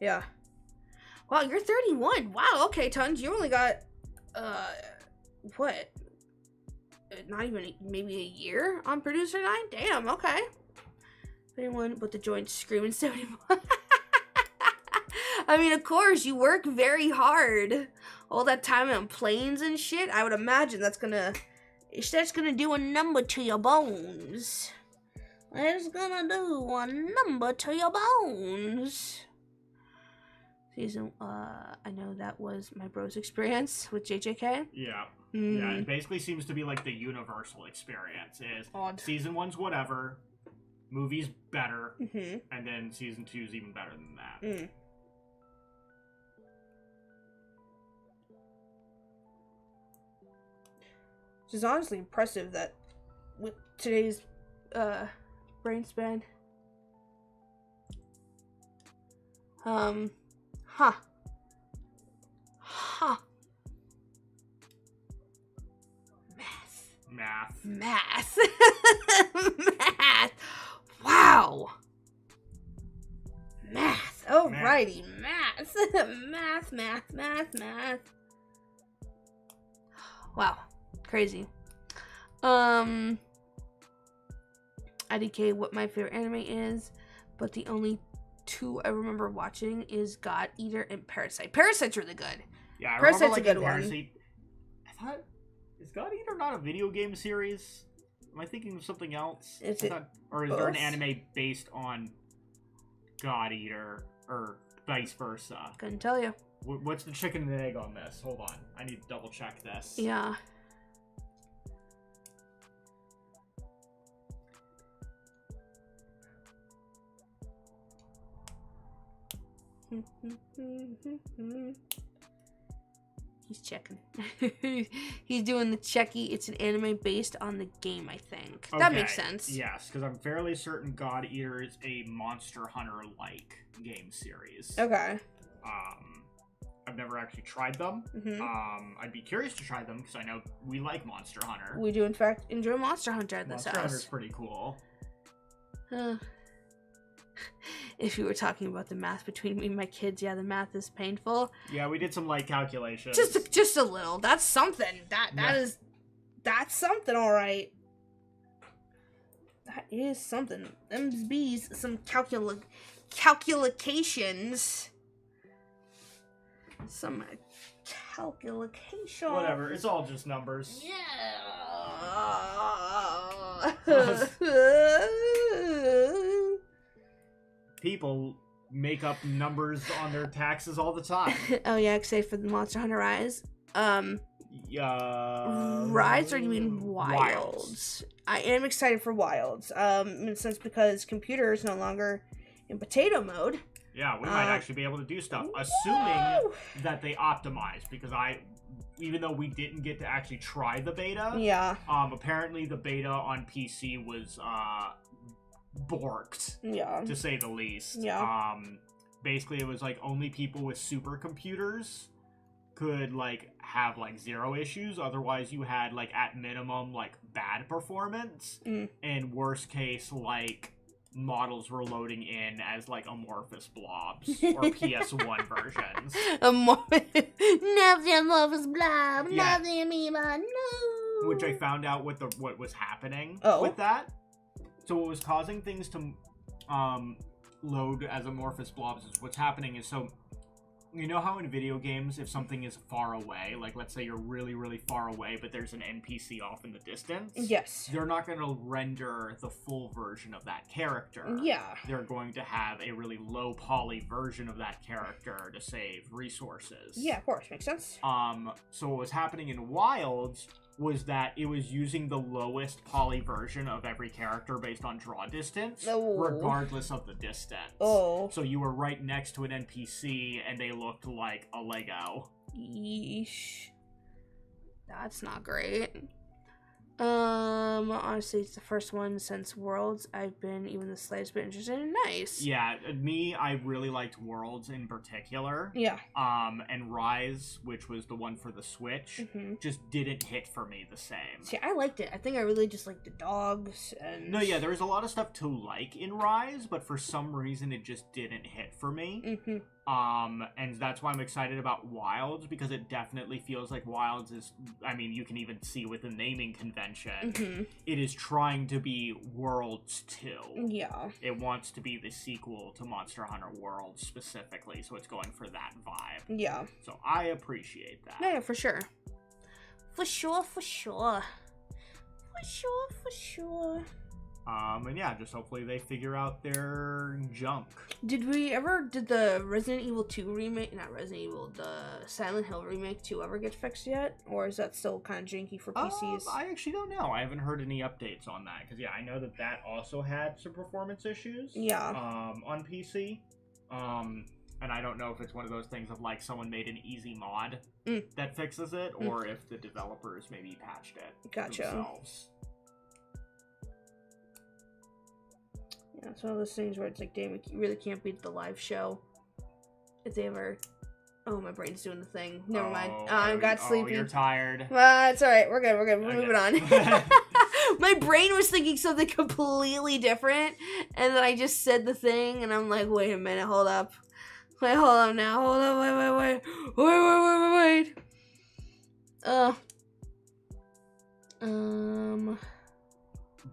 Speaker 1: Yeah. Wow, you're 31. Wow, okay, Tons, you only got, what? Not even maybe a year on Producer 9? Damn, okay. Anyone but the joint screaming 71. I mean, of course, you work very hard. All that time on planes and shit, I would imagine that's gonna do a number to your bones. It's gonna do a number to your bones. Season, I know that was my bro's experience with JJK.
Speaker 2: Yeah. Yeah, it basically seems to be like the universal experience is season 1's whatever, movie's better, and then season 2's even better than that.
Speaker 1: Which is honestly impressive that with today's brain span. Math. Math. Wow. Math. Alrighty. Math. Math. Wow. Crazy. IDK what my favorite anime is, but the only two I remember watching is God Eater and Parasite. Parasite's really good.
Speaker 2: Yeah, I
Speaker 1: Parasite's
Speaker 2: remember,
Speaker 1: a good
Speaker 2: Parasite, I thought, is God Eater not a video game series? Am I thinking of something else? Or is there an anime based on God Eater, or vice versa?
Speaker 1: Couldn't tell you.
Speaker 2: What's the chicken and egg on this? Hold on, I need to double check this.
Speaker 1: Yeah. He's checking. He's doing the checky. It's an anime based on the game, I think. Okay. That makes sense.
Speaker 2: Yes, because I'm fairly certain God Eater is a Monster Hunter-like game series.
Speaker 1: Okay.
Speaker 2: I've never actually tried them. I'd be curious to try them because I know we like Monster Hunter.
Speaker 1: We do, in fact, enjoy Monster Hunter at this house.
Speaker 2: Monster Hunter's pretty cool.
Speaker 1: If you were talking about the math between me and my kids, yeah, the math is painful.
Speaker 2: Yeah, we did some light calculations.
Speaker 1: Just a little. That's something. That's something, all right. That is something. Them's bees, some calculations. Some calculation.
Speaker 2: Whatever, it's all just numbers.
Speaker 1: Yeah.
Speaker 2: People make up numbers on their taxes all the time.
Speaker 1: Oh yeah, except for the Monster Hunter Rise. Rise, or you mean Wilds? I am excited for Wilds. In a sense because computer is no longer in potato mode.
Speaker 2: Yeah, we might actually be able to do stuff, assuming that they optimize. Because even though we didn't get to actually try the beta,
Speaker 1: Yeah.
Speaker 2: Apparently the beta on PC was borked,
Speaker 1: Yeah.
Speaker 2: to say the least.
Speaker 1: Yeah.
Speaker 2: Basically, it was like only people with supercomputers could like have like 0 issues. Otherwise, you had like at minimum like bad performance, and worst case like models were loading in as like amorphous blobs or PS1 versions.
Speaker 1: Nothing amorphous blob.
Speaker 2: Yeah.
Speaker 1: Nothing amoeba. No.
Speaker 2: Which I found out what was happening
Speaker 1: Oh.
Speaker 2: with that. So what was causing things to load as amorphous blobs is what's happening is, so you know how in video games, if something is far away, like let's say you're really, really far away, but there's an NPC off in the distance?
Speaker 1: Yes.
Speaker 2: They're not going to render the full version of that character.
Speaker 1: Yeah.
Speaker 2: They're going to have a really low poly version of that character to save resources.
Speaker 1: Yeah, of course. Makes sense.
Speaker 2: So what was happening in Wilds was that it was using the lowest poly version of every character based on draw distance, regardless of the distance.
Speaker 1: Oh.
Speaker 2: So you were right next to an NPC, and they looked like a Lego.
Speaker 1: Yeesh. That's not great. Honestly, it's the first one since Worlds I've been even the slightest bit interested in. Nice.
Speaker 2: Yeah, I really liked Worlds in particular.
Speaker 1: Yeah.
Speaker 2: And Rise, which was the one for the Switch, just didn't hit for me the same.
Speaker 1: See, I liked it. I think I really just liked the dogs and...
Speaker 2: No, yeah, there was a lot of stuff to like in Rise, but for some reason it just didn't hit for me. And that's why I'm excited about Wilds, because it definitely feels like Wilds is, I mean, you can even see with the naming convention, it is trying to be Worlds 2.
Speaker 1: Yeah.
Speaker 2: It wants to be the sequel to Monster Hunter World specifically, so it's going for that vibe.
Speaker 1: Yeah.
Speaker 2: So I appreciate that.
Speaker 1: Yeah, for sure. For sure, for sure. For sure, for sure.
Speaker 2: And yeah, just hopefully they figure out their junk.
Speaker 1: Did the Resident Evil 2 remake, not Resident Evil, the Silent Hill remake 2 ever get fixed yet? Or is that still kind of janky for PCs?
Speaker 2: I actually don't know. I haven't heard any updates on that. Because, yeah, I know that also had some performance issues.
Speaker 1: Yeah.
Speaker 2: On PC. And I don't know if it's one of those things of, like, someone made an easy mod that fixes it, or if the developers maybe patched it themselves.
Speaker 1: Yeah, it's one of those things where it's like, damn, you really can't beat the live show. If they ever... Oh, my brain's doing the thing. Never mind. I got sleepy.
Speaker 2: You're tired.
Speaker 1: It's alright. We're good. We're moving on. My brain was thinking something completely different, and then I just said the thing, and I'm like, wait a minute, hold up. Wait, hold up now. Hold up, wait.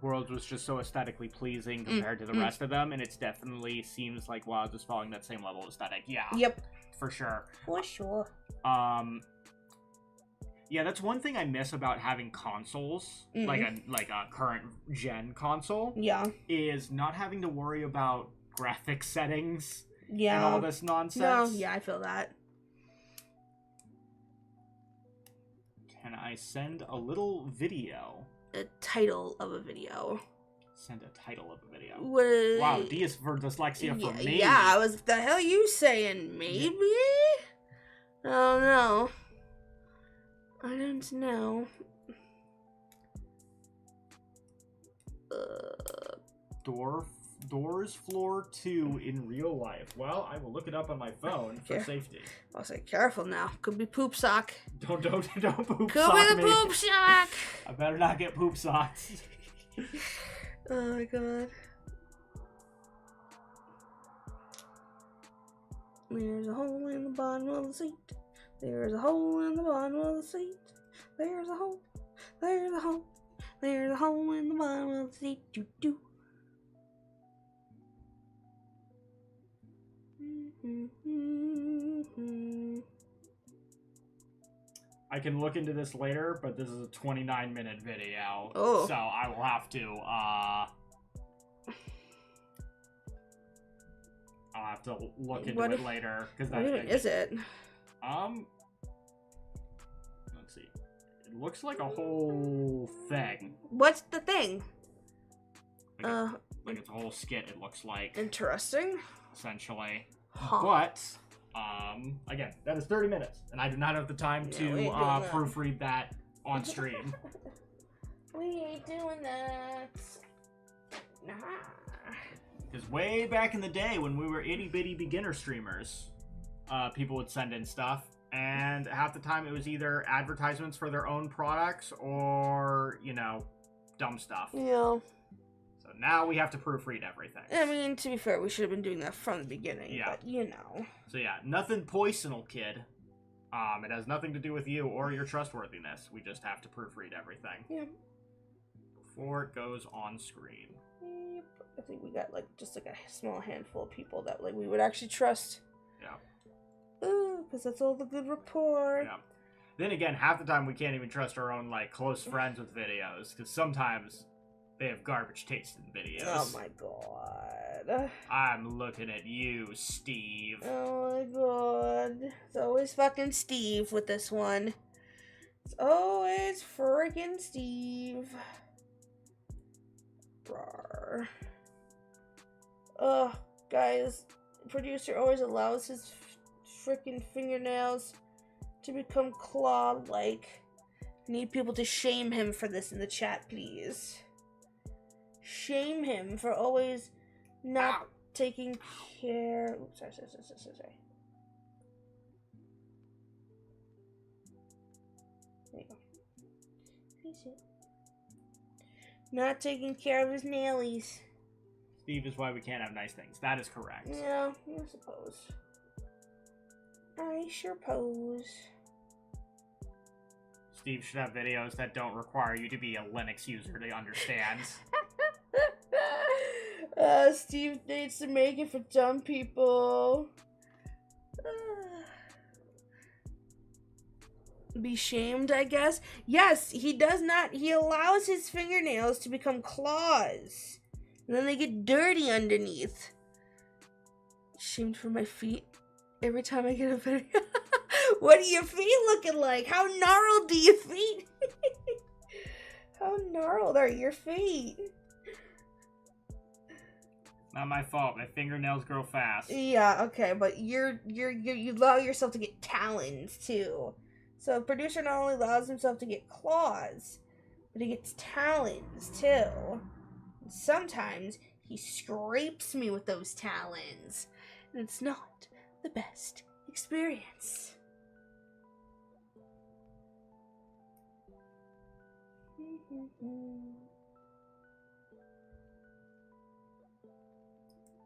Speaker 2: Worlds was just so aesthetically pleasing compared to the rest of them, and it definitely seems like Wilds is following that same level of aesthetic. Yeah.
Speaker 1: Yep.
Speaker 2: For sure.
Speaker 1: For sure.
Speaker 2: Yeah, that's one thing I miss about having consoles, like a current gen console.
Speaker 1: Yeah.
Speaker 2: Is not having to worry about graphics settings.
Speaker 1: Yeah.
Speaker 2: And all this nonsense.
Speaker 1: No, yeah, I feel that.
Speaker 2: Can I send a little video?
Speaker 1: The title of a video.
Speaker 2: Send a title of a video.
Speaker 1: Wow,
Speaker 2: D is for dyslexia for me.
Speaker 1: Yeah, the hell you saying? Maybe? Oh no. I don't know.
Speaker 2: Doors floor 2 in real life. Well, I will look it up on my phone for safety.
Speaker 1: I'll say careful now. Could be poop sock.
Speaker 2: Don't poop
Speaker 1: Could
Speaker 2: sock
Speaker 1: be the
Speaker 2: me.
Speaker 1: poop sock.
Speaker 2: I better not get poop socks.
Speaker 1: Oh my god. There's a hole in the bottom of the seat. There's a hole in the bottom of the seat. There's a hole. There's a hole. There's a hole in the bottom of the seat. Doo doo.
Speaker 2: I can look into this later, but this is a 29-minute video.
Speaker 1: Oh.
Speaker 2: So I will have to, I'll have to look into it later.
Speaker 1: What even is it?
Speaker 2: Let's see. It looks like a whole thing.
Speaker 1: What's the thing?
Speaker 2: Like it's a whole skit, it looks like.
Speaker 1: Interesting.
Speaker 2: Essentially.
Speaker 1: Huh.
Speaker 2: But again, that is 30 minutes, and I do not have the time
Speaker 1: Yeah,
Speaker 2: to
Speaker 1: we ain't doing that.
Speaker 2: proofread that on stream.
Speaker 1: We ain't doing that. Nah.
Speaker 2: Because way back in the day when we were itty bitty beginner streamers, people would send in stuff, and half the time it was either advertisements for their own products or, you know, dumb stuff.
Speaker 1: Yeah.
Speaker 2: So now we have to proofread everything.
Speaker 1: I mean, to be fair, we should have been doing that from the beginning.
Speaker 2: Yeah.
Speaker 1: But, you know.
Speaker 2: So yeah, nothing poisonal, kid. It has nothing to do with you or your trustworthiness. We just have to proofread everything.
Speaker 1: Yeah.
Speaker 2: Before it goes on screen.
Speaker 1: Yep. I think we got, like, just, like, a small handful of people that, like, we would actually trust.
Speaker 2: Yeah.
Speaker 1: Ooh, because that's all the good rapport.
Speaker 2: Yeah. Then again, half the time we can't even trust our own, like, close friends with videos, because sometimes they have garbage taste in videos.
Speaker 1: Oh my god.
Speaker 2: I'm looking at you, Steve.
Speaker 1: Oh my god. It's always fucking Steve with this one. It's always friggin' Steve. Rawr. Ugh, guys. Producer always allows his freaking fingernails to become claw-like. Need people to shame him for this in the chat, please. Shame him for always not taking care. Oops, sorry. There you go. Face it. Not taking care of his nailies.
Speaker 2: Steve is why we can't have nice things. That is correct.
Speaker 1: Yeah, I suppose. I sure pose.
Speaker 2: Steve should have videos that don't require you to be a Linux user to understand.
Speaker 1: Steve needs to make it for dumb people. Be shamed, I guess. Yes, he does not. He allows his fingernails to become claws. And then they get dirty underneath. Shamed for my feet. Every time I get a video. What are your feet looking like? How gnarled do your feet? How gnarled are your feet?
Speaker 2: Not my fault. My fingernails grow fast.
Speaker 1: Yeah, okay, but you allow yourself to get talons too. So producer not only allows himself to get claws, but he gets talons too. And sometimes he scrapes me with those talons, and it's not the best experience.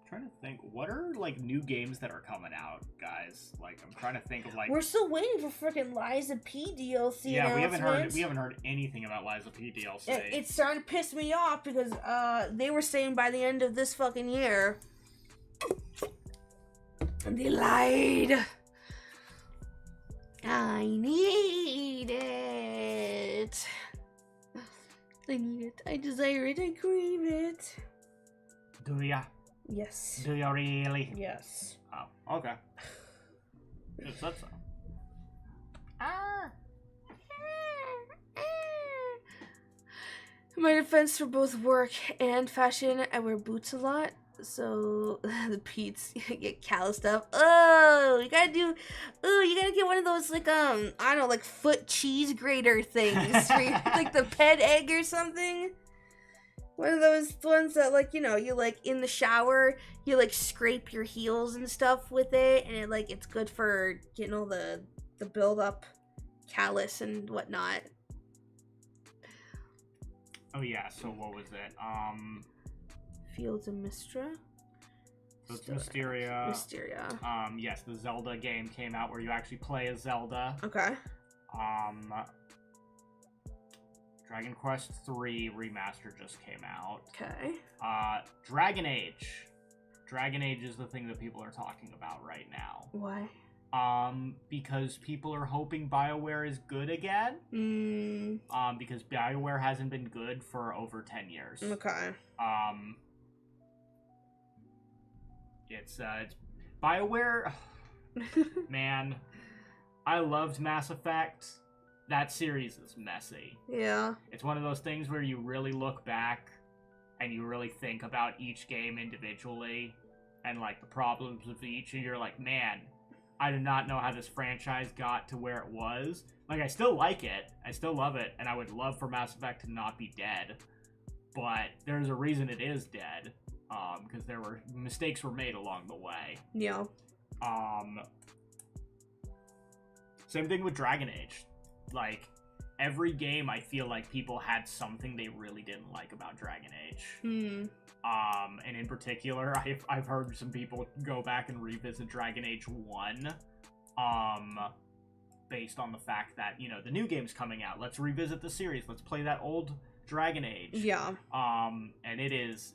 Speaker 2: Trying to think, what are like new games that are coming out, guys? Like, I'm trying to think of like.
Speaker 1: We're still waiting for freaking Liza P DLC.
Speaker 2: Yeah, we haven't heard anything about Liza P DLC.
Speaker 1: It's starting to piss me off because they were saying by the end of this fucking year, and they lied. I need it. I need it. I desire it. I crave it.
Speaker 2: Do ya?
Speaker 1: Yes.
Speaker 2: Do you really?
Speaker 1: Yes.
Speaker 2: Oh, okay. Just said so.
Speaker 1: In my defense, for both work and fashion, I wear boots a lot, so the Pete's get calloused up. Oh, you gotta get one of those like I don't know, like foot cheese grater things for your, like the pet egg or something. One of those ones that, like, you know, you, like, in the shower, you, like, scrape your heels and stuff with it, and it, like, it's good for getting all the build-up callus and whatnot.
Speaker 2: Oh, yeah, so what was it?
Speaker 1: Fields of Mystra?
Speaker 2: So it's Mysteria.
Speaker 1: Mysteria.
Speaker 2: Yes, the Zelda game came out where you actually play as Zelda.
Speaker 1: Okay.
Speaker 2: Dragon Quest III Remaster just came out.
Speaker 1: Okay.
Speaker 2: Dragon Age. Dragon Age is the thing that people are talking about right now.
Speaker 1: Why?
Speaker 2: Because people are hoping BioWare is good again. Because BioWare hasn't been good for over 10 years.
Speaker 1: Okay.
Speaker 2: It's BioWare. Man, I loved Mass Effect. That series is messy.
Speaker 1: Yeah.
Speaker 2: It's one of those things where you really look back and you really think about each game individually, and like the problems of each, and you're like, man, I did not know how this franchise got to where it was. Like, I still like it, I still love it, and I would love for Mass Effect to not be dead, but there's a reason it is dead, because there were mistakes were made along the way.
Speaker 1: Yeah.
Speaker 2: Same thing with Dragon Age. Like, every game, I feel like people had something they really didn't like about Dragon Age. And in particular, I've heard some people go back and revisit Dragon Age 1, based on the fact that, you know, the new game's coming out. Let's revisit the series. Let's play that old Dragon Age.
Speaker 1: Yeah.
Speaker 2: And it is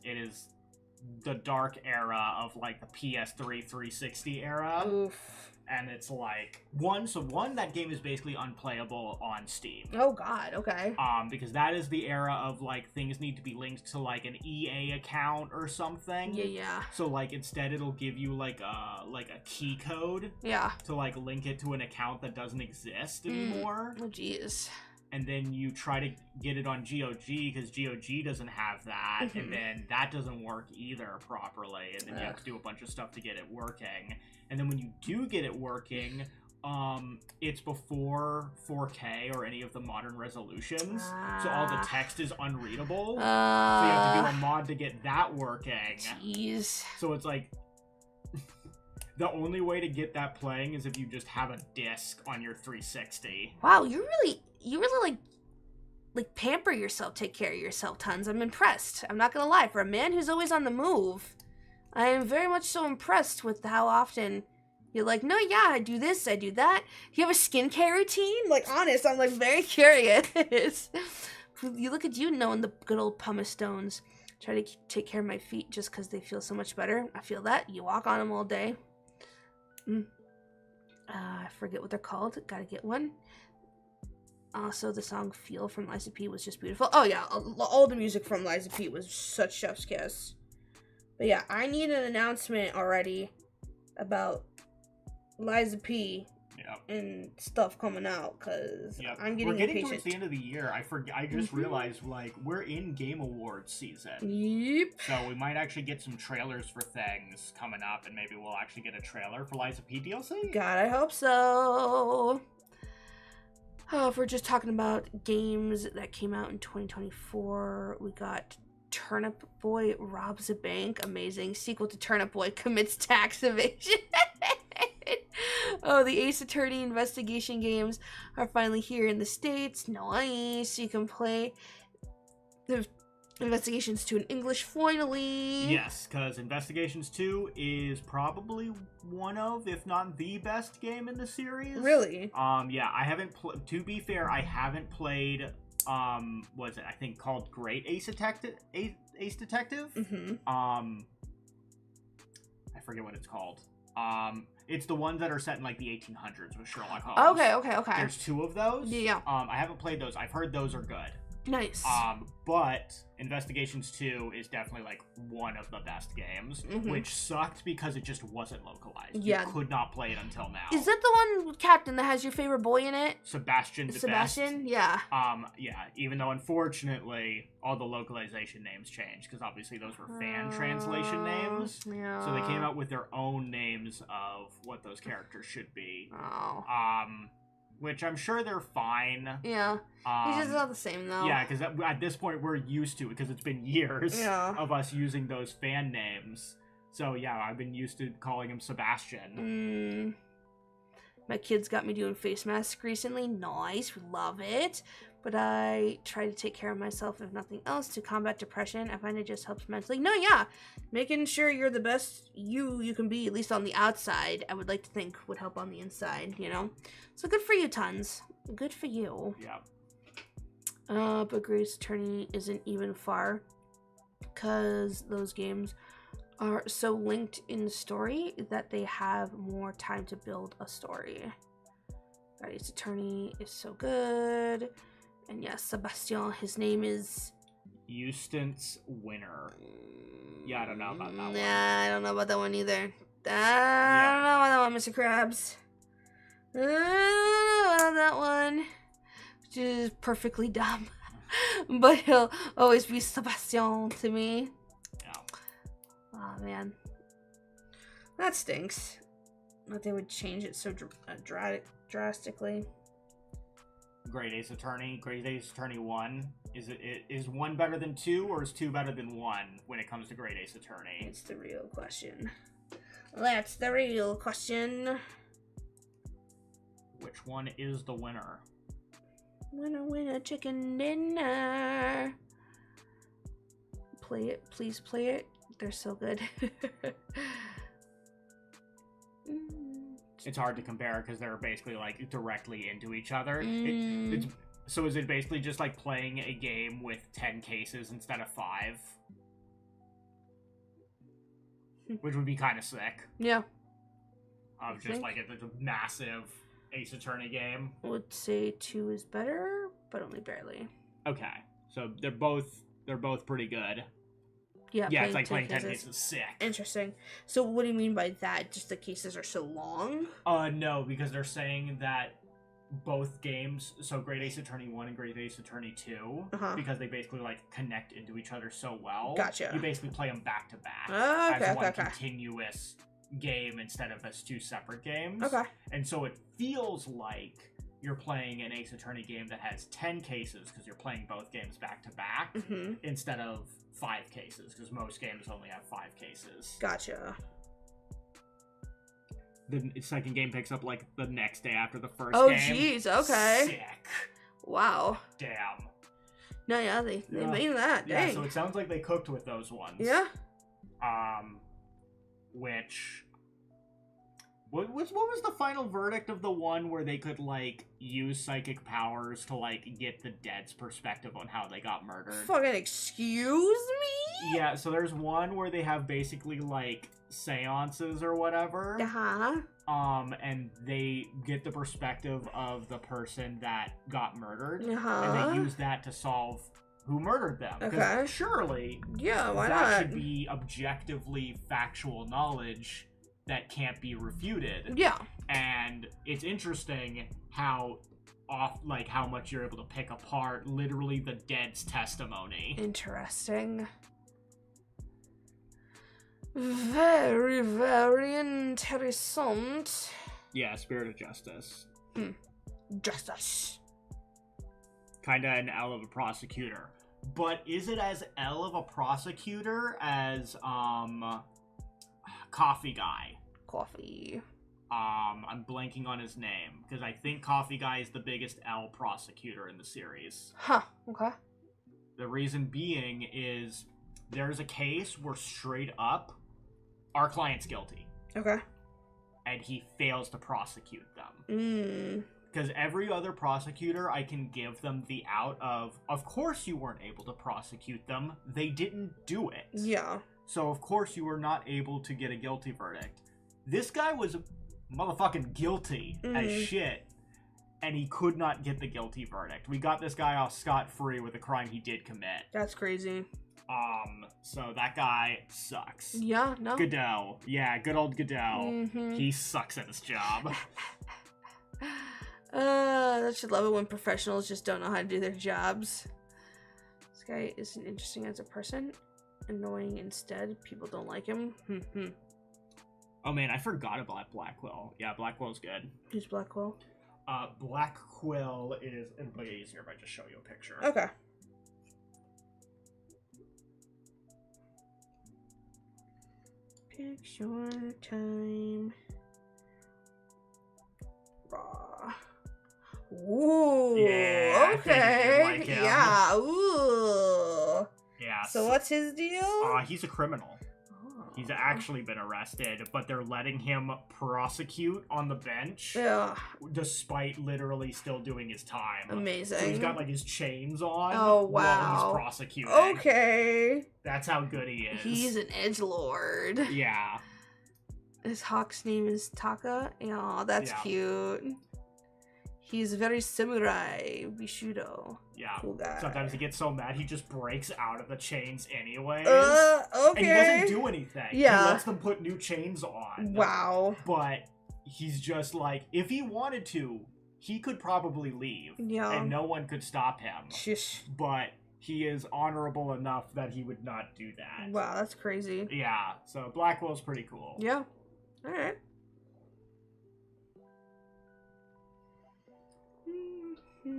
Speaker 2: the dark era of, like, the PS3 360 era.
Speaker 1: Oof.
Speaker 2: And it's like that game is basically unplayable on Steam.
Speaker 1: Oh God, okay.
Speaker 2: Because that is the era of like things need to be linked to like an EA account or something.
Speaker 1: Yeah.
Speaker 2: So like instead it'll give you like a key code.
Speaker 1: Yeah.
Speaker 2: To like link it to an account that doesn't exist anymore.
Speaker 1: Oh jeez.
Speaker 2: And then you try to get it on GOG because GOG doesn't have that, and then that doesn't work either properly, and then you have to do a bunch of stuff to get it working. And then when you do get it working, it's before 4K or any of the modern resolutions, so all the text is unreadable. So you have to do a mod to get that working.
Speaker 1: Jeez.
Speaker 2: So it's like the only way to get that playing is if you just have a disc on your 360.
Speaker 1: Wow, you really like pamper yourself, take care of yourself tons. I'm impressed. I'm not gonna lie. For a man who's always on the move, I am very much so impressed with how often you're like, no, yeah, I do this, I do that. You have a skincare routine? Like, honest, I'm like very curious. You look at you knowing the good old pumice stones. Try to take care of my feet just because they feel so much better. I feel that. You walk on them all day. I forget what they're called. Gotta get one. Also, the song Feel from Liza P was just beautiful. Oh, yeah. All the music from Liza P was such chef's kiss. But yeah, I need an announcement already about Liza P and stuff coming out, because I'm getting impatient.
Speaker 2: We're getting towards the end of the year. I just realized, like, we're in Game Awards season.
Speaker 1: Yep.
Speaker 2: So we might actually get some trailers for things coming up, and maybe we'll actually get a trailer for Liza P DLC.
Speaker 1: God, I hope so. Oh, if we're just talking about games that came out in 2024, we got Turnip Boy Robs a Bank. Amazing. Sequel to Turnip Boy Commits Tax Evasion. Oh, the Ace Attorney investigation games are finally here in the States. Nice. You can play the Investigations 2 in English finally.
Speaker 2: Yes, because Investigations 2 is probably one of, if not the best game in the series.
Speaker 1: Really?
Speaker 2: Yeah, I haven't to be fair, I haven't played was it I think called Great Ace Detective? Ace Detective? I forget what it's called. It's the ones that are set in like the 1800s with Sherlock Holmes.
Speaker 1: Okay.
Speaker 2: There's 2 of those.
Speaker 1: Yeah.
Speaker 2: I haven't played those. I've heard those are good.
Speaker 1: Nice.
Speaker 2: But Investigations 2 is definitely like one of the best games, which sucked because it just wasn't localized.
Speaker 1: Yeah.
Speaker 2: You could not play it until now.
Speaker 1: Is that the one with Captain that has your favorite boy in it?
Speaker 2: Sebastian?
Speaker 1: Yeah.
Speaker 2: Yeah, even though unfortunately all the localization names changed because obviously those were fan translation names.
Speaker 1: Yeah.
Speaker 2: So they came out with their own names of what those characters should be.
Speaker 1: Oh.
Speaker 2: Which I'm sure they're fine.
Speaker 1: Yeah. It's just not the same, though.
Speaker 2: Yeah, because at this point, we're used to it, because it's been years of us using those fan names. So, yeah, I've been used to calling him Sebastian.
Speaker 1: My kids got me doing face masks recently. Nice. We love it. But I try to take care of myself, if nothing else, to combat depression. I find it just helps mentally. No, yeah. Making sure you're the best you can be, at least on the outside, I would like to think would help on the inside, you know? So good for you, tons. Good for you.
Speaker 2: Yeah.
Speaker 1: But Grace Attorney isn't even far, because those games are so linked in the story that they have more time to build a story. Grace Attorney is so good. And yes, Sebastian, his name is
Speaker 2: Eustace Winner. Yeah, I don't know about that one.
Speaker 1: Nah, I don't know about that one either. I don't know about that one, Mr. Krabs. I don't know about that one. Which is perfectly dumb. But he'll always be Sebastian to me.
Speaker 2: Yeah.
Speaker 1: Oh, man. That stinks. That they would change it so drastically.
Speaker 2: Great Ace Attorney 1. Is 1 better than 2, or is 2 better than 1 when it comes to Great Ace Attorney?
Speaker 1: It's the real question. That's the real question.
Speaker 2: Which one is the winner?
Speaker 1: Winner, chicken dinner. Play it, please play it. They're so good.
Speaker 2: It's hard to compare because they're basically like directly into each other.
Speaker 1: Mm.
Speaker 2: So is it basically just like playing a game with 10 cases instead of 5? Which would be kind of sick.
Speaker 1: Yeah.
Speaker 2: Of just like a massive Ace Attorney game.
Speaker 1: I would say 2 is better, but only barely.
Speaker 2: Okay, so they're both pretty good.
Speaker 1: Yeah,
Speaker 2: it's like playing 10 cases is sick.
Speaker 1: Interesting. So what do you mean by that? Just the cases are so long?
Speaker 2: No, because they're saying that both games, so Great Ace Attorney 1 and Great Ace Attorney 2, because they basically like connect into each other so well.
Speaker 1: Gotcha.
Speaker 2: You basically play them back to back
Speaker 1: as
Speaker 2: one continuous game instead of as 2 separate games.
Speaker 1: Okay.
Speaker 2: And so it feels like you're playing an Ace Attorney game that has 10 cases because you're playing both games back to back instead of 5 cases because most games only have 5 cases.
Speaker 1: Gotcha.
Speaker 2: The second game picks up like the next day after the first game.
Speaker 1: Oh, jeez. Okay.
Speaker 2: Sick.
Speaker 1: Wow.
Speaker 2: Damn.
Speaker 1: No, yeah, they made that. Dang.
Speaker 2: Yeah, so it sounds like they cooked with those ones.
Speaker 1: Yeah.
Speaker 2: Which... What was the final verdict of the one where they could, like, use psychic powers to, like, get the dead's perspective on how they got murdered?
Speaker 1: Fucking excuse me?
Speaker 2: Yeah, so there's one where they have basically, like, seances or whatever.
Speaker 1: Uh-huh.
Speaker 2: And they get the perspective of the person that got murdered.
Speaker 1: Uh-huh.
Speaker 2: And they use that to solve who murdered them.
Speaker 1: Okay.
Speaker 2: Surely,
Speaker 1: yeah, why
Speaker 2: that
Speaker 1: not?
Speaker 2: should be objectively factual knowledge that can't be refuted.
Speaker 1: Yeah.
Speaker 2: And it's interesting how how much you're able to pick apart literally the dead's testimony.
Speaker 1: Interesting. Very, very interessant.
Speaker 2: Yeah, Spirit of Justice.
Speaker 1: Justice.
Speaker 2: Kinda an L of a prosecutor. But is it as L of a prosecutor as Coffee Guy?
Speaker 1: Coffee.
Speaker 2: I'm blanking on his name because I think Coffee Guy is the biggest L prosecutor in the series.
Speaker 1: Huh. Okay.
Speaker 2: The reason being is there's a case where straight up our client's guilty.
Speaker 1: Okay.
Speaker 2: And he fails to prosecute them. Because every other prosecutor, I can give them the out of course you weren't able to prosecute them. They didn't do it.
Speaker 1: Yeah.
Speaker 2: So of course you were not able to get a guilty verdict. This guy was motherfucking guilty as shit. And he could not get the guilty verdict. We got this guy off scot-free with a crime he did commit.
Speaker 1: That's crazy.
Speaker 2: So that guy sucks.
Speaker 1: Yeah, no.
Speaker 2: Godot. Yeah, good old Godot. He sucks at his job.
Speaker 1: I should love it when professionals just don't know how to do their jobs. This guy isn't interesting as a person. Annoying instead. People don't like him.
Speaker 2: Oh man, I forgot about Black Quill. Yeah, Black Quill's good.
Speaker 1: Who's Black Quill?
Speaker 2: Black Quill is... It'll be easier if I just show you a picture.
Speaker 1: Okay. Picture time. Raw. Ooh.
Speaker 2: Yeah,
Speaker 1: okay.
Speaker 2: I think you'd like him.
Speaker 1: Yeah. Ooh.
Speaker 2: Yeah.
Speaker 1: So what's his deal?
Speaker 2: He's a criminal. He's actually been arrested, but they're letting him prosecute on the bench.
Speaker 1: Yeah.
Speaker 2: Despite literally still doing his time.
Speaker 1: Amazing.
Speaker 2: So he's got like his chains on.
Speaker 1: Oh, wow.
Speaker 2: While he's prosecuting.
Speaker 1: Okay.
Speaker 2: That's how good he is.
Speaker 1: He's an edgelord.
Speaker 2: Yeah.
Speaker 1: His hawk's name is Taka. Oh, that's cute. He's very samurai, Bishudo.
Speaker 2: Yeah.
Speaker 1: Cool guy.
Speaker 2: Sometimes he gets so mad he just breaks out of the chains anyways.
Speaker 1: Okay.
Speaker 2: And he doesn't do anything.
Speaker 1: Yeah.
Speaker 2: He lets them put new chains on.
Speaker 1: Wow.
Speaker 2: But he's just like, if he wanted to, he could probably leave.
Speaker 1: Yeah.
Speaker 2: And no one could stop him.
Speaker 1: Shush.
Speaker 2: But he is honorable enough that he would not do that.
Speaker 1: Wow, that's crazy.
Speaker 2: Yeah. So Blackwell's pretty cool.
Speaker 1: Yeah. Alright.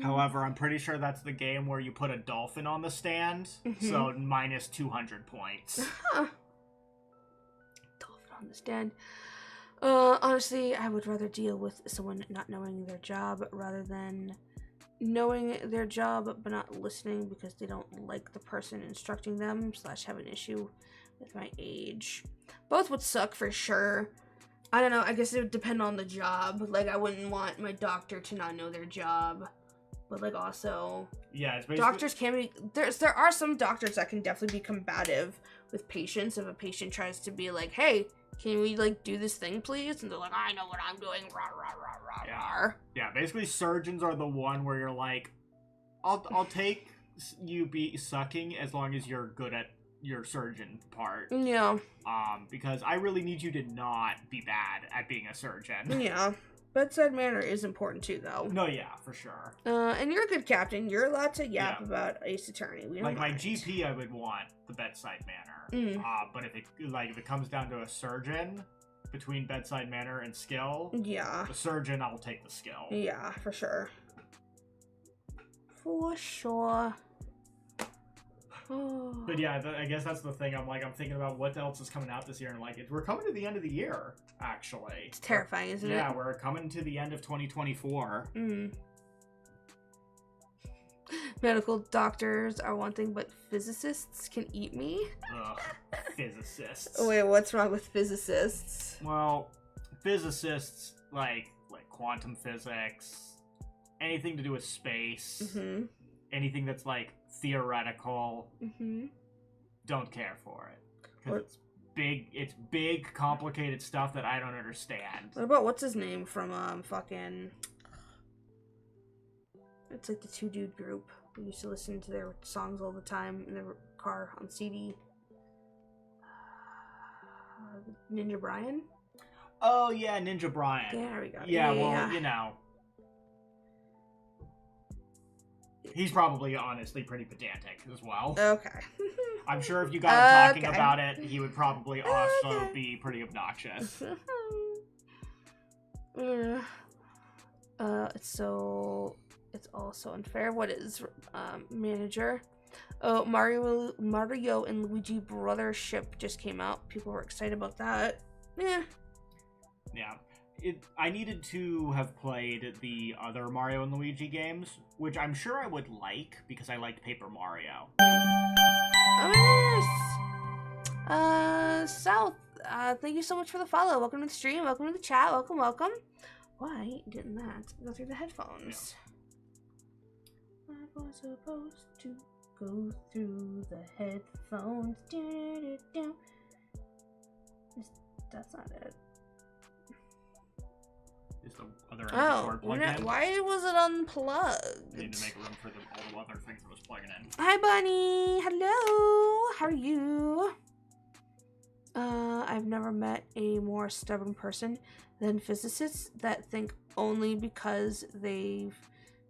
Speaker 2: However, I'm pretty sure that's the game where you put a dolphin on the stand, so minus 200 points.
Speaker 1: Huh. Dolphin on the stand. Honestly, I would rather deal with someone not knowing their job rather than knowing their job but not listening because they don't like the person instructing them / have an issue with my age. Both would suck for sure. I don't know, I guess it would depend on the job. Like, I wouldn't want my doctor to not know their job. But, like, also...
Speaker 2: Yeah, it's basically...
Speaker 1: Doctors can be... There are some doctors that can definitely be combative with patients. If a patient tries to be like, hey, can we, like, do this thing, please? And they're like, I know what I'm doing. Rah, rah, rah, rah, rah.
Speaker 2: Yeah, basically surgeons are the one where you're like, I'll take you be sucking as long as you're good at your surgeon part.
Speaker 1: Yeah.
Speaker 2: Because I really need you to not be bad at being a surgeon.
Speaker 1: Yeah. Bedside manner is important too, though.
Speaker 2: No, yeah, for sure.
Speaker 1: And you're a good captain. You're allowed to yap about Ace Attorney. We don't
Speaker 2: like, my
Speaker 1: mind.
Speaker 2: GP, I would want the bedside manner. But if it comes down to a surgeon, between bedside manner and skill,
Speaker 1: yeah,
Speaker 2: the surgeon, I'll take the skill.
Speaker 1: Yeah, for sure. For sure.
Speaker 2: But yeah, I guess that's the thing. I'm thinking about what else is coming out this year, and we're coming to the end of the year, actually.
Speaker 1: It's terrifying, isn't it?
Speaker 2: Yeah, we're coming to the end of 2024.
Speaker 1: Medical doctors are one thing, but physicists can eat me?
Speaker 2: Ugh, physicists.
Speaker 1: Wait, what's wrong with physicists?
Speaker 2: Well, physicists, like quantum physics, anything to do with space, anything that's, theoretical, don't care for it. Because it's big, complicated stuff that I don't understand.
Speaker 1: What about, what's his name from, it's like the 2-dude group. We used to listen to their songs all the time in their car on CD. Ninja Brian?
Speaker 2: Oh, yeah, Ninja Brian.
Speaker 1: Yeah, there we go.
Speaker 2: Yeah, you know. He's probably, honestly, pretty pedantic as well.
Speaker 1: Okay.
Speaker 2: I'm sure if you got him talking about it, he would probably also be pretty obnoxious.
Speaker 1: It's also unfair. What is manager? Oh, Mario and Luigi Brothership just came out. People were excited about that. Yeah.
Speaker 2: I needed to have played the other Mario and Luigi games, which I'm sure I would like because I liked Paper Mario.
Speaker 1: Oh, yes. South, thank you so much for the follow. Welcome to the stream. Welcome to the chat. Welcome. Why didn't that go through the headphones? Yeah. I was supposed to go through the headphones. That's not it.
Speaker 2: Is the other end of the cord plugged in?
Speaker 1: Why was it unplugged?
Speaker 2: I need to make room for all the other things I was plugging in.
Speaker 1: Hi, Bunny. Hello. How are you? I've never met a more stubborn person than physicists that think only because they've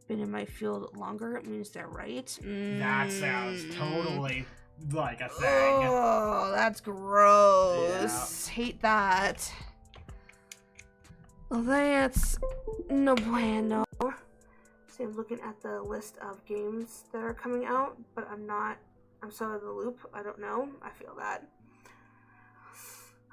Speaker 1: been in my field longer it means they're right.
Speaker 2: That sounds totally like a thing.
Speaker 1: Oh, that's gross. Yeah. Hate that. That's no bueno. So I'm looking at the list of games that are coming out, but I'm so out of the loop. I don't know. I feel that.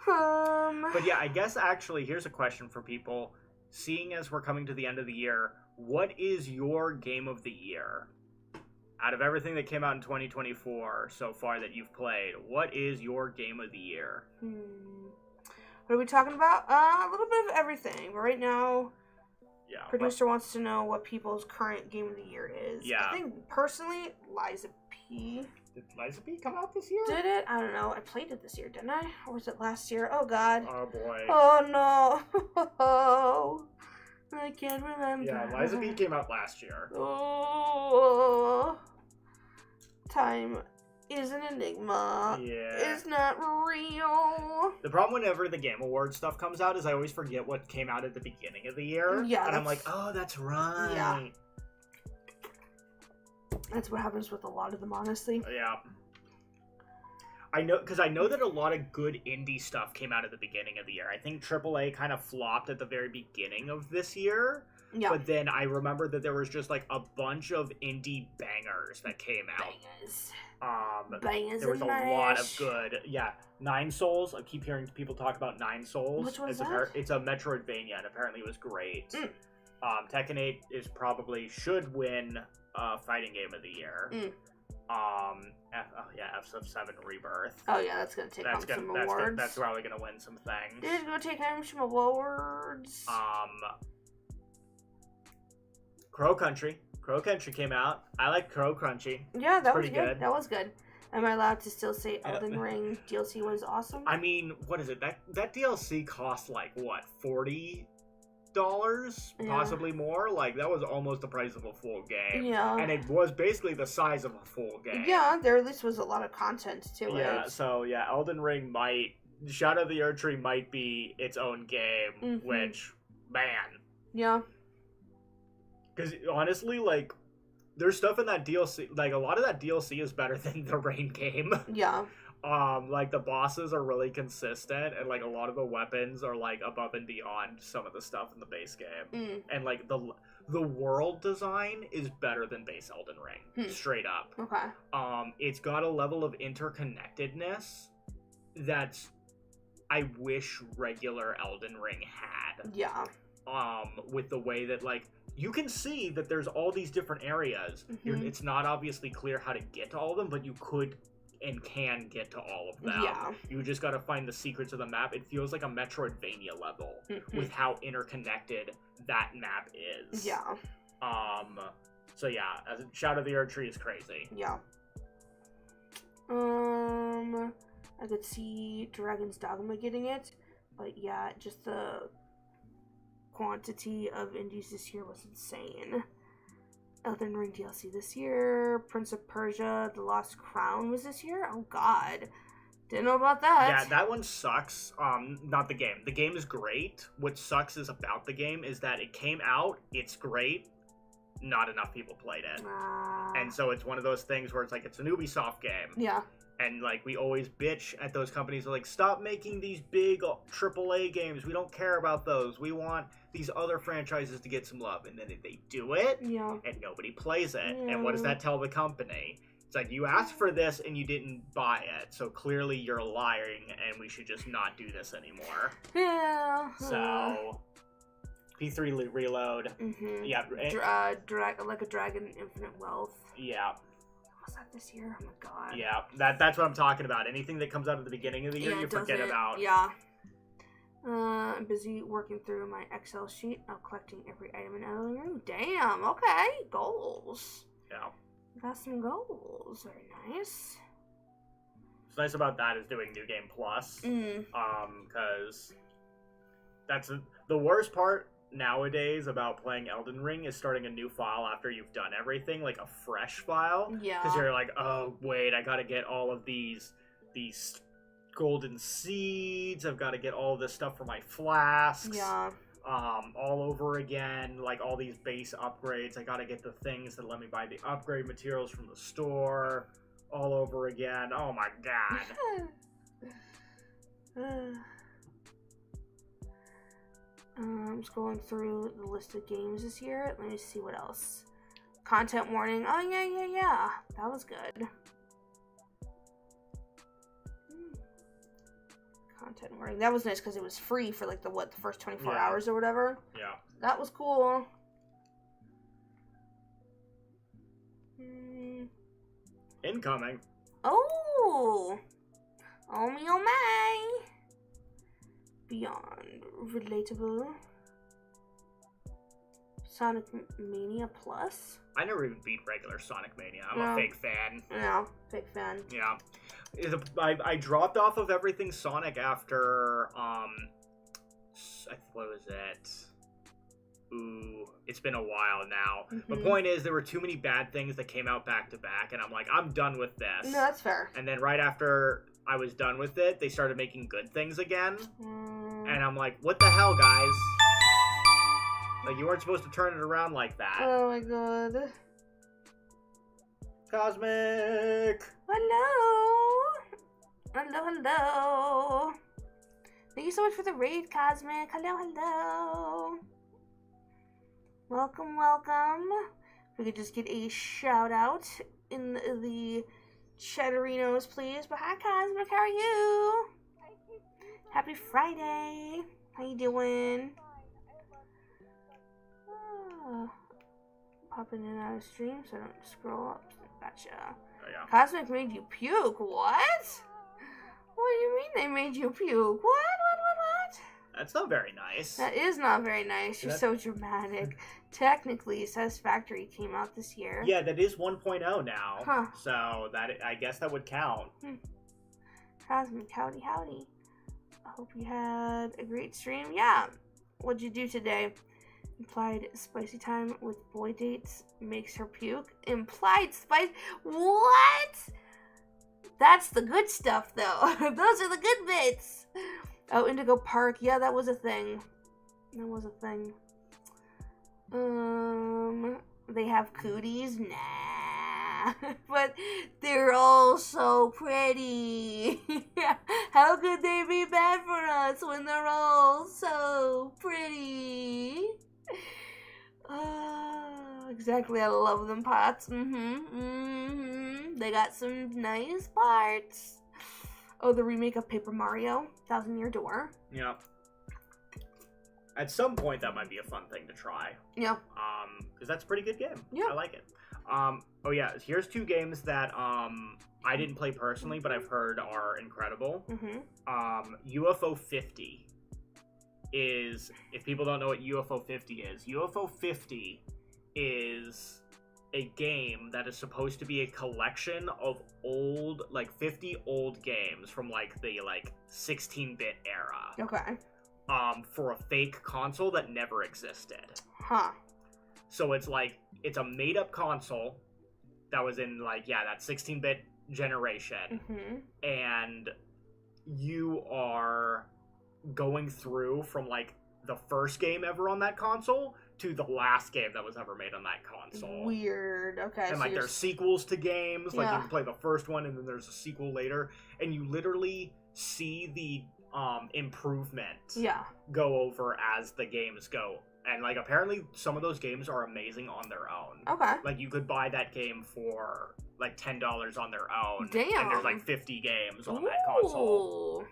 Speaker 2: But yeah, I guess actually here's a question for people. Seeing as we're coming to the end of the year, what is your game of the year? Out of everything that came out in 2024 so far that you've played, what is your game of the year?
Speaker 1: What are we talking about? A little bit of everything. But right now, producer wants to know what people's current game of the year is.
Speaker 2: Yeah.
Speaker 1: I think, personally, Liza P.
Speaker 2: Did Liza P come out this year?
Speaker 1: Did it? I don't know. I played it this year, didn't I? Or was it last year? Oh, God.
Speaker 2: Oh, boy.
Speaker 1: Oh, no. I can't remember.
Speaker 2: Yeah, Liza P came out last year.
Speaker 1: Oh. Time is an enigma.
Speaker 2: Yeah.
Speaker 1: It's not real.
Speaker 2: The problem whenever the Game Awards stuff comes out is I always forget what came out at the beginning of the year.
Speaker 1: Yeah.
Speaker 2: And I'm like, oh, that's right.
Speaker 1: Yeah. That's what happens with a lot of them, honestly.
Speaker 2: Yeah. I know that a lot of good indie stuff came out at the beginning of the year. I think AAA kind of flopped at the very beginning of this year.
Speaker 1: Yeah.
Speaker 2: But then I remember that there was just like a bunch of indie bangers that came out.
Speaker 1: Bangers.
Speaker 2: There was a lot of good. Yeah, Nine Souls. I keep hearing people talk about Nine Souls.
Speaker 1: Which one is that?
Speaker 2: It's a Metroidvania, and apparently it was great. Tekken 8 should win fighting game of the year. FF7 Rebirth.
Speaker 1: Oh yeah, that's gonna take home some awards.
Speaker 2: That's probably gonna win some things.
Speaker 1: Did it go take home some awards?
Speaker 2: Crow Country came out. I like Crow Country.
Speaker 1: Yeah, that was good. That was good. Am I allowed to still say Elden Ring DLC was awesome?
Speaker 2: I mean, what is it? That DLC cost like what, $40? Possibly more. Like that was almost the price of a full game.
Speaker 1: Yeah.
Speaker 2: And it was basically the size of a full game.
Speaker 1: Yeah, there at least was a lot of content to it.
Speaker 2: Yeah, so yeah, Elden Ring Shadow of the Erdtree might be its own game, which, man.
Speaker 1: Yeah.
Speaker 2: Because honestly, like, there's stuff in that DLC, like, a lot of that DLC is better than the Rain game.
Speaker 1: Yeah.
Speaker 2: Like, the bosses are really consistent, and, like, a lot of the weapons are, like, above and beyond some of the stuff in the base game. And, like, the world design is better than base Elden Ring. Straight up.
Speaker 1: Okay.
Speaker 2: It's got a level of interconnectedness that's I wish regular Elden Ring had.
Speaker 1: Yeah.
Speaker 2: With the way that, like, you can see that there's all these different areas. It's not obviously clear how to get to all of them, but you could and can get to all of them.
Speaker 1: Yeah.
Speaker 2: You just gotta find the secrets of the map. It feels like a Metroidvania level with how interconnected that map is.
Speaker 1: Yeah.
Speaker 2: So yeah, Shadow of the Erdtree is crazy.
Speaker 1: Yeah. I could see Dragon's Dogma getting it, but yeah, just the quantity of indies this year was insane. Elden Ring DLC this year. Prince of Persia: The Lost Crown was this year. Oh God, didn't know about that.
Speaker 2: Yeah, that one sucks. Not the game. The game is great. What sucks is about the game is that it came out. It's great. Not enough people played it, and so it's one of those things where it's like it's an Ubisoft game.
Speaker 1: Yeah.
Speaker 2: And, like, we always bitch at those companies, like, stop making these big AAA games. We don't care about those. We want these other franchises to get some love. And then they do it, and nobody plays it.
Speaker 1: Yeah.
Speaker 2: And what does that tell the company? It's like, you asked for this, and you didn't buy it. So clearly you're lying, and we should just not do this anymore.
Speaker 1: Yeah.
Speaker 2: So, P3 Reload. Yeah.
Speaker 1: Like a Dragon Infinite Wealth.
Speaker 2: Yeah.
Speaker 1: Was that this year? Oh my God.
Speaker 2: Yeah, that's what I'm talking about. Anything that comes out at the beginning of the year, you forget about.
Speaker 1: Yeah. I'm busy working through my Excel sheet of collecting every item in Elden Ring. Damn, okay. Goals.
Speaker 2: Yeah.
Speaker 1: Got some goals. Very nice.
Speaker 2: What's nice about that is doing New Game Plus. Because that's the worst part nowadays about playing Elden Ring is starting a new file after you've done everything, like a fresh file.
Speaker 1: Yeah.
Speaker 2: Because you're like, oh wait, I gotta get all of these golden seeds. I've got to get all of this stuff for my flasks.
Speaker 1: Yeah.
Speaker 2: All over again. Like all these base upgrades. I gotta get the things that let me buy the upgrade materials from the store. All over again. Oh my God.
Speaker 1: I'm scrolling through the list of games this year. Let me see what else. Content warning. Oh, yeah. That was good. Content warning. That was nice because it was free for like the first 24 hours or whatever.
Speaker 2: Yeah.
Speaker 1: That was cool.
Speaker 2: Incoming.
Speaker 1: Oh me, oh my. Beyond relatable. Sonic Mania Plus?
Speaker 2: I never even beat regular Sonic Mania. I'm a fake fan.
Speaker 1: Yeah, fake fan.
Speaker 2: Yeah. I dropped off of everything Sonic after, what was it? Ooh, it's been a while now. The point is, there were too many bad things that came out back to back, and I'm like, I'm done with this.
Speaker 1: No, that's fair.
Speaker 2: And then right after I was done with it, they started making good things again. And I'm like, what the hell, guys? Like, you weren't supposed to turn it around like that.
Speaker 1: Oh my God.
Speaker 2: Cosmic!
Speaker 1: Hello! Hello. Thank you so much for the raid, Cosmic. Hello. Welcome. If we could just get a shout out in the chatterinos, please. But hi, Cosmic. How are you? Happy Friday. How you doing? Popping in and out of stream so I don't scroll up. Gotcha.
Speaker 2: Oh, yeah.
Speaker 1: Cosmic made you puke. What? What do you mean they made you puke? What?
Speaker 2: That's not very nice.
Speaker 1: That is not very nice. You're so dramatic. Technically, Satisfactory came out this year.
Speaker 2: Yeah, that is 1.0 now.
Speaker 1: Huh.
Speaker 2: So I guess that would count.
Speaker 1: Cosmic, howdy. I hope you had a great stream. Yeah. What'd you do today? Implied spicy time with boy dates makes her puke. Implied spice? What? That's the good stuff, though. Those are the good bits. Oh, Indigo Park. Yeah, that was a thing. They have cooties? Nah. But they're all so pretty. How could they be bad for us when they're all so pretty? Exactly. I love them pots. They got some nice parts. Oh, the remake of Paper Mario, Thousand Year Door.
Speaker 2: Yeah. At some point, that might be a fun thing to try.
Speaker 1: Yeah.
Speaker 2: Because that's a pretty good game.
Speaker 1: Yeah.
Speaker 2: I like it. Oh yeah, here's two games that I didn't play personally, but I've heard are incredible. UFO 50 is, if people don't know what UFO 50 is, UFO 50 is a game that is supposed to be a collection of old, 50 old games from the 16-bit era.
Speaker 1: Okay.
Speaker 2: For a fake console that never existed.
Speaker 1: Huh.
Speaker 2: So it's a made-up console that was in that 16-bit generation, and you are going through from the first game ever on that console to the last game that was ever made on that console.
Speaker 1: Weird. Okay.
Speaker 2: And
Speaker 1: so
Speaker 2: there's sequels to games. You
Speaker 1: Yeah.
Speaker 2: can play the first one and then there's a sequel later, and you literally see the improvement
Speaker 1: Yeah.
Speaker 2: go over as the games go. And apparently some of those games are amazing on their own.
Speaker 1: Okay.
Speaker 2: You could buy that game for $10 on their own.
Speaker 1: Damn.
Speaker 2: And there's 50 games on that console.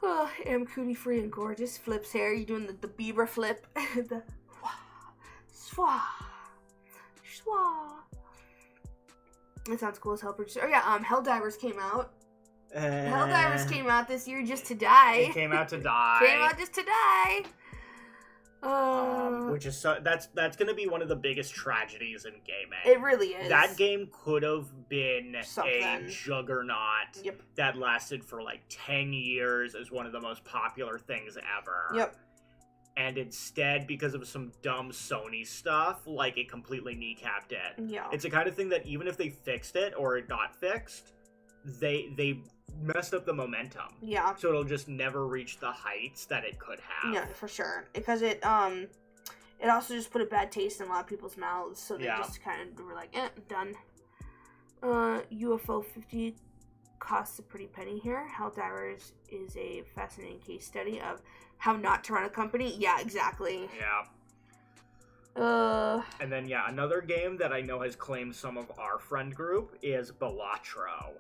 Speaker 1: Oh, am cootie free and gorgeous. Flips hair. You doing the Bieber flip? The swah, swah. That sounds cool as hell. Oh yeah. Helldivers came out. Helldivers came out this year just to die.
Speaker 2: It came out to die.
Speaker 1: Came out just to die.
Speaker 2: Which is that's going to be one of the biggest tragedies in gaming.
Speaker 1: It really is.
Speaker 2: That game could have been
Speaker 1: Something.
Speaker 2: a juggernaut that lasted for 10 years as one of the most popular things ever.
Speaker 1: Yep.
Speaker 2: And instead, because of some dumb Sony stuff, it completely kneecapped it.
Speaker 1: Yeah.
Speaker 2: It's the kind of thing that even if they fixed it or it got fixed, they messed up the momentum.
Speaker 1: Yeah.
Speaker 2: So it'll just never reach the heights that it could have.
Speaker 1: Yeah, for sure. Because it also just put a bad taste in a lot of people's mouths, so they just kind of were like, done. UFO 50 costs a pretty penny here. Helldivers is a fascinating case study of how not to run a company. Yeah, exactly.
Speaker 2: Yeah. And then, another game that I know has claimed some of our friend group is Balatro.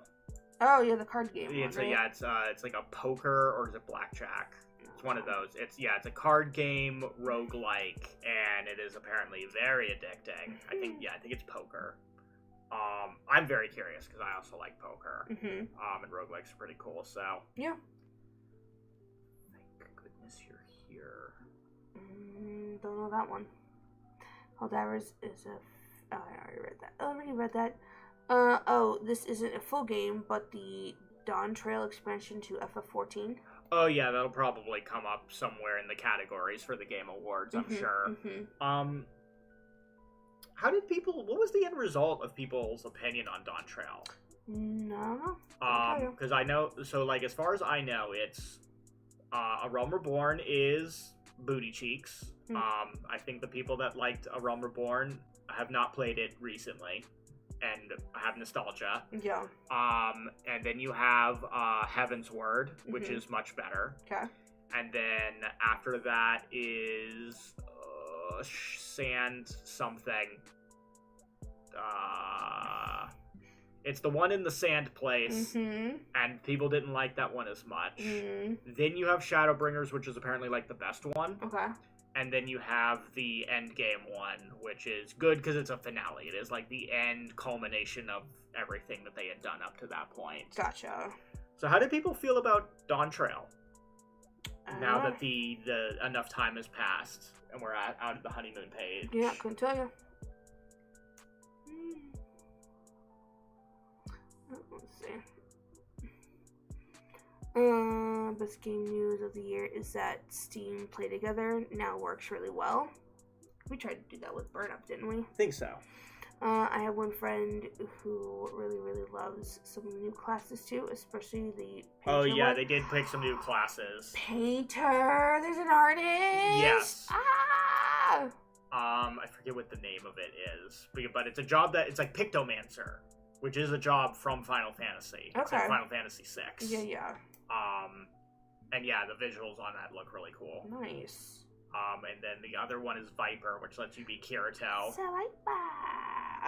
Speaker 1: Oh, yeah, the card game.
Speaker 2: It's
Speaker 1: right?
Speaker 2: it's like a poker, or is it blackjack? It's one of those. It's a card game roguelike, and it is apparently very addicting. I think it's poker. I'm very curious because I also like poker. And roguelikes are pretty cool. So
Speaker 1: yeah.
Speaker 2: Thank goodness you're here.
Speaker 1: Don't know that one. Helldivers is a. Oh, I already read that. This isn't a full game, but the Dawn Trail expansion to FF14.
Speaker 2: Oh yeah, that'll probably come up somewhere in the categories for the Game Awards, I'm sure. What was the end result of people's opinion on Dawn Trail?
Speaker 1: No.
Speaker 2: Because I know, as far as I know, it's, A Realm Reborn is booty cheeks. I think the people that liked A Realm Reborn have not played it recently. and have nostalgia.
Speaker 1: Yeah.
Speaker 2: And then you have Heaven's Word, which
Speaker 1: Mhm.
Speaker 2: is much better.
Speaker 1: Okay.
Speaker 2: And then after that is Sand something. It's the one in the sand place, and people didn't like that one as much. Then you have Shadowbringers, which is apparently like the best one.
Speaker 1: Okay.
Speaker 2: And then you have the Endgame one, which is good because it's a finale. It is like the end culmination of everything that they had done up to that point.
Speaker 1: Gotcha.
Speaker 2: So how did people feel about Dawn Trail? Now that the enough time has passed and we're out of the honeymoon page.
Speaker 1: Yeah, couldn't tell you. Let's see. Best game news of the year is that Steam Play Together now works really well. We tried to do that with Burn Up, didn't we?
Speaker 2: I think so.
Speaker 1: I have one friend who really loves some of the new classes too, especially the Painter
Speaker 2: Oh yeah,
Speaker 1: one.
Speaker 2: they did pick some new classes.
Speaker 1: Painter, there's an artist.
Speaker 2: Yes.
Speaker 1: Ah!
Speaker 2: I forget what the name of it is, but it's a job that it's like Pictomancer, which is a job from Final Fantasy. It's like
Speaker 1: Okay.
Speaker 2: Final Fantasy VI.
Speaker 1: Yeah.
Speaker 2: And yeah, the visuals on that look really cool.
Speaker 1: Nice.
Speaker 2: And then the other one is Viper, which lets you be Kirito.
Speaker 1: So like that.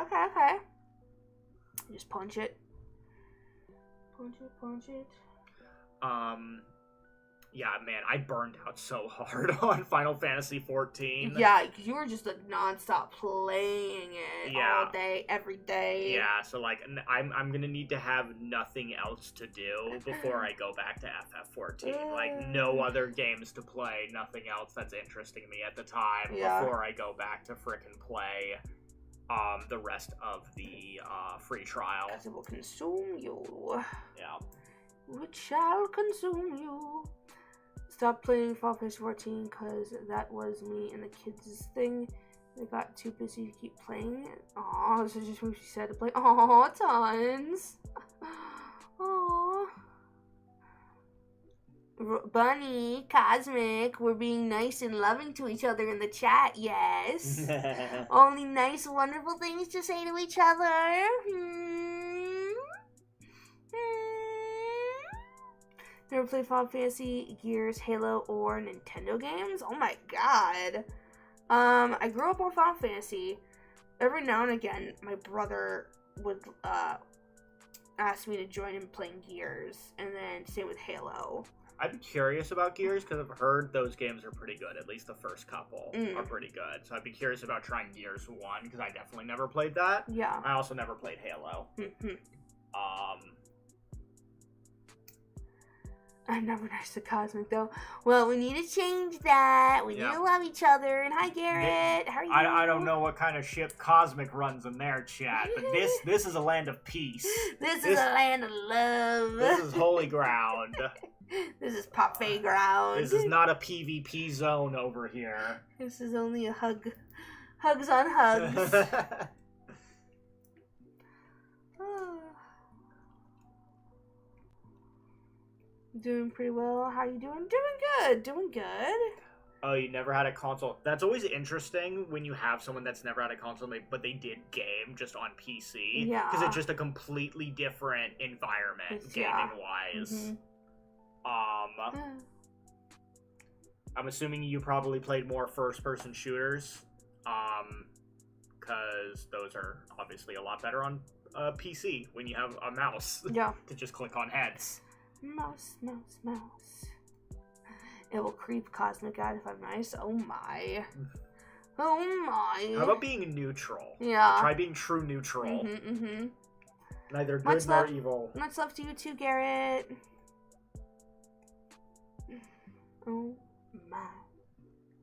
Speaker 1: Okay. Just punch it. Punch it.
Speaker 2: Yeah, man, I burned out so hard on Final Fantasy 14.
Speaker 1: Yeah, because you were just like nonstop playing it
Speaker 2: Yeah.
Speaker 1: all day, every day.
Speaker 2: Yeah, so like I'm gonna need to have nothing else to do before I go back to FF14. Like no other games to play, nothing else that's interesting me at the time before I go back to frickin' play the rest of the free trial.
Speaker 1: Because it will consume you.
Speaker 2: Yeah.
Speaker 1: Which shall consume you. Stop playing Final Fantasy 14 because that was me and the kids' thing. They got too busy to keep playing it. Aw, this is just what she said to play. Aw, tons. Aw. Bunny, Cosmic, we're being nice and loving to each other in the chat, yes. Only nice, wonderful things to say to each other. Never played Final Fantasy, Gears, Halo, or Nintendo games? Oh my god. I grew up on Final Fantasy. Every now and again, my brother would ask me to join him playing Gears, and then same with Halo.
Speaker 2: I'm curious about Gears because I've heard those games are pretty good. At least the first couple are pretty good. So I'd be curious about trying Gears 1 because I definitely never played that.
Speaker 1: Yeah.
Speaker 2: I also never played Halo.
Speaker 1: I'm never nice to Cosmic though. Well, we need to change that. We need to love each other. And hi, Garrett. How are you?
Speaker 2: I don't know what kind of ship Cosmic runs in their chat, but this is a land of peace.
Speaker 1: This is a land of love.
Speaker 2: This is holy ground.
Speaker 1: This is parfait ground.
Speaker 2: This is not a PvP zone over here.
Speaker 1: This is only a hug. Hugs on hugs. Doing pretty well. How you doing? Doing good.
Speaker 2: Oh, you never had a console? That's always interesting when you have someone that's never had a console, but they did game just on PC.
Speaker 1: Yeah.
Speaker 2: Because it's just a completely different environment, gaming-wise. I'm assuming you probably played more first-person shooters, because those are obviously a lot better on PC when you have a mouse.
Speaker 1: Yeah.
Speaker 2: To just click on heads.
Speaker 1: Mouse. It will creep Cosmic out if I'm nice. Oh my.
Speaker 2: How about being neutral?
Speaker 1: Yeah.
Speaker 2: Try being true neutral. Neither good
Speaker 1: Much
Speaker 2: nor
Speaker 1: love.
Speaker 2: evil.
Speaker 1: Much love to you too, Garrett. Oh my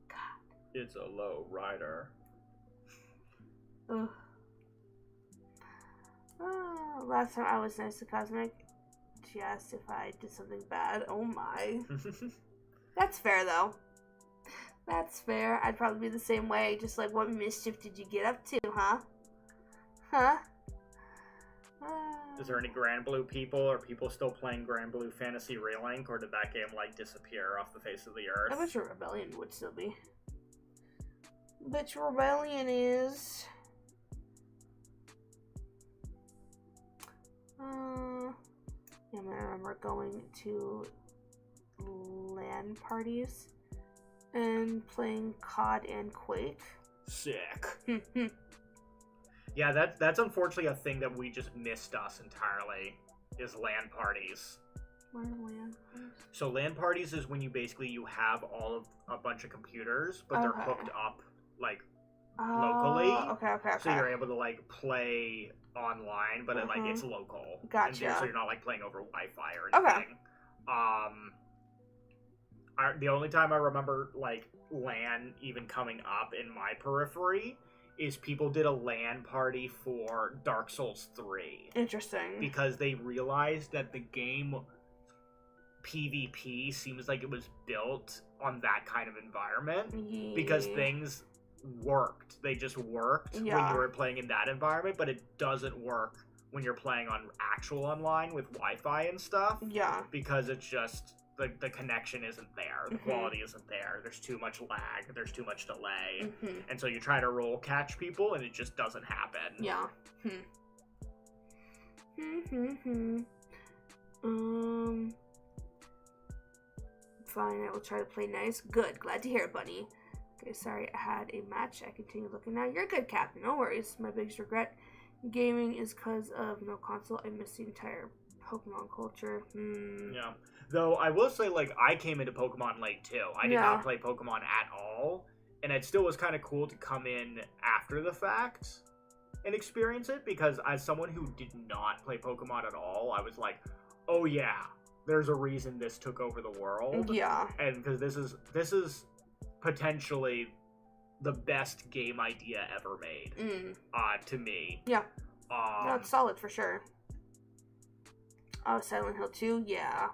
Speaker 1: god.
Speaker 2: It's a low rider.
Speaker 1: Ugh. Last time I was nice to Cosmic, she asked if I did something bad. Oh my. That's fair though. That's fair. I'd probably be the same way. Just like, what mischief did you get up to, huh?
Speaker 2: Is there any Grand Blue people? Are people still playing Grand Blue Fantasy Relink, or did that game like disappear off the face of the earth?
Speaker 1: I wish a Rebellion would still be. But Rebellion is... Yeah, I remember going to LAN parties and playing COD and Quake.
Speaker 2: Sick. Yeah, that's unfortunately a thing that we just missed us entirely, is LAN parties.
Speaker 1: What are LAN parties?
Speaker 2: So LAN parties is when you have all of a bunch of computers, but they're hooked up like locally.
Speaker 1: Okay.
Speaker 2: So you're able to like play online, but it's local.
Speaker 1: Gotcha.
Speaker 2: So you're not like playing over Wi-Fi or anything. The only time I remember like LAN even coming up in my periphery is people did a LAN party for Dark Souls 3.
Speaker 1: Interesting.
Speaker 2: Because they realized that the game PvP seems like it was built on that kind of environment.
Speaker 1: Yeah.
Speaker 2: Because things worked. They just worked when you were playing in that environment, but it doesn't work when you're playing on actual online with Wi-Fi and stuff.
Speaker 1: Yeah.
Speaker 2: Because it's just... The connection isn't there. The quality isn't there. There's too much lag. There's too much delay. And so you try to roll catch people, and it just doesn't happen.
Speaker 1: Yeah. Fine, I will try to play nice. Good. Glad to hear it, buddy. Okay, sorry, I had a match. I continue looking now. You're good, Captain. No worries. My biggest regret in gaming is because of no console. I miss the entire Pokemon culture.
Speaker 2: Yeah. Though I will say, like, I came into Pokemon late too. I did not play Pokemon at all, and it still was kind of cool to come in after the fact and experience it, because as someone who did not play Pokemon at all, I was like, oh yeah, there's a reason this took over the world.
Speaker 1: Yeah.
Speaker 2: And because this is potentially the best game idea ever made. To me.
Speaker 1: Yeah. No, it's solid for sure. Oh, Silent Hill 2? Yeah.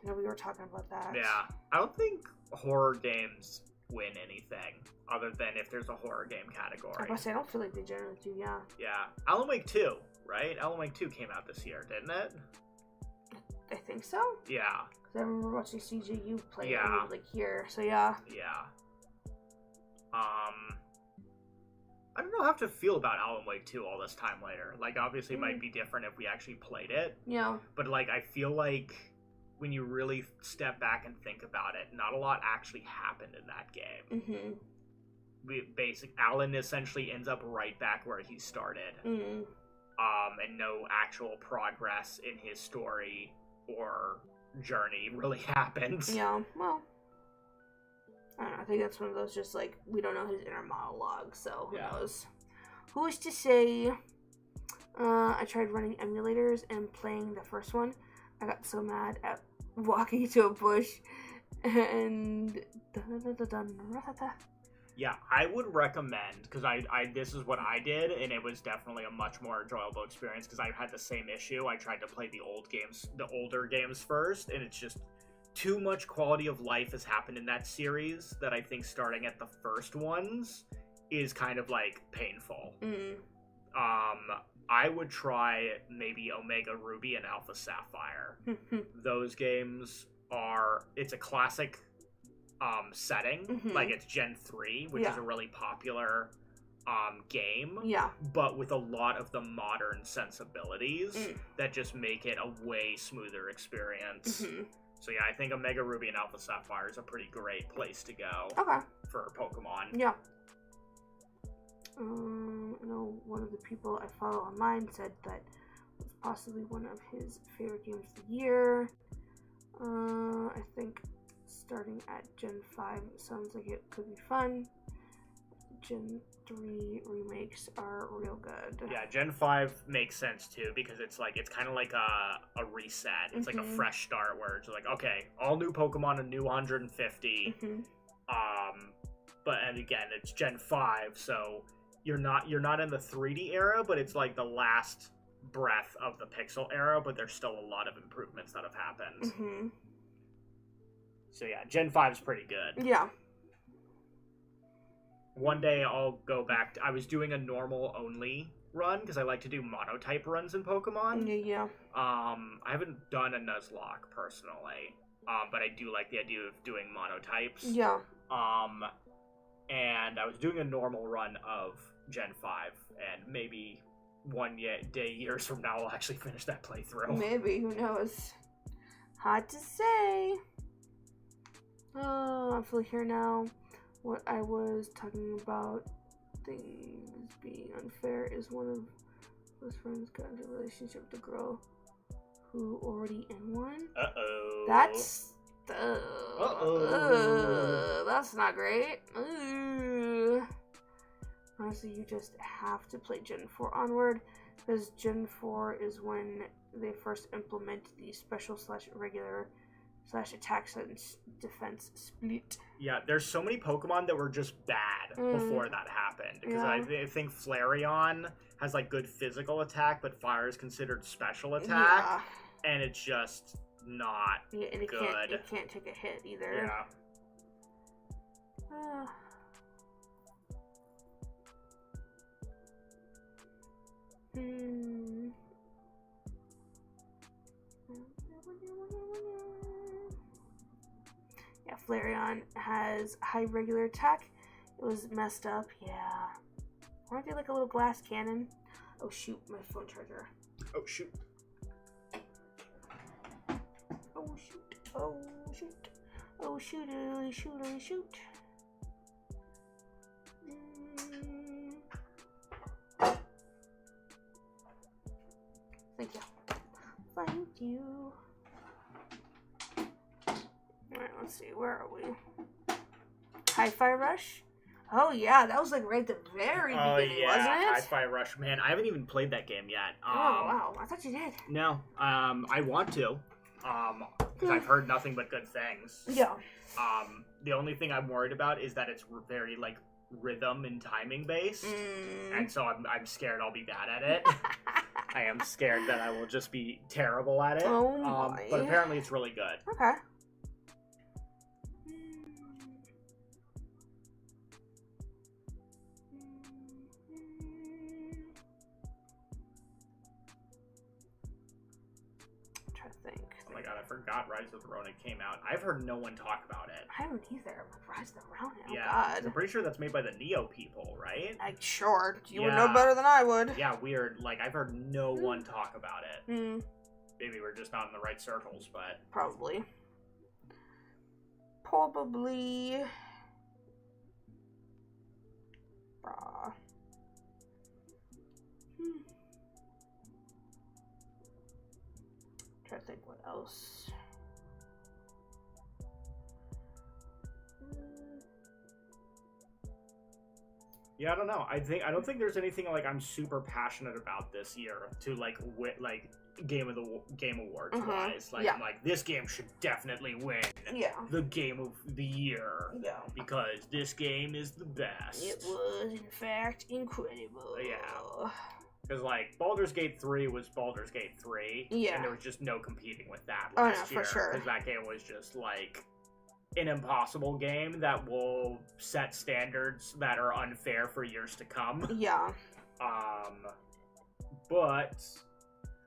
Speaker 1: I know we were talking about that.
Speaker 2: Yeah. I don't think horror games win anything other than if there's a horror game category.
Speaker 1: I don't feel like they generally do, yeah.
Speaker 2: Yeah. Alan Wake 2, right? Alan Wake 2 came out this year, didn't it?
Speaker 1: I think so.
Speaker 2: Yeah.
Speaker 1: Because I remember watching CJU play it
Speaker 2: Yeah.
Speaker 1: like here, so yeah.
Speaker 2: Yeah. I don't know how to feel about Alan Wake 2 all this time later. Like, obviously it might be different if we actually played it.
Speaker 1: Yeah.
Speaker 2: But, like, I feel like when you really step back and think about it, not a lot actually happened in that game. Alan essentially ends up right back where he started. And no actual progress in his story or journey really happened.
Speaker 1: Yeah, well, I don't know, I think that's one of those just like, we don't know his inner monologue, so who knows. Who's to say? I tried running emulators and playing the first one. I got so mad at walking to a bush and
Speaker 2: yeah, I would recommend, because I this is what I did, and it was definitely a much more enjoyable experience because I had the same issue. I tried to play the older games first, and it's just too much quality of life has happened in that series that I think starting at the first ones is kind of like painful. I would try maybe Omega Ruby and Alpha Sapphire. Those games it's a classic setting, like it's Gen 3, which is a really popular game, but with a lot of the modern sensibilities that just make it a way smoother experience. So yeah, I think Omega Ruby and Alpha Sapphire is a pretty great place to go for Pokemon.
Speaker 1: Yeah. I know one of the people I follow online said that it was possibly one of his favorite games of the year. I think starting at Gen 5 sounds like it could be fun. Gen 3 remakes are real good.
Speaker 2: Yeah, Gen 5 makes sense too, because it's kind of like a reset. It's like a fresh start where it's like, okay, all new Pokemon, a new 150. And again, it's Gen 5, so you're not in the 3D era, but it's like the last breath of the pixel era, but there's still a lot of improvements that have happened. So yeah, Gen 5 is pretty good.
Speaker 1: Yeah.
Speaker 2: One day I'll go back I was doing a normal only run because I like to do monotype runs in Pokemon.
Speaker 1: Yeah.
Speaker 2: I haven't done a Nuzlocke personally, but I do like the idea of doing monotypes.
Speaker 1: Yeah.
Speaker 2: And I was doing a normal run of Gen 5, and maybe day, years from now, I'll actually finish that playthrough.
Speaker 1: Maybe, who knows? Hard to say. Oh, I'm fully here now. What I was talking about, things being unfair, is one of those friends got into a relationship with a girl who already in one.
Speaker 2: Uh-oh.
Speaker 1: That's
Speaker 2: Uh-oh.
Speaker 1: that's not great. Honestly, you just have to play Gen 4 onward, because Gen 4 is when they first implement the special/regular /attack defense split.
Speaker 2: Yeah, there's so many Pokemon that were just bad before that happened. Because I think Flareon has like good physical attack, but fire is considered special attack.
Speaker 1: Yeah.
Speaker 2: And it's just not
Speaker 1: And it
Speaker 2: good.
Speaker 1: It can't take a hit either.
Speaker 2: Yeah.
Speaker 1: Yeah, Flareon has high regular attack. It was messed up, yeah. Aren't they like a little glass cannon? Oh shoot, my phone charger.
Speaker 2: Oh shoot.
Speaker 1: Oh shoot, oh shoot. Oh shoot, oh shoot, oh shoot. Thank you. Thank you. Alright, let's see, where are we? Hi-Fi Rush? Oh yeah, that was like right at the very beginning, wasn't it?
Speaker 2: Hi-Fi Rush. Man, I haven't even played that game yet.
Speaker 1: Oh wow, I thought you did.
Speaker 2: No, I want to. Because I've heard nothing but good things.
Speaker 1: Yeah.
Speaker 2: The only thing I'm worried about is that it's very like rhythm and timing based, and so I'm scared I'll be bad at it. I am scared that I will just be terrible at it.
Speaker 1: Oh my.
Speaker 2: But apparently it's really good.
Speaker 1: Okay. I'm trying to think.
Speaker 2: Oh my god, I forgot Rise of the Ronin came out. I've heard no one talk about it.
Speaker 1: I haven't either. Rise of the Ronin. Oh
Speaker 2: Yeah,
Speaker 1: god.
Speaker 2: I'm pretty sure that's made by the Neo people, right?
Speaker 1: Sure. You would know better than I would.
Speaker 2: Yeah, weird. Like, I've heard no one talk about it. Maybe we're just not in the right circles, but...
Speaker 1: Probably. Bruh. Try to think what else.
Speaker 2: Yeah, I don't know. I don't think there's anything like I'm super passionate about this year to like Game Awards wise. Like I'm like, this game should definitely win the Game of the Year.
Speaker 1: Yeah.
Speaker 2: Because this game is the best.
Speaker 1: It was in fact incredible.
Speaker 2: Yeah. Because like Baldur's Gate 3 was Baldur's Gate 3.
Speaker 1: Yeah.
Speaker 2: And there was just no competing with that last year.
Speaker 1: For sure.
Speaker 2: Because that game was just like an impossible game that will set standards that are unfair for years to come.
Speaker 1: Yeah.
Speaker 2: But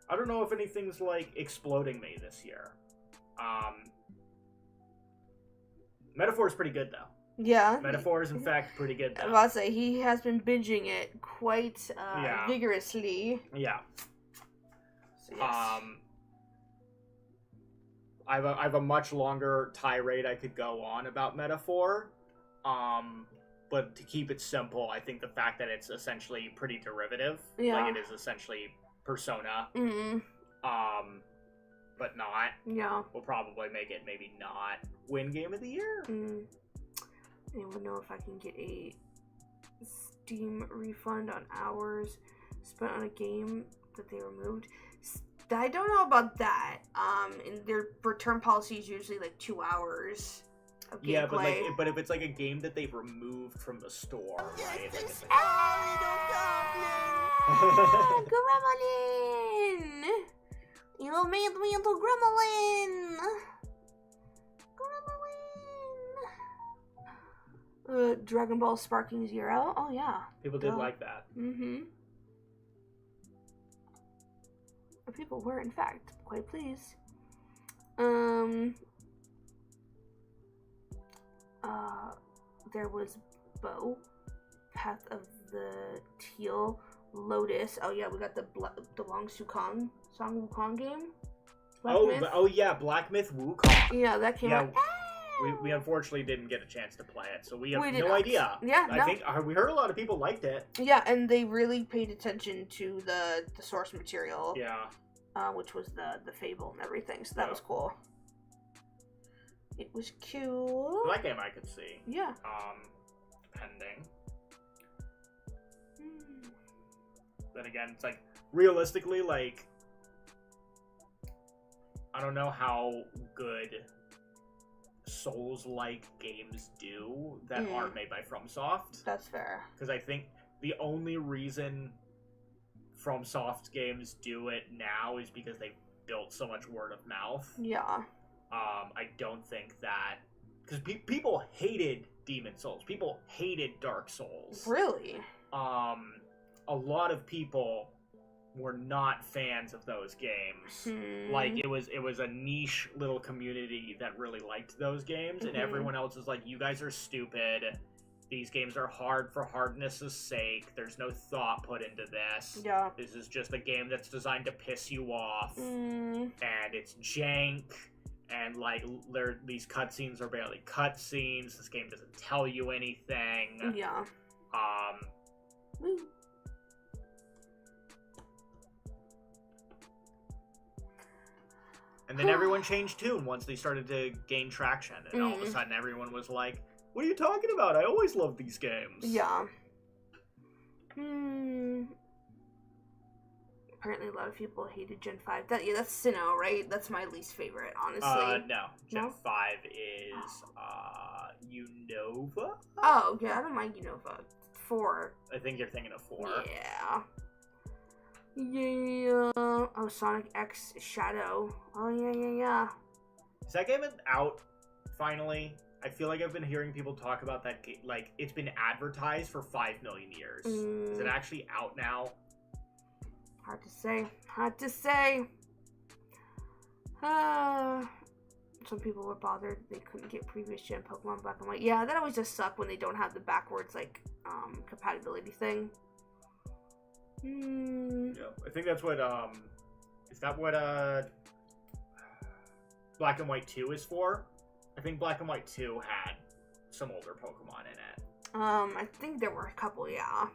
Speaker 2: I don't know if anything's like exploding me this year. Metaphor is pretty good though.
Speaker 1: Yeah.
Speaker 2: Metaphor is in fact pretty good though.
Speaker 1: I was about to say he has been binging it quite vigorously.
Speaker 2: Yeah.
Speaker 1: So, yes.
Speaker 2: I have a much longer tirade I could go on about Metaphor. But to keep it simple, I think the fact that it's essentially pretty derivative, like it is essentially Persona, but not, will probably make it maybe not win Game of the Year.
Speaker 1: Anyone know if I can get a Steam refund on hours spent on a game that they removed? I don't know about that. And their return policy is usually like 2 hours of gameplay.
Speaker 2: Yeah, but if it's like a game that they've removed from the store, right? Like it's
Speaker 1: Gremlin! You made me into Gremlin! Gremlin! Dragon Ball Sparking Zero? Oh yeah.
Speaker 2: People did like that.
Speaker 1: People were in fact quite pleased. There was Bow, Path of the Teal, Lotus. Oh yeah, we got the Long Song Wukong game.
Speaker 2: Yeah, Black Myth Wukong.
Speaker 1: Yeah, that came out.
Speaker 2: We unfortunately didn't get a chance to play it, so we have no
Speaker 1: not.
Speaker 2: idea.
Speaker 1: Yeah,
Speaker 2: I think we heard a lot of people liked it.
Speaker 1: Yeah, and they really paid attention to the source material.
Speaker 2: Yeah.
Speaker 1: Which was the Fable and everything, so that was cool. It was cool.
Speaker 2: That game I could see.
Speaker 1: Yeah.
Speaker 2: Pending. Then again, it's like, realistically, like, I don't know how good Souls-like games do that aren't made by FromSoft.
Speaker 1: That's fair.
Speaker 2: Because I think the only reason FromSoft games do it now is because they built so much word of mouth.
Speaker 1: Yeah.
Speaker 2: I don't think that... Because people hated Demon Souls. People hated Dark Souls.
Speaker 1: Really?
Speaker 2: A lot of people were not fans of those games. Like, it was a niche little community that really liked those games, and everyone else is like, you guys are stupid. These games are hard for hardness' sake. There's no thought put into this.
Speaker 1: Yeah.
Speaker 2: This is just a game that's designed to piss you off. And it's jank. And, like, these cutscenes are barely cutscenes. This game doesn't tell you anything.
Speaker 1: Yeah.
Speaker 2: And then everyone changed tune once they started to gain traction. And all of a sudden everyone was like, what are you talking about? I always loved these games.
Speaker 1: Yeah. Apparently a lot of people hated Gen 5. That's Sinnoh, right? That's my least favorite, honestly.
Speaker 2: No. Gen 5 is, Unova?
Speaker 1: Oh, yeah, I don't mind Unova. 4.
Speaker 2: I think you're thinking of 4.
Speaker 1: Yeah. Yeah. Oh, Sonic X Shadow. Oh, yeah.
Speaker 2: Is that game out, finally? I feel like I've been hearing people talk about that game. Like, it's been advertised for 5 million years. Is it actually out now?
Speaker 1: Hard to say. Some people were bothered they couldn't get previous gen Pokemon Black and White. Yeah, that always just suck when they don't have the backwards, like, compatibility thing.
Speaker 2: Yeah, I think that's what, is that what, Black and White 2 is for? I think Black and White 2 had some older Pokemon in it.
Speaker 1: I think there were a couple, yeah.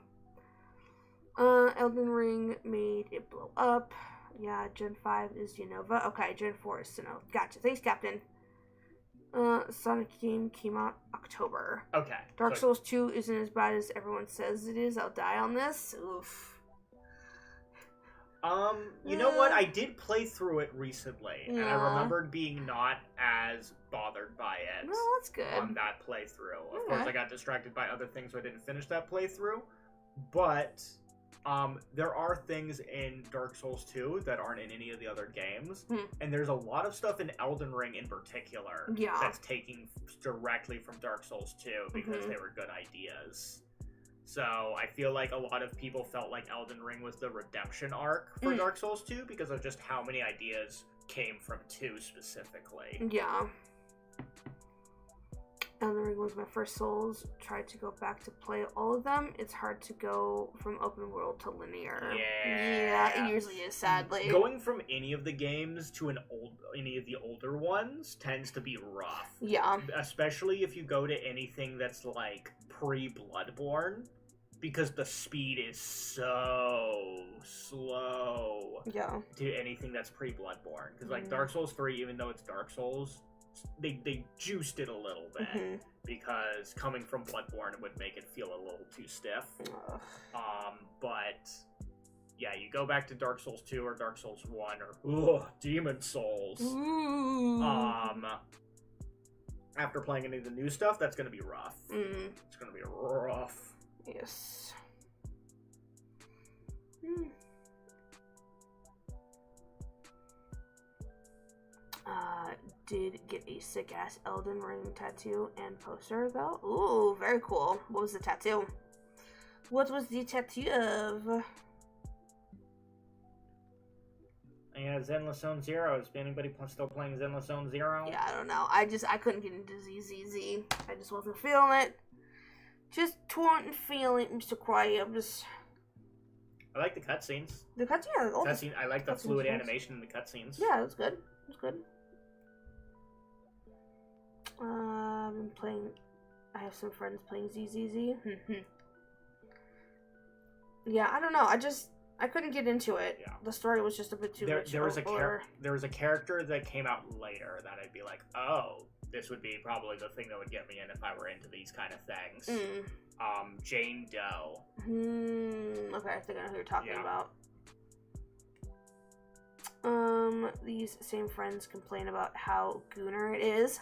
Speaker 1: Elden Ring made it blow up. Yeah, Gen 5 is Unova. Okay, Gen 4 is Sinnoh. Gotcha. Thanks, Captain. Sonic game came out October.
Speaker 2: Okay.
Speaker 1: Dark Souls 2 isn't as bad as everyone says it is. I'll die on this. Oof.
Speaker 2: You know what? I did play through it recently, and I remembered being not as bothered by it.
Speaker 1: No, that's good.
Speaker 2: On that playthrough. Of course, I got distracted by other things, so I didn't finish that playthrough. But, there are things in Dark Souls 2 that aren't in any of the other games, and there's a lot of stuff in Elden Ring in particular that's taking directly from Dark Souls 2 because they were good ideas. So I feel like a lot of people felt like Elden Ring was the redemption arc for Dark Souls 2 because of just how many ideas came from 2 specifically.
Speaker 1: Yeah. Elden Ring was my first Souls. Tried to go back to play all of them. It's hard to go from open world to linear. Yeah, it usually is, sadly.
Speaker 2: Going from any of the games to any of the older ones tends to be rough.
Speaker 1: Yeah.
Speaker 2: Especially if you go to anything that's like pre-Bloodborne. Because the speed is so slow to anything that's pre-Bloodborne. Because, like, Dark Souls 3, even though it's Dark Souls, they juiced it a little bit. Because coming from Bloodborne would make it feel a little too stiff. But, yeah, you go back to Dark Souls 2 or Dark Souls 1 or, Demon Souls. After playing any of the new stuff, that's going to be rough. It's going to be rough.
Speaker 1: Yes. Did get a sick ass Elden Ring tattoo and poster though. Ooh, very cool. What was the tattoo? What was the tattoo of?
Speaker 2: Yeah, Zenless Zone Zero. Is anybody still playing Zenless Zone Zero?
Speaker 1: Yeah, I don't know. I couldn't get into ZZZ. I just wasn't feeling it. Just wasn't feeling it, Mr. Quiet.
Speaker 2: I like the cutscenes.
Speaker 1: The cutscene, yeah, all the
Speaker 2: Cutscene. I like the
Speaker 1: cutscenes
Speaker 2: fluid
Speaker 1: are nice.
Speaker 2: animation in the cutscenes.
Speaker 1: Yeah, that's good. That's good. I've been playing. I have some friends playing ZZZ. Yeah, I don't know. I couldn't get into it.
Speaker 2: Yeah.
Speaker 1: The story was just a bit too much.
Speaker 2: There was a character that came out later that I'd be like, oh, this would be probably the thing that would get me in if I were into these kind of things. Jane Doe.
Speaker 1: Okay, I think I know who you're talking about. These same friends complain about how gooner it is.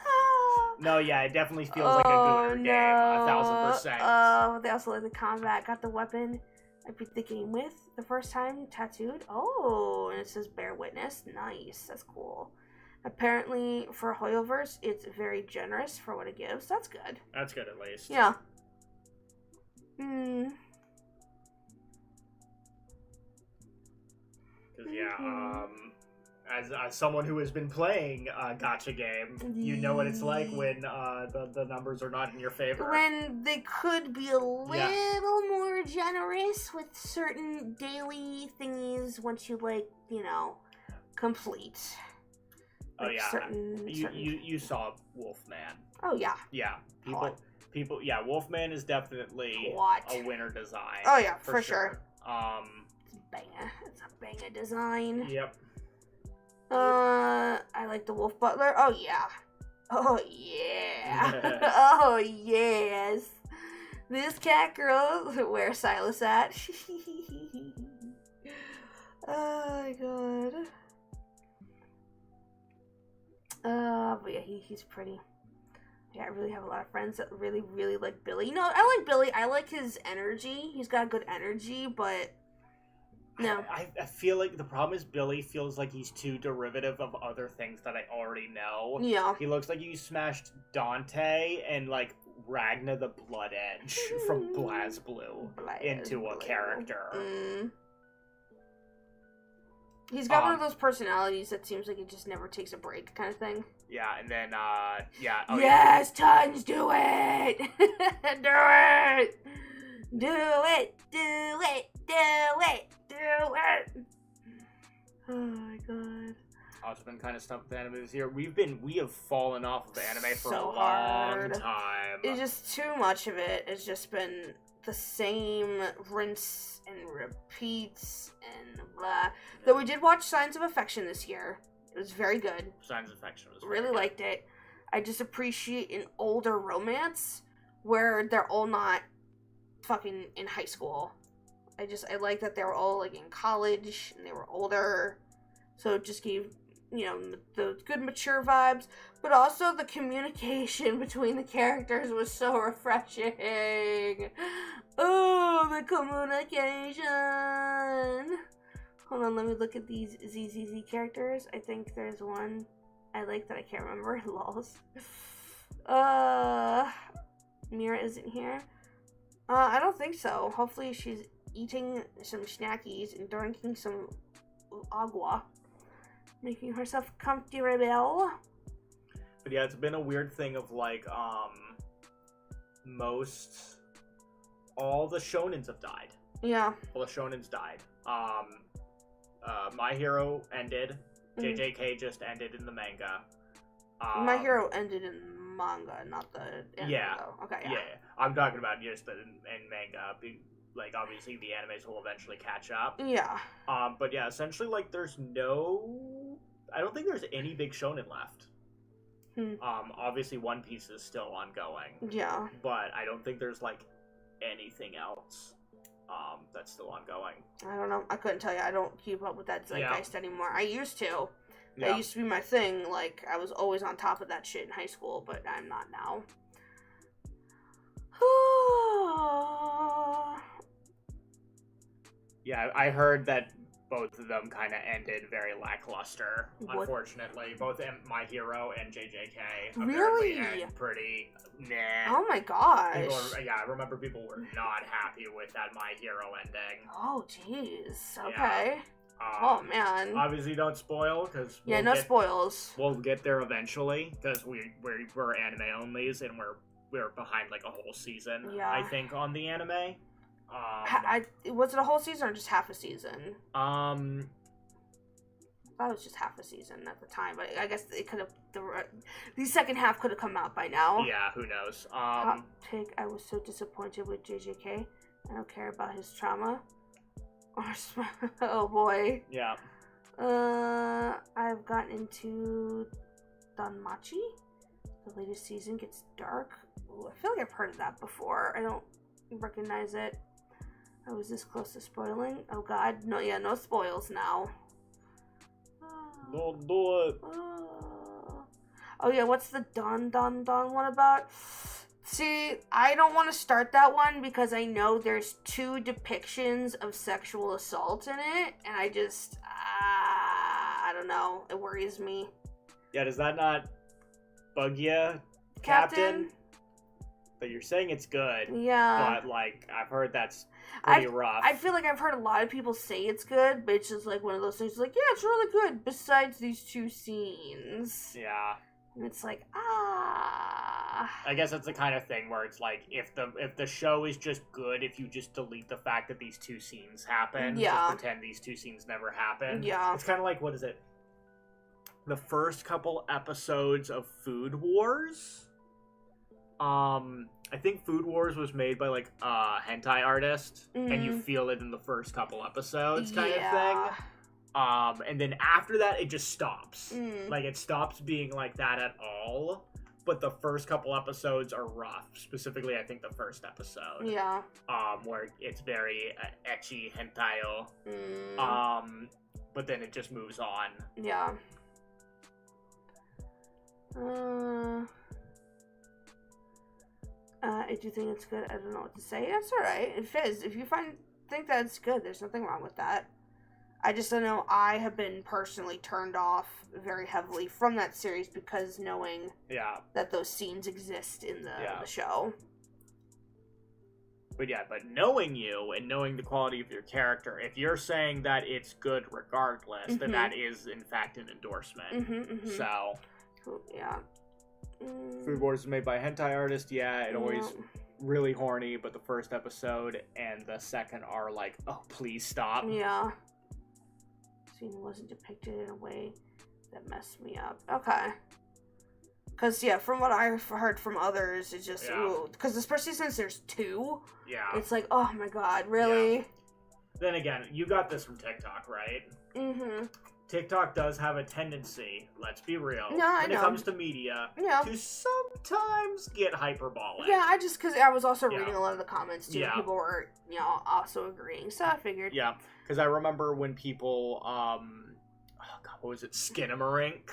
Speaker 2: No, yeah, it definitely feels like a gooner game, 1000%.
Speaker 1: Oh, they also like the combat. Got the weapon I beat the game with the first time tattooed. Oh, and it says bear witness. Nice, that's cool. Apparently, for Hoyoverse, it's very generous for what it gives. That's good.
Speaker 2: That's good, at least.
Speaker 1: Yeah.
Speaker 2: Because, as someone who has been playing a gacha game, you know what it's like when the numbers are not in your favor.
Speaker 1: When they could be a little more generous with certain daily thingies once you, complete.
Speaker 2: Oh, yeah. You saw Wolfman.
Speaker 1: Oh, yeah.
Speaker 2: Yeah. People, yeah, Wolfman is definitely a winner design.
Speaker 1: Oh, yeah, for sure.
Speaker 2: It's
Speaker 1: a banger design.
Speaker 2: Yep.
Speaker 1: I like the Wolf Butler. Oh, yeah. Oh, yeah. Oh, yes. This cat girl, where Silas at? Oh, my God. But yeah, he's pretty. Yeah, I really have a lot of friends that really, really like Billy. You know, I like Billy. I like his energy. He's got good energy, but no.
Speaker 2: I feel like the problem is Billy feels like he's too derivative of other things that I already know.
Speaker 1: Yeah.
Speaker 2: He looks like you smashed Dante and, Ragna the Blood Edge from BlazBlue into a character.
Speaker 1: He's got one of those personalities that seems like it just never takes a break kind of thing.
Speaker 2: Yeah, and then,
Speaker 1: yes, tons, do it! Do it! Do it! Do it! Do it! Do it! Oh my God.
Speaker 2: Also been kind of stumped with anime this year. We have fallen off of anime for
Speaker 1: so
Speaker 2: a long
Speaker 1: hard.
Speaker 2: time.
Speaker 1: It's just too much of it. It's just been the same rinse and repeats and blah. Though we did watch Signs of Affection this year. It was very good.
Speaker 2: Signs of Affection was
Speaker 1: really liked it. I just appreciate an older romance where they're all not fucking in high school. I like that they were all in college and they were older. So it just gave, the good mature vibes, but also the communication between the characters was so refreshing. Oh, the communication. Hold on, let me look at these ZZZ characters. I think there's one I like that I can't remember. Lols. Mira isn't here. I don't think so. Hopefully she's eating some snackies and drinking some agua. Making herself comfortable.
Speaker 2: But yeah, it's been a weird thing of all the shonens have died.
Speaker 1: Yeah.
Speaker 2: All the shonens died. My Hero ended. JJK just ended in the manga.
Speaker 1: My Hero ended in manga, not the anime.
Speaker 2: Yeah.
Speaker 1: Though. Okay.
Speaker 2: Yeah. I'm talking about just in manga. Obviously the animes will eventually catch up.
Speaker 1: Yeah.
Speaker 2: But yeah, essentially, I don't think there's any big shonen left. Obviously One Piece is still ongoing.
Speaker 1: Yeah.
Speaker 2: But I don't think there's, anything else, that's still ongoing.
Speaker 1: I don't know. I couldn't tell you. I don't keep up with that zeitgeist anymore. I used to.
Speaker 2: Yeah.
Speaker 1: That used to be my thing. I was always on top of that shit in high school, but I'm not now.
Speaker 2: Yeah, I heard that both of them kind of ended very lackluster, unfortunately. Both My Hero and JJK apparently end pretty nah.
Speaker 1: Oh my gosh.
Speaker 2: I remember people were not happy with that My Hero ending.
Speaker 1: Oh, jeez. Okay.
Speaker 2: Yeah.
Speaker 1: Oh, man.
Speaker 2: Obviously, don't spoil, because
Speaker 1: no spoils.
Speaker 2: We'll get there eventually, because we're anime onlys, and we're behind, a whole season, I think, on the anime.
Speaker 1: Was it a whole season or just half a season? I thought it was just half a season at the time, but I guess it could have the second half could have come out by now.
Speaker 2: Yeah, who knows?
Speaker 1: Hot take: I was so disappointed with JJK. I don't care about his trauma. Oh boy.
Speaker 2: Yeah.
Speaker 1: I've gotten into Danmachi. The latest season gets dark. Ooh, I feel like I've heard of that before. I don't recognize it. I was this close to spoiling. Oh god. No, yeah, no spoils now.
Speaker 2: Don't do it.
Speaker 1: Oh yeah, what's the Don one about? See, I don't want to start that one because I know there's 2 depictions of sexual assault in it, and I just, I don't know. It worries me.
Speaker 2: Yeah, does that not bug you, Captain? But you're saying it's good.
Speaker 1: Yeah.
Speaker 2: But, like, I've heard that's pretty rough.
Speaker 1: I feel like I've heard a lot of people say it's good, but it's just like one of those things like, yeah, it's really good besides these 2 scenes.
Speaker 2: Yeah.
Speaker 1: And it's like,
Speaker 2: I guess it's the kind of thing where it's like, if the show is just good, if you just delete the fact that these 2 scenes happen,
Speaker 1: yeah,
Speaker 2: just pretend these 2 scenes never happened.
Speaker 1: Yeah.
Speaker 2: It's kind of like, what is it? The first couple episodes of Food Wars. I think Food Wars was made by like a hentai artist, and you feel it in the first couple episodes, kind of thing. And then after that, it just stops. Like, it stops being like that at all. But the first couple episodes are rough. Specifically, I think the first episode.
Speaker 1: Yeah.
Speaker 2: Where it's very ecchi hentai. But then it just moves on.
Speaker 1: Yeah. I do think it's good. I don't know what to say. That's alright. If you think that it's good, there's nothing wrong with that. I just don't know. I have been personally turned off very heavily from that series because knowing that those scenes exist in the show.
Speaker 2: But yeah, but knowing you and knowing the quality of your character, if you're saying that it's good regardless, then that is in fact an endorsement. So,
Speaker 1: yeah.
Speaker 2: Food Wars is made by a hentai artist. Yeah, it always really horny, but the first episode and the second are like, oh, please stop.
Speaker 1: Yeah. Scene wasn't depicted in a way that messed me up. Okay. Because, yeah, from what I've heard from others, it's just, because especially since there's 2, it's like, oh my god, really?
Speaker 2: Yeah. Then again, you got this from TikTok, right? TikTok does have a tendency, let's be real, when it comes to media, to sometimes get hyperbolic.
Speaker 1: Yeah, because I was also reading a lot of the comments, too, and people were, also agreeing, so I figured.
Speaker 2: Yeah, because I remember when people, what was it, Skinamarink?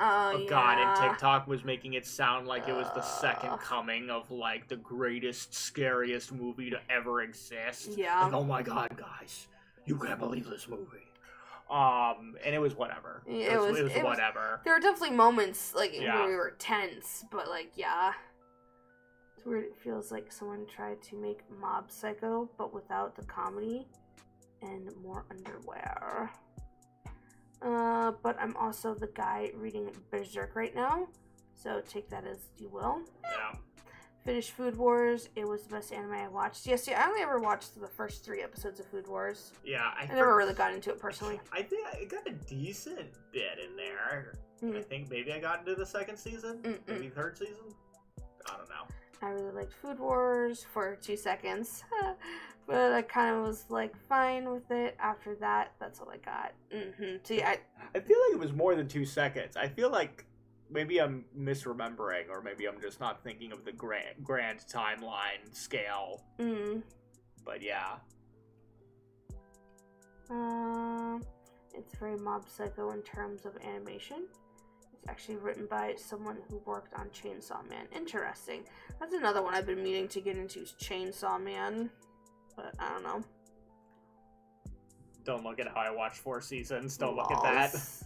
Speaker 1: Oh,
Speaker 2: God, and TikTok was making it sound like it was the second coming of, like, the greatest, scariest movie to ever exist.
Speaker 1: Yeah.
Speaker 2: Like, oh my god, guys, you can't believe this movie. And it was whatever. It was whatever.
Speaker 1: There were definitely moments, like, where we were tense, but, like, it's weird. It feels like someone tried to make Mob Psycho, but without the comedy and more underwear. But I'm also the guy reading Berserk right now, so take that as you will.
Speaker 2: Yeah.
Speaker 1: Finished Food Wars. It was the best anime I watched. Yes, I only ever watched the first 3 episodes of Food Wars.
Speaker 2: Yeah,
Speaker 1: I never really got into it personally.
Speaker 2: I think I got a decent bit in there. I think maybe I got into the second season, maybe third season. I don't know.
Speaker 1: I really liked Food Wars for 2 seconds, but I kind of was like fine with it. After that, that's all I got. See, I
Speaker 2: feel like it was more than 2 seconds. I feel like maybe I'm misremembering, or maybe I'm just not thinking of the grand timeline scale. But yeah.
Speaker 1: It's very Mob Psycho in terms of animation. It's actually written by someone who worked on Chainsaw Man. Interesting. That's another one I've been meaning to get into, is Chainsaw Man. But I don't know.
Speaker 2: Don't look at how I watched 4 seasons. Don't look at that.
Speaker 1: That's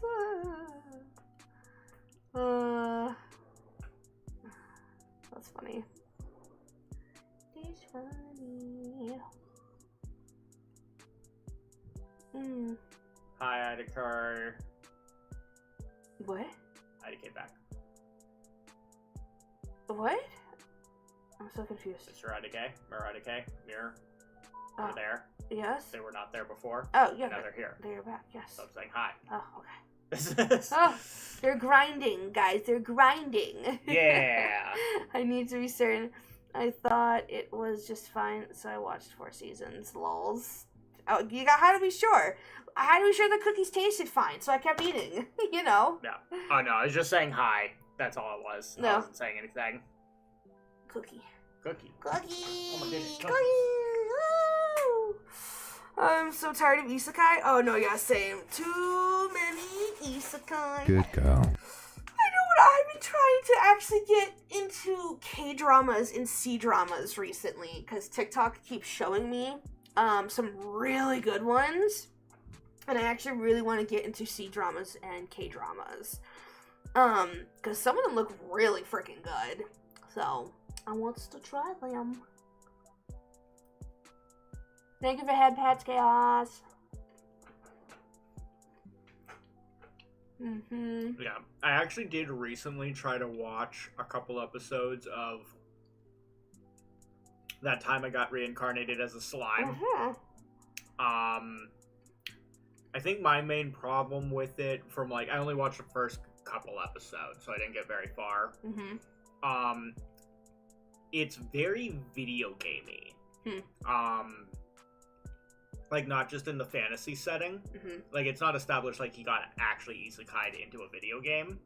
Speaker 1: funny. It's funny.
Speaker 2: Hi, Idakar.
Speaker 1: What?
Speaker 2: IDK back.
Speaker 1: What? I'm so confused.
Speaker 2: Mr. IDK? Mirror IDK? Mirror? were there.
Speaker 1: Yes.
Speaker 2: They were not there before.
Speaker 1: Oh, yeah.
Speaker 2: Now they're here.
Speaker 1: They're back, yes.
Speaker 2: So I'm saying hi.
Speaker 1: Oh, okay. Oh, they're grinding, guys. They're grinding.
Speaker 2: Yeah.
Speaker 1: I need to be certain. I thought it was just fine, so I watched 4 seasons. Lols. Oh, you got how to be sure. I had to be sure the cookies tasted fine, so I kept eating. You know.
Speaker 2: No. Oh no, I was just saying hi. That's all it was.
Speaker 1: No.
Speaker 2: I wasn't saying anything.
Speaker 1: Cookie.
Speaker 2: Cookie.
Speaker 1: Cookie.
Speaker 2: Oh my goodness.
Speaker 1: Cookie. Woo. I'm so tired of isekai. Oh no, yeah, same. Too many isekai.
Speaker 4: Good girl.
Speaker 1: I know what I've been trying to actually get into K-dramas and C-dramas recently because TikTok keeps showing me some really good ones, and I actually really want to get into C-dramas and K-dramas because some of them look really freaking good. So I want to try them. Thank you for head pats, Chaos.
Speaker 2: Yeah, I actually did recently try to watch a couple episodes of That Time I Got Reincarnated as a Slime. I think my main problem with it from I only watched the first couple episodes, so I didn't get very far. It's very video gamey. Not just in the fantasy setting. It's not established he got actually isekai'd into a video game.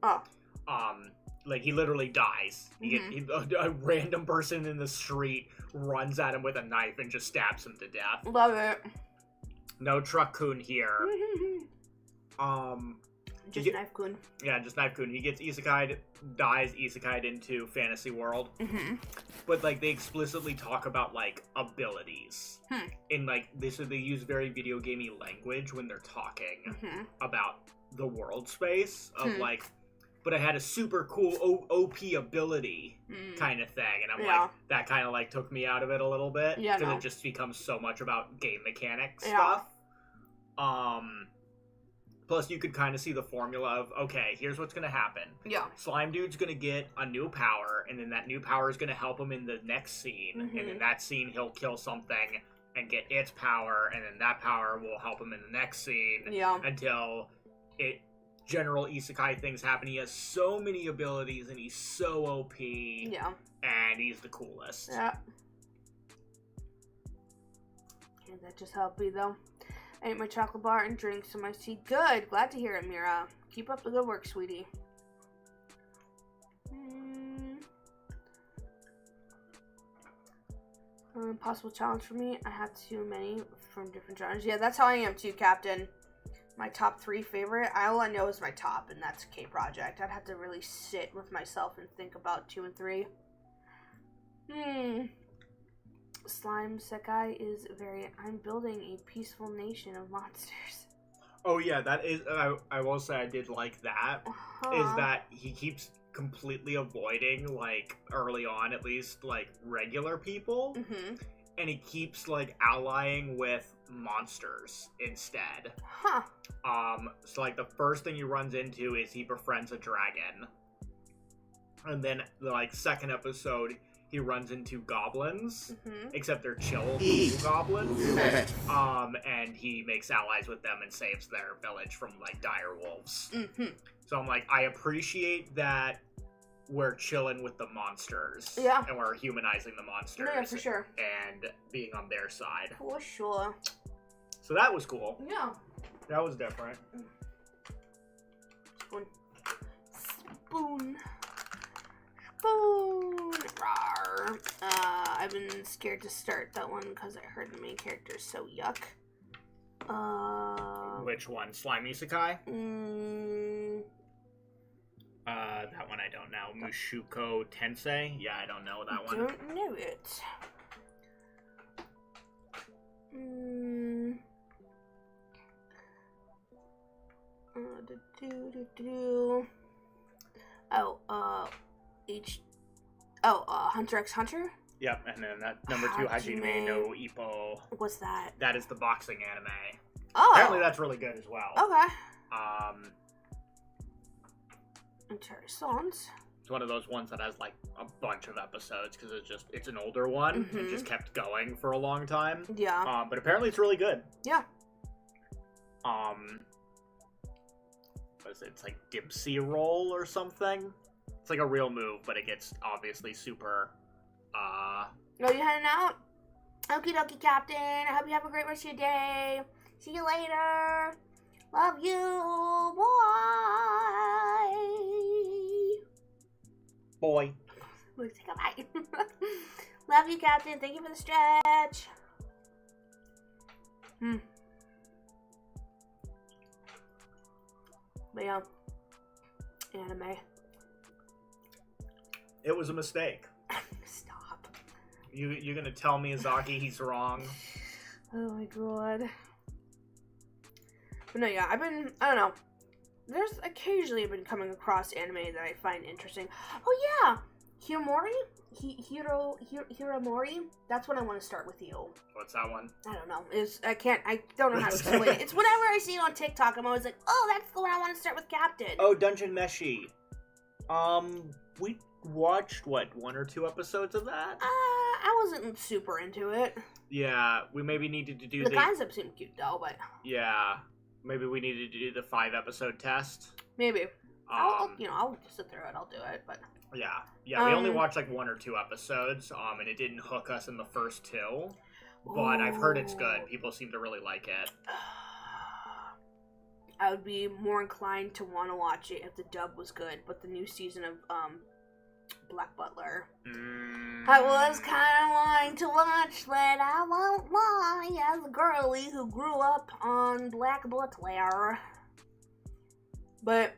Speaker 2: He literally dies. A random person in the street runs at him with a knife and just stabs him to death.
Speaker 1: Love it.
Speaker 2: No Truck-kun here.
Speaker 1: Just Knife-kun.
Speaker 2: Yeah, just Knife-kun. He gets isekai'd, dies isekai'd into fantasy world. But they explicitly talk about abilities. And they use very video gamey language when they're talking about the world space of but I had a super cool OP ability kind of thing, and I'm that kind of took me out of it a little bit because it just becomes so much about game mechanic stuff. Plus, you could kind of see the formula of, okay, here's what's going to happen.
Speaker 1: Yeah.
Speaker 2: Slime Dude's going to get a new power, and then that new power is going to help him in the next scene. And in that scene, he'll kill something and get its power, and then that power will help him in the next scene.
Speaker 1: Yeah.
Speaker 2: Until general isekai things happen. He has so many abilities, and he's so OP.
Speaker 1: Yeah.
Speaker 2: And he's the coolest.
Speaker 1: Yeah. Can't that just help me, though? I ate my chocolate bar and drank some iced tea. Good. Glad to hear it, Mira. Keep up the good work, sweetie. Possible challenge for me. I have too many from different genres. Yeah, that's how I am too, Captain. My top 3 favorite. All I know is my top, and that's K Project. I'd have to really sit with myself and think about 2 and 3. Slime Sekai is I'm building a peaceful nation of monsters.
Speaker 2: Oh yeah, that is, I will say I did like that, is that he keeps completely avoiding, early on at least, regular people, and he keeps, allying with monsters instead. So, the first thing he runs into is he befriends a dragon, and then, second episode, he runs into goblins, except they're chill goblins, and he makes allies with them and saves their village from, dire wolves. So I'm I appreciate that we're chilling with the monsters.
Speaker 1: Yeah.
Speaker 2: And we're humanizing the monsters.
Speaker 1: Yeah, for sure.
Speaker 2: And being on their side.
Speaker 1: For sure.
Speaker 2: So that was cool.
Speaker 1: Yeah.
Speaker 2: That was different.
Speaker 1: Spoon. Spoon. Spoon. Rawr. I've been scared to start that one because I heard the main character is so yuck.
Speaker 2: Which one? Slime Isekai? That one I don't know. Mushuko Tensei? Yeah, I don't know that one.
Speaker 1: Don't know it. Hunter x Hunter?
Speaker 2: Yep, and then that number 2, Hajime no Ippo.
Speaker 1: What's that?
Speaker 2: That is the boxing anime.
Speaker 1: Oh!
Speaker 2: Apparently that's really good as well.
Speaker 1: Okay. Interessant.
Speaker 2: It's one of those ones that has like a bunch of episodes because it's an older one and just kept going for a long time.
Speaker 1: Yeah.
Speaker 2: But apparently it's really good.
Speaker 1: Yeah.
Speaker 2: What is it? It's like Dipsy Roll or something. It's like a real move, but it gets obviously super.
Speaker 1: Oh, you heading out? Okie dokie, Captain. I hope you have a great rest of your day. See you later. Love you. Bye.
Speaker 2: Boy.
Speaker 1: Let's take a bite. Love you, Captain. Thank you for the stretch. But yeah, anime.
Speaker 2: It was a mistake.
Speaker 1: Stop.
Speaker 2: You're gonna tell Miyazaki he's wrong?
Speaker 1: Oh my god. But no, yeah, I don't know. There's occasionally been coming across anime that I find interesting. Oh yeah, Hiromori. That's when I want to start with you.
Speaker 2: What's that one?
Speaker 1: I don't know. I don't know how to explain it. It's whenever I see it on TikTok, I'm always like, oh, that's the one I want to start with Captain.
Speaker 2: Oh, Dungeon Meshi. We watched, what, 1 or 2 episodes of that?
Speaker 1: I wasn't super into it.
Speaker 2: Yeah, we maybe needed to do
Speaker 1: the concept seemed cute though, but
Speaker 2: yeah, maybe we needed to do the 5-episode test.
Speaker 1: Maybe. I'll sit through it. I'll do it, but
Speaker 2: yeah, we only watched like 1 or 2 episodes, and it didn't hook us in the first 2. But I've heard it's good. People seem to really like it.
Speaker 1: I would be more inclined to want to watch it if the dub was good, but the new season of Black Butler, I was kind of wanting to watch, but I won't lie, as a girly who grew up on Black Butler. But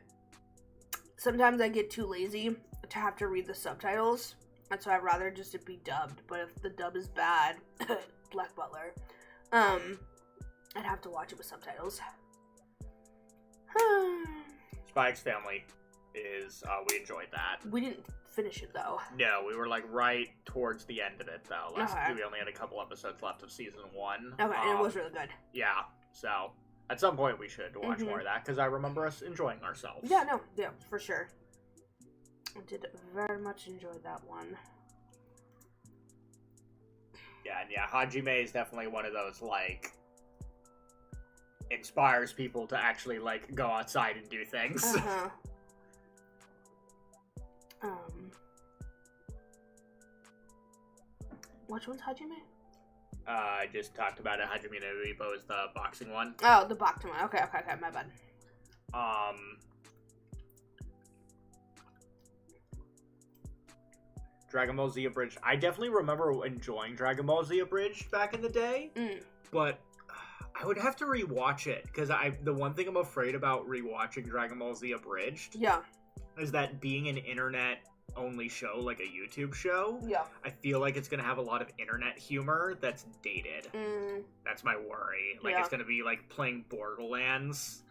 Speaker 1: sometimes I get too lazy to have to read the subtitles, and so I'd rather just it be dubbed. But if the dub is bad, Black Butler, I'd have to watch it with subtitles.
Speaker 2: Spy X Family is, we enjoyed that.
Speaker 1: We didn't finish it though.
Speaker 2: No, we were like right towards the end of it though.
Speaker 1: Okay.
Speaker 2: We only had a couple episodes left of season 1.
Speaker 1: Okay, and it was really good.
Speaker 2: Yeah, so at some point we should watch more of that because I remember us enjoying ourselves.
Speaker 1: Yeah, for sure. I did very much enjoy that one.
Speaker 2: Yeah, and Hajime is definitely one of those, like, inspires people to actually, like, go outside and do things.
Speaker 1: Which one's Hajime?
Speaker 2: I just talked about it. Hajime no Ippo is the boxing one.
Speaker 1: Oh, the boxing one. Okay, my bad.
Speaker 2: Dragon Ball Z Abridged. I definitely remember enjoying Dragon Ball Z Abridged back in the day, but I would have to rewatch it because the one thing I'm afraid about rewatching Dragon Ball Z Abridged, is that being an internet-only show, like a YouTube show, I feel like it's gonna have a lot of internet humor that's dated. That's my worry. Like it's gonna be like playing Borderlands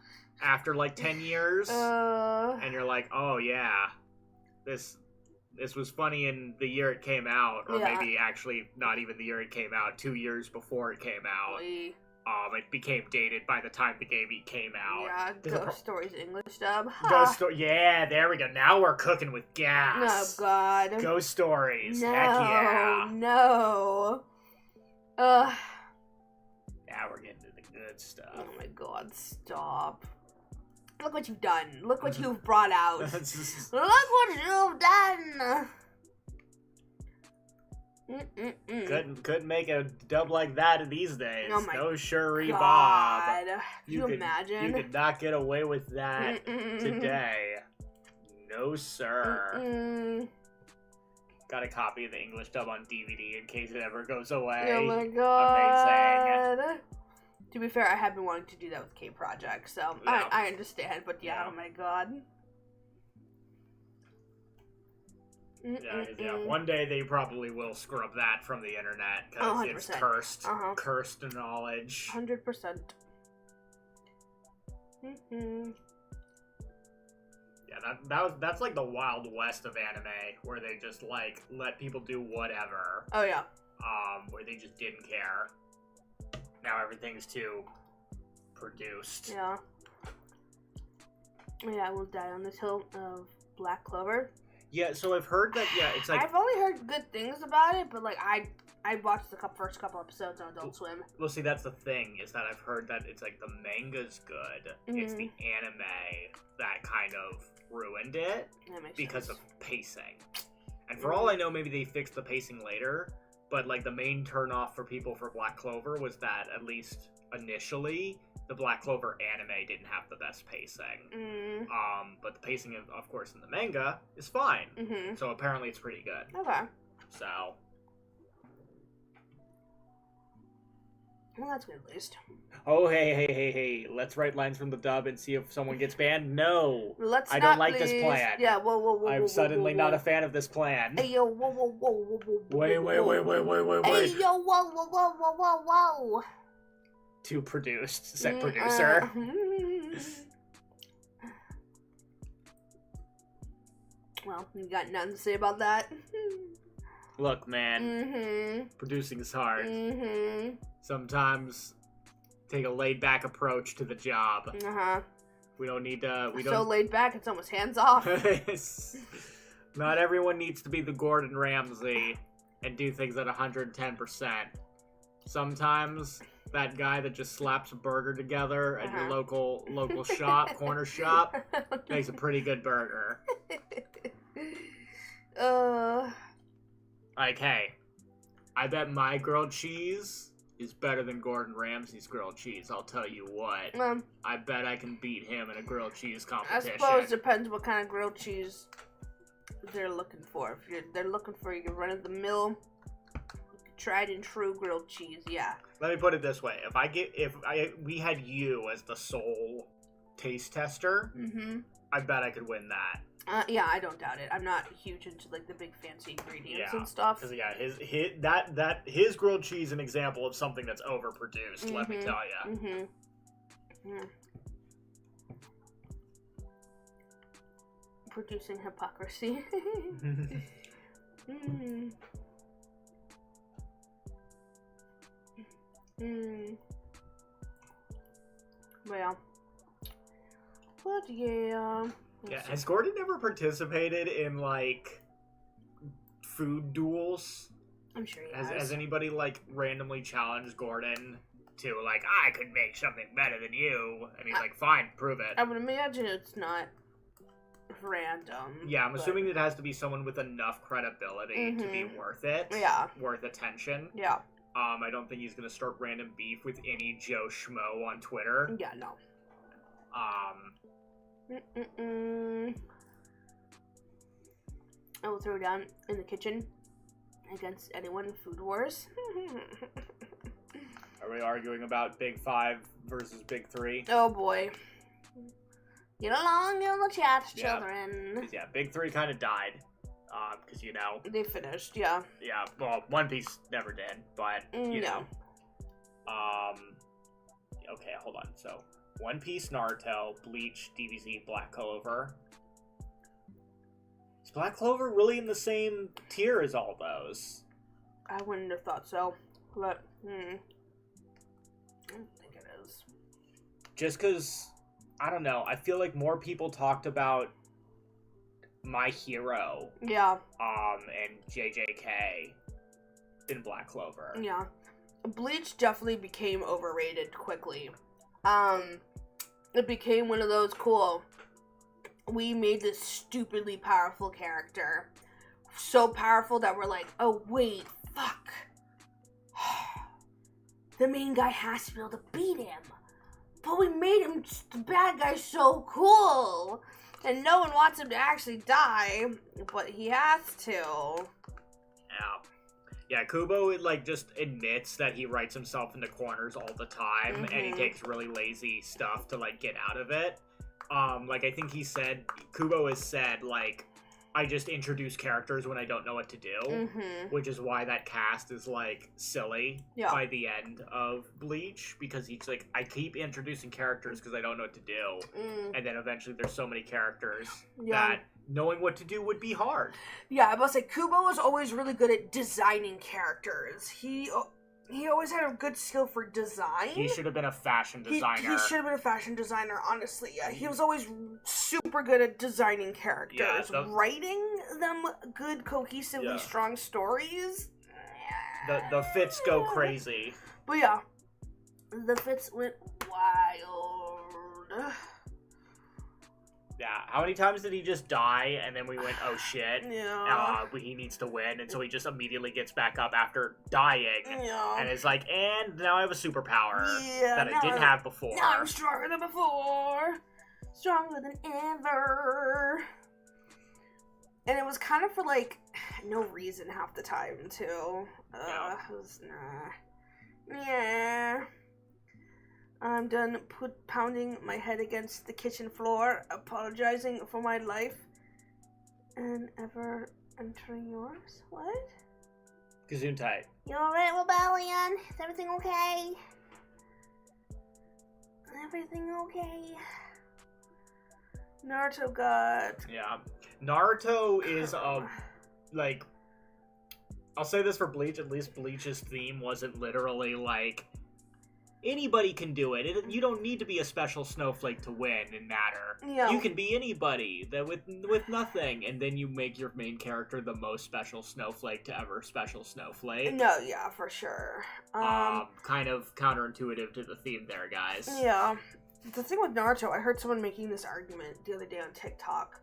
Speaker 2: after like 10 years, and you're like, oh yeah, this was funny in the year it came out, or maybe actually not even the year it came out, 2 years before it came out. It became dated by the time the game came out.
Speaker 1: Yeah, Ghost Stories English dub.
Speaker 2: Ghost Story, yeah, there we go. Now we're cooking with gas.
Speaker 1: Oh God.
Speaker 2: Ghost Stories,
Speaker 1: no,
Speaker 2: heck yeah.
Speaker 1: No.
Speaker 2: Now we're getting to the good stuff.
Speaker 1: Oh my God, stop. Look what you've done. Look what you've brought out. Look what you've done.
Speaker 2: Couldn't make a dub like that these days.
Speaker 1: Oh my
Speaker 2: no Shuri
Speaker 1: God.
Speaker 2: Bob.
Speaker 1: Can you imagine?
Speaker 2: You could not get away with that today. No sir. Got a copy of the English dub on DVD in case it ever goes away.
Speaker 1: Oh my God.
Speaker 2: Amazing.
Speaker 1: To be fair, I have been wanting to do that with K-Project, so I understand, but oh my God.
Speaker 2: One day they probably will scrub that from the internet because it's cursed. Cursed knowledge.
Speaker 1: 100%.
Speaker 2: Yeah, that's like the Wild West of anime, where they just like let people do whatever.
Speaker 1: Oh yeah.
Speaker 2: Where they just didn't care. Now everything's too produced.
Speaker 1: Yeah. Yeah, I will die on this hill of Black Clover.
Speaker 2: Yeah, so I've heard that. Yeah, it's like
Speaker 1: I've only heard good things about it, but like I watched the first couple episodes on Adult Swim.
Speaker 2: well, see, that's the thing is that I've heard that it's like the manga's good. It's the anime that kind of ruined it because of pacing. And for all I know, maybe they fixed the pacing later. But like the main turnoff for people for Black Clover was that at least initially the Black Clover anime didn't have the best pacing. But the pacing of course in the manga is fine. So apparently it's pretty good.
Speaker 1: Okay.
Speaker 2: So
Speaker 1: well, that's good at least.
Speaker 2: oh hey, let's write lines from the dub and see if someone gets banned. No, I
Speaker 1: not,
Speaker 2: don't like
Speaker 1: please.
Speaker 2: this plan.
Speaker 1: Yeah, whoa,
Speaker 2: I'm suddenly not a fan of this plan.
Speaker 1: Hey yo, whoa.
Speaker 2: Wait.
Speaker 1: Hey yo, whoa.
Speaker 2: Too produced, said producer.
Speaker 1: Well, you got nothing to say about that.
Speaker 2: Look, man, producing is hard. Sometimes take a laid-back approach to the job. We don't need to.
Speaker 1: So laid back, it's almost hands off.
Speaker 2: Not everyone needs to be the Gordon Ramsay and do things at 110%. Sometimes that guy that just slaps a burger together at your local shop, corner shop, makes a pretty good burger. Like, hey, I bet my grilled cheese is better than Gordon Ramsay's grilled cheese. I'll tell you what. I bet I can beat him in a grilled cheese competition.
Speaker 1: I suppose it depends what kind of grilled cheese they're looking for. If they're looking for your run-of-the-mill, tried and true grilled cheese, yeah.
Speaker 2: Let me put it this way: if we had you as the sole taste tester, I bet I could win that.
Speaker 1: Yeah, I don't doubt it. I'm not huge into like the big fancy ingredients and stuff.
Speaker 2: Because his grilled cheese is an example of something that's overproduced. Let me tell you.
Speaker 1: Producing hypocrisy. But yeah.
Speaker 2: Yeah, has Gordon ever participated in, like, food duels?
Speaker 1: I'm sure he has.
Speaker 2: Has anybody, like, randomly challenged Gordon to, like, I could make something better than you? And he's like, fine, prove it.
Speaker 1: I would imagine it's not random.
Speaker 2: Yeah, I'm assuming it has to be someone with enough credibility to be worth it.
Speaker 1: Yeah.
Speaker 2: Worth attention.
Speaker 1: Yeah.
Speaker 2: I don't think he's gonna start random beef with any Joe Schmo on Twitter.
Speaker 1: Yeah, no. I will throw down in the kitchen against anyone in Food Wars.
Speaker 2: Are we arguing about Big 5 versus Big 3?
Speaker 1: Oh boy. Get along in the chat, children.
Speaker 2: Yeah, Big 3 kind of died. Because, you know...
Speaker 1: They finished, yeah.
Speaker 2: Yeah, well, One Piece never did, but, you know. Okay, hold on. So, One Piece, Naruto, Bleach, DBZ, Black Clover. Is Black Clover really in the same tier as all those?
Speaker 1: I wouldn't have thought so, but, I don't think it is.
Speaker 2: Just because, I don't know, I feel like more people talked about My Hero,
Speaker 1: yeah,
Speaker 2: and JJK than Black Clover.
Speaker 1: Yeah. Bleach definitely became overrated quickly. It became one of those cool, we made this stupidly powerful character. So powerful that we're like, oh wait, fuck. The main guy has to be able to beat him. But we made him, the bad guy, so cool. And no one wants him to actually die, but he has to.
Speaker 2: Yeah, Kubo, like, just admits that he writes himself into corners all the time, and he takes really lazy stuff to, like, get out of it. Like, I think Kubo has said, like, I just introduce characters when I don't know what to do, which is why that cast is, like, silly by the end of Bleach, because he's like, I keep introducing characters because I don't know what to do, and then eventually there's so many characters that knowing what to do would be hard.
Speaker 1: Yeah, I must say, Kubo was always really good at designing characters. He he always had a good skill for design.
Speaker 2: He should have been a fashion designer.
Speaker 1: He should have been a fashion designer, honestly. Yeah, he was always super good at designing characters, writing them good, cohesively strong stories.
Speaker 2: The fits go crazy.
Speaker 1: But yeah, the fits went wild.
Speaker 2: Yeah, how many times did he just die, and then we went, oh shit, he needs to win, and so he just immediately gets back up after dying, and is like, and now I have a superpower that I didn't have before.
Speaker 1: Now I'm stronger than before. Stronger than ever. And it was kind of for, like, no reason half the time, too. It was, Yeah. I'm done pounding my head against the kitchen floor, apologizing for my life, and ever entering yours. What?
Speaker 2: Gesundheit.
Speaker 1: You alright, Rebellion? Is everything okay? Everything okay? Naruto got...
Speaker 2: Yeah. Naruto is, like... I'll say this for Bleach, at least Bleach's theme wasn't literally, like... Anybody can do it. You don't need to be a special snowflake to win and matter.
Speaker 1: Yeah.
Speaker 2: You can be anybody that with nothing, and then you make your main character the most special snowflake to ever special snowflake.
Speaker 1: No, yeah, for sure.
Speaker 2: Kind of counterintuitive to the theme there, guys.
Speaker 1: Yeah. The thing with Naruto, I heard someone making this argument the other day on TikTok,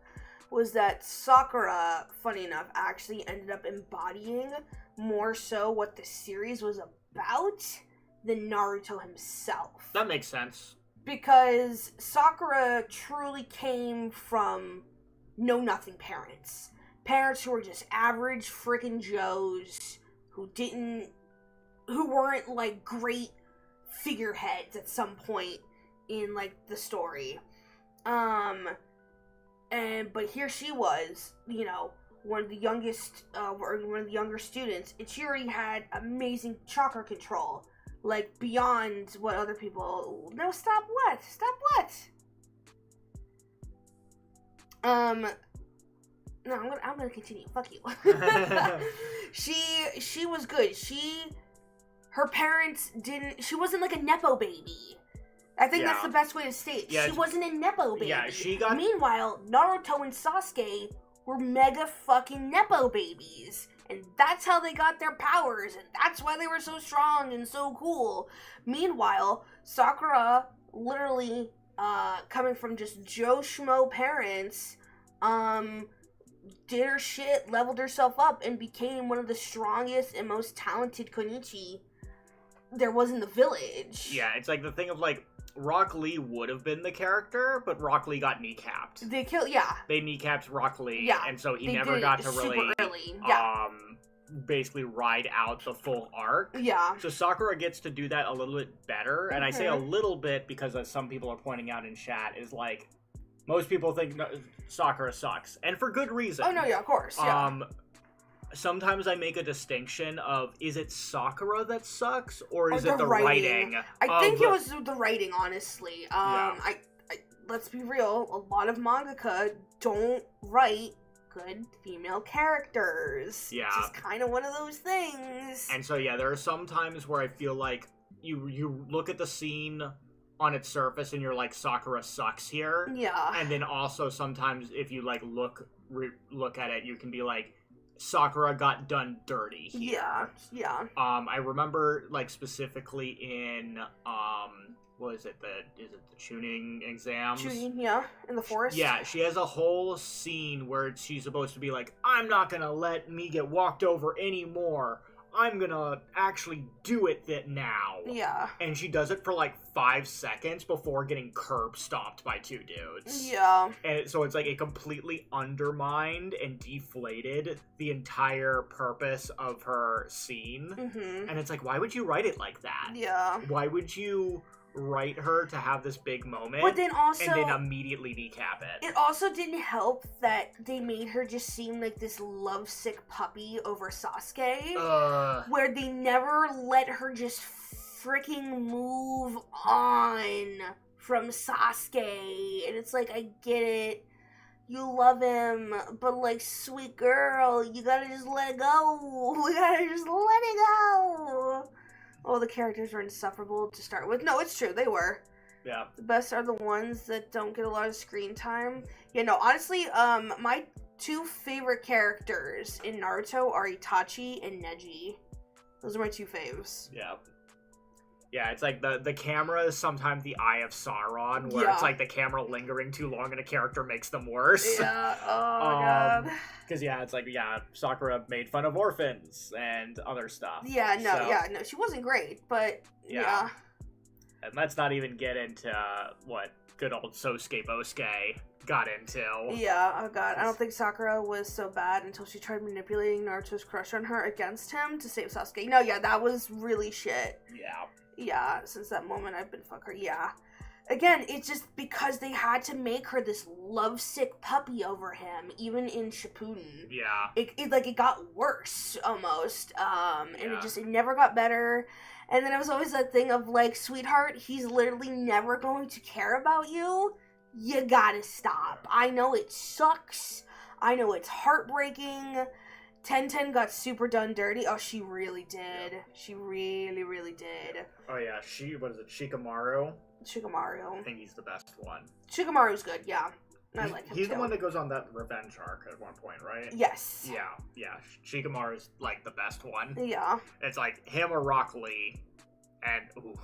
Speaker 1: was that Sakura, funny enough, actually ended up embodying more so what the series was about than Naruto himself.
Speaker 2: That makes sense.
Speaker 1: Because Sakura truly came from know-nothing parents. Parents who were just average frickin' Joes who weren't, like, great figureheads at some point in, like, the story. But here she was, you know, one of the youngest, one of the younger students, and she already had amazing chakra control. Like, beyond what other people... No, stop what? Stop what? No, I'm gonna continue. Fuck you. She was good. Her parents didn't... She wasn't like a Nepo baby. I think that's the best way to state it.
Speaker 2: Yeah,
Speaker 1: she wasn't a Nepo baby.
Speaker 2: Yeah, she got...
Speaker 1: Meanwhile, Naruto and Sasuke were mega fucking Nepo babies. And that's how they got their powers, and that's why they were so strong and so cool. Meanwhile, Sakura, literally, coming from just Joe Schmo parents, did her shit, leveled herself up, and became one of the strongest and most talented Konichi there was in the village.
Speaker 2: Yeah, it's like the thing of, like, Rock Lee would have been the character, but Rock Lee got kneecapped.
Speaker 1: They
Speaker 2: kneecapped Rock Lee,
Speaker 1: yeah,
Speaker 2: and so he never got to really, basically ride out the full arc.
Speaker 1: Yeah.
Speaker 2: So Sakura gets to do that a little bit better, and I say a little bit because, as some people are pointing out in chat, is like, most people think Sakura sucks, and for good reason.
Speaker 1: Oh, no, yeah, of course, yeah.
Speaker 2: Sometimes I make a distinction of, is it Sakura that sucks, or is it the writing?
Speaker 1: I think it was the writing, honestly. I let's be real, a lot of mangaka don't write good female characters.
Speaker 2: Yeah.
Speaker 1: It's just kind of one of those things.
Speaker 2: And so, yeah, there are some times where I feel like you look at the scene on its surface and you're like, Sakura sucks here.
Speaker 1: Yeah.
Speaker 2: And then also sometimes if you, like, look at it, you can be like, Sakura got done dirty here.
Speaker 1: Yeah.
Speaker 2: I remember, like, specifically in, what is it, the tuning exams?
Speaker 1: Tuning, yeah, in the forest.
Speaker 2: Yeah, she has a whole scene where she's supposed to be like, I'm not gonna let me get walked over anymore. I'm gonna actually do it now.
Speaker 1: Yeah.
Speaker 2: And she does it for like 5 seconds before getting curb stomped by 2 dudes.
Speaker 1: Yeah.
Speaker 2: And so it's like it completely undermined and deflated the entire purpose of her scene.
Speaker 1: Mm-hmm.
Speaker 2: And it's like, why would you write it like that?
Speaker 1: Yeah.
Speaker 2: Why would you write her to have this big moment,
Speaker 1: but then also,
Speaker 2: and then immediately decap it?
Speaker 1: It also didn't help that they made her just seem like this lovesick puppy over Sasuke, where they never let her just freaking move on from Sasuke. And it's like, I get it, you love him, but like, sweet girl, you gotta just let it go. We gotta just let it go. all the characters were insufferable to start with. No, it's true, they were.
Speaker 2: Yeah.
Speaker 1: The best are the ones that don't get a lot of screen time. Yeah, no, honestly, my 2 favorite characters in Naruto are Itachi and Neji. Those are my 2 faves.
Speaker 2: Yeah. Yeah, it's like the camera is sometimes the eye of Sauron, where it's like the camera lingering too long and a character makes them worse.
Speaker 1: Yeah, oh god.
Speaker 2: Because, it's like, Sakura made fun of orphans and other stuff.
Speaker 1: Yeah, no, she wasn't great, but yeah.
Speaker 2: And let's not even get into what good old Sosuke Bosuke got into.
Speaker 1: Yeah, oh god, I don't think Sakura was so bad until she tried manipulating Naruto's crush on her against him to save Sasuke. No, yeah, that was really shit.
Speaker 2: Yeah.
Speaker 1: Yeah, since that moment I've been fuck her. Yeah. Again, it's just because they had to make her this lovesick puppy over him, even in Shippuden.
Speaker 2: Yeah.
Speaker 1: It got worse, almost. And it never got better. And then it was always that thing of, like, sweetheart, he's literally never going to care about you. You gotta stop. I know it sucks. I know it's heartbreaking. 1010 got super done dirty. Oh, she really did. Yeah. She really, really did.
Speaker 2: Oh, yeah. What is it, Shikamaru?
Speaker 1: Shikamaru.
Speaker 2: I think he's the best one.
Speaker 1: Shikamaru's good, yeah. I like him
Speaker 2: He's
Speaker 1: too.
Speaker 2: the one that goes on that revenge arc at one point, right?
Speaker 1: Yes.
Speaker 2: Yeah. Shikamaru's, like, the best one.
Speaker 1: Yeah.
Speaker 2: It's like him or Rock Lee, and, oof.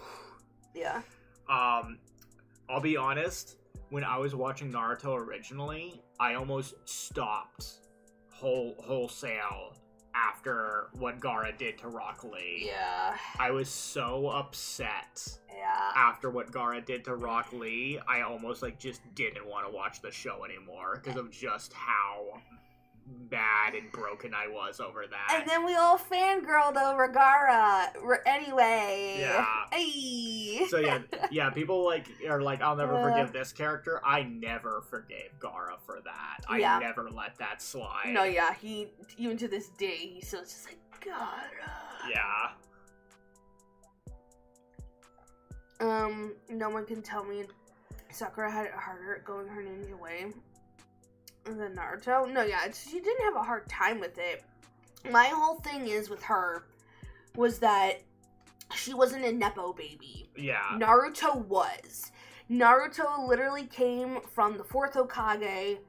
Speaker 1: Yeah.
Speaker 2: I'll be honest, when I was watching Naruto originally, I almost stopped wholesale after what Gaara did to Rock Lee.
Speaker 1: Yeah.
Speaker 2: I was so upset.
Speaker 1: Yeah.
Speaker 2: After what Gaara did to Rock Lee, I almost just didn't want to watch the show anymore because of just how bad and broken I was over that.
Speaker 1: And then we all fangirled over Gaara. Anyway.
Speaker 2: Yeah.
Speaker 1: Hey.
Speaker 2: So yeah, people are like, I'll never forgive this character. I never forgave Gaara for that. I never let that slide.
Speaker 1: No, yeah, he, even to this day, he's still just like, Gaara.
Speaker 2: Yeah.
Speaker 1: No one can tell me Sakura had it harder going her ninja way than Naruto. No, yeah, she didn't have a hard time with it. My whole thing is with her was that she wasn't a Nepo baby.
Speaker 2: Yeah.
Speaker 1: Naruto was. Naruto literally came from the 4th Hokage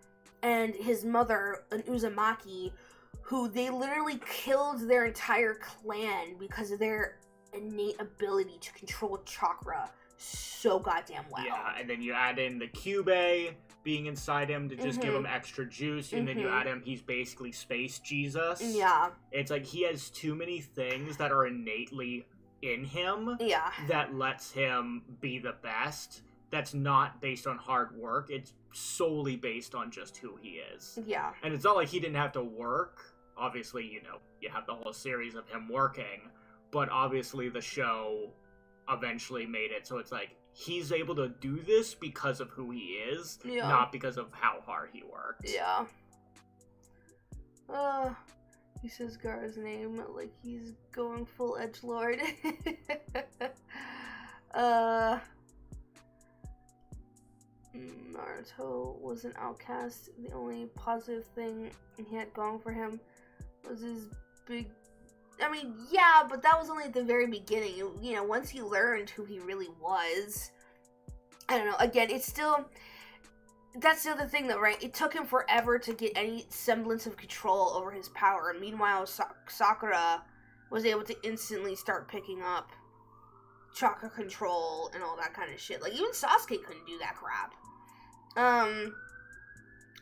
Speaker 1: and his mother, an Uzumaki, who they literally killed their entire clan because of their innate ability to control chakra so goddamn well.
Speaker 2: Yeah, and then you add in the Kyubey being inside him to just give him extra juice, and then you add him, he's basically Space Jesus.
Speaker 1: Yeah.
Speaker 2: It's like he has too many things that are innately in him that lets him be the best. That's not based on hard work. It's solely based on just who he is.
Speaker 1: Yeah.
Speaker 2: And it's not like he didn't have to work. Obviously, you have the whole series of him working, but obviously the show eventually made it so it's like he's able to do this because of who he is, not because of how hard he worked.
Speaker 1: Yeah. He says Gaara's name like he's going full edgelord. Naruto was an outcast. The only positive thing he had going for him was his big... I mean, yeah, but that was only at the very beginning. You know, once he learned who he really was... I don't know. Again, it's still... That's the other thing, though, right? It took him forever to get any semblance of control over his power. Meanwhile, Sakura was able to instantly start picking up chakra control and all that kind of shit. Like, even Sasuke couldn't do that crap.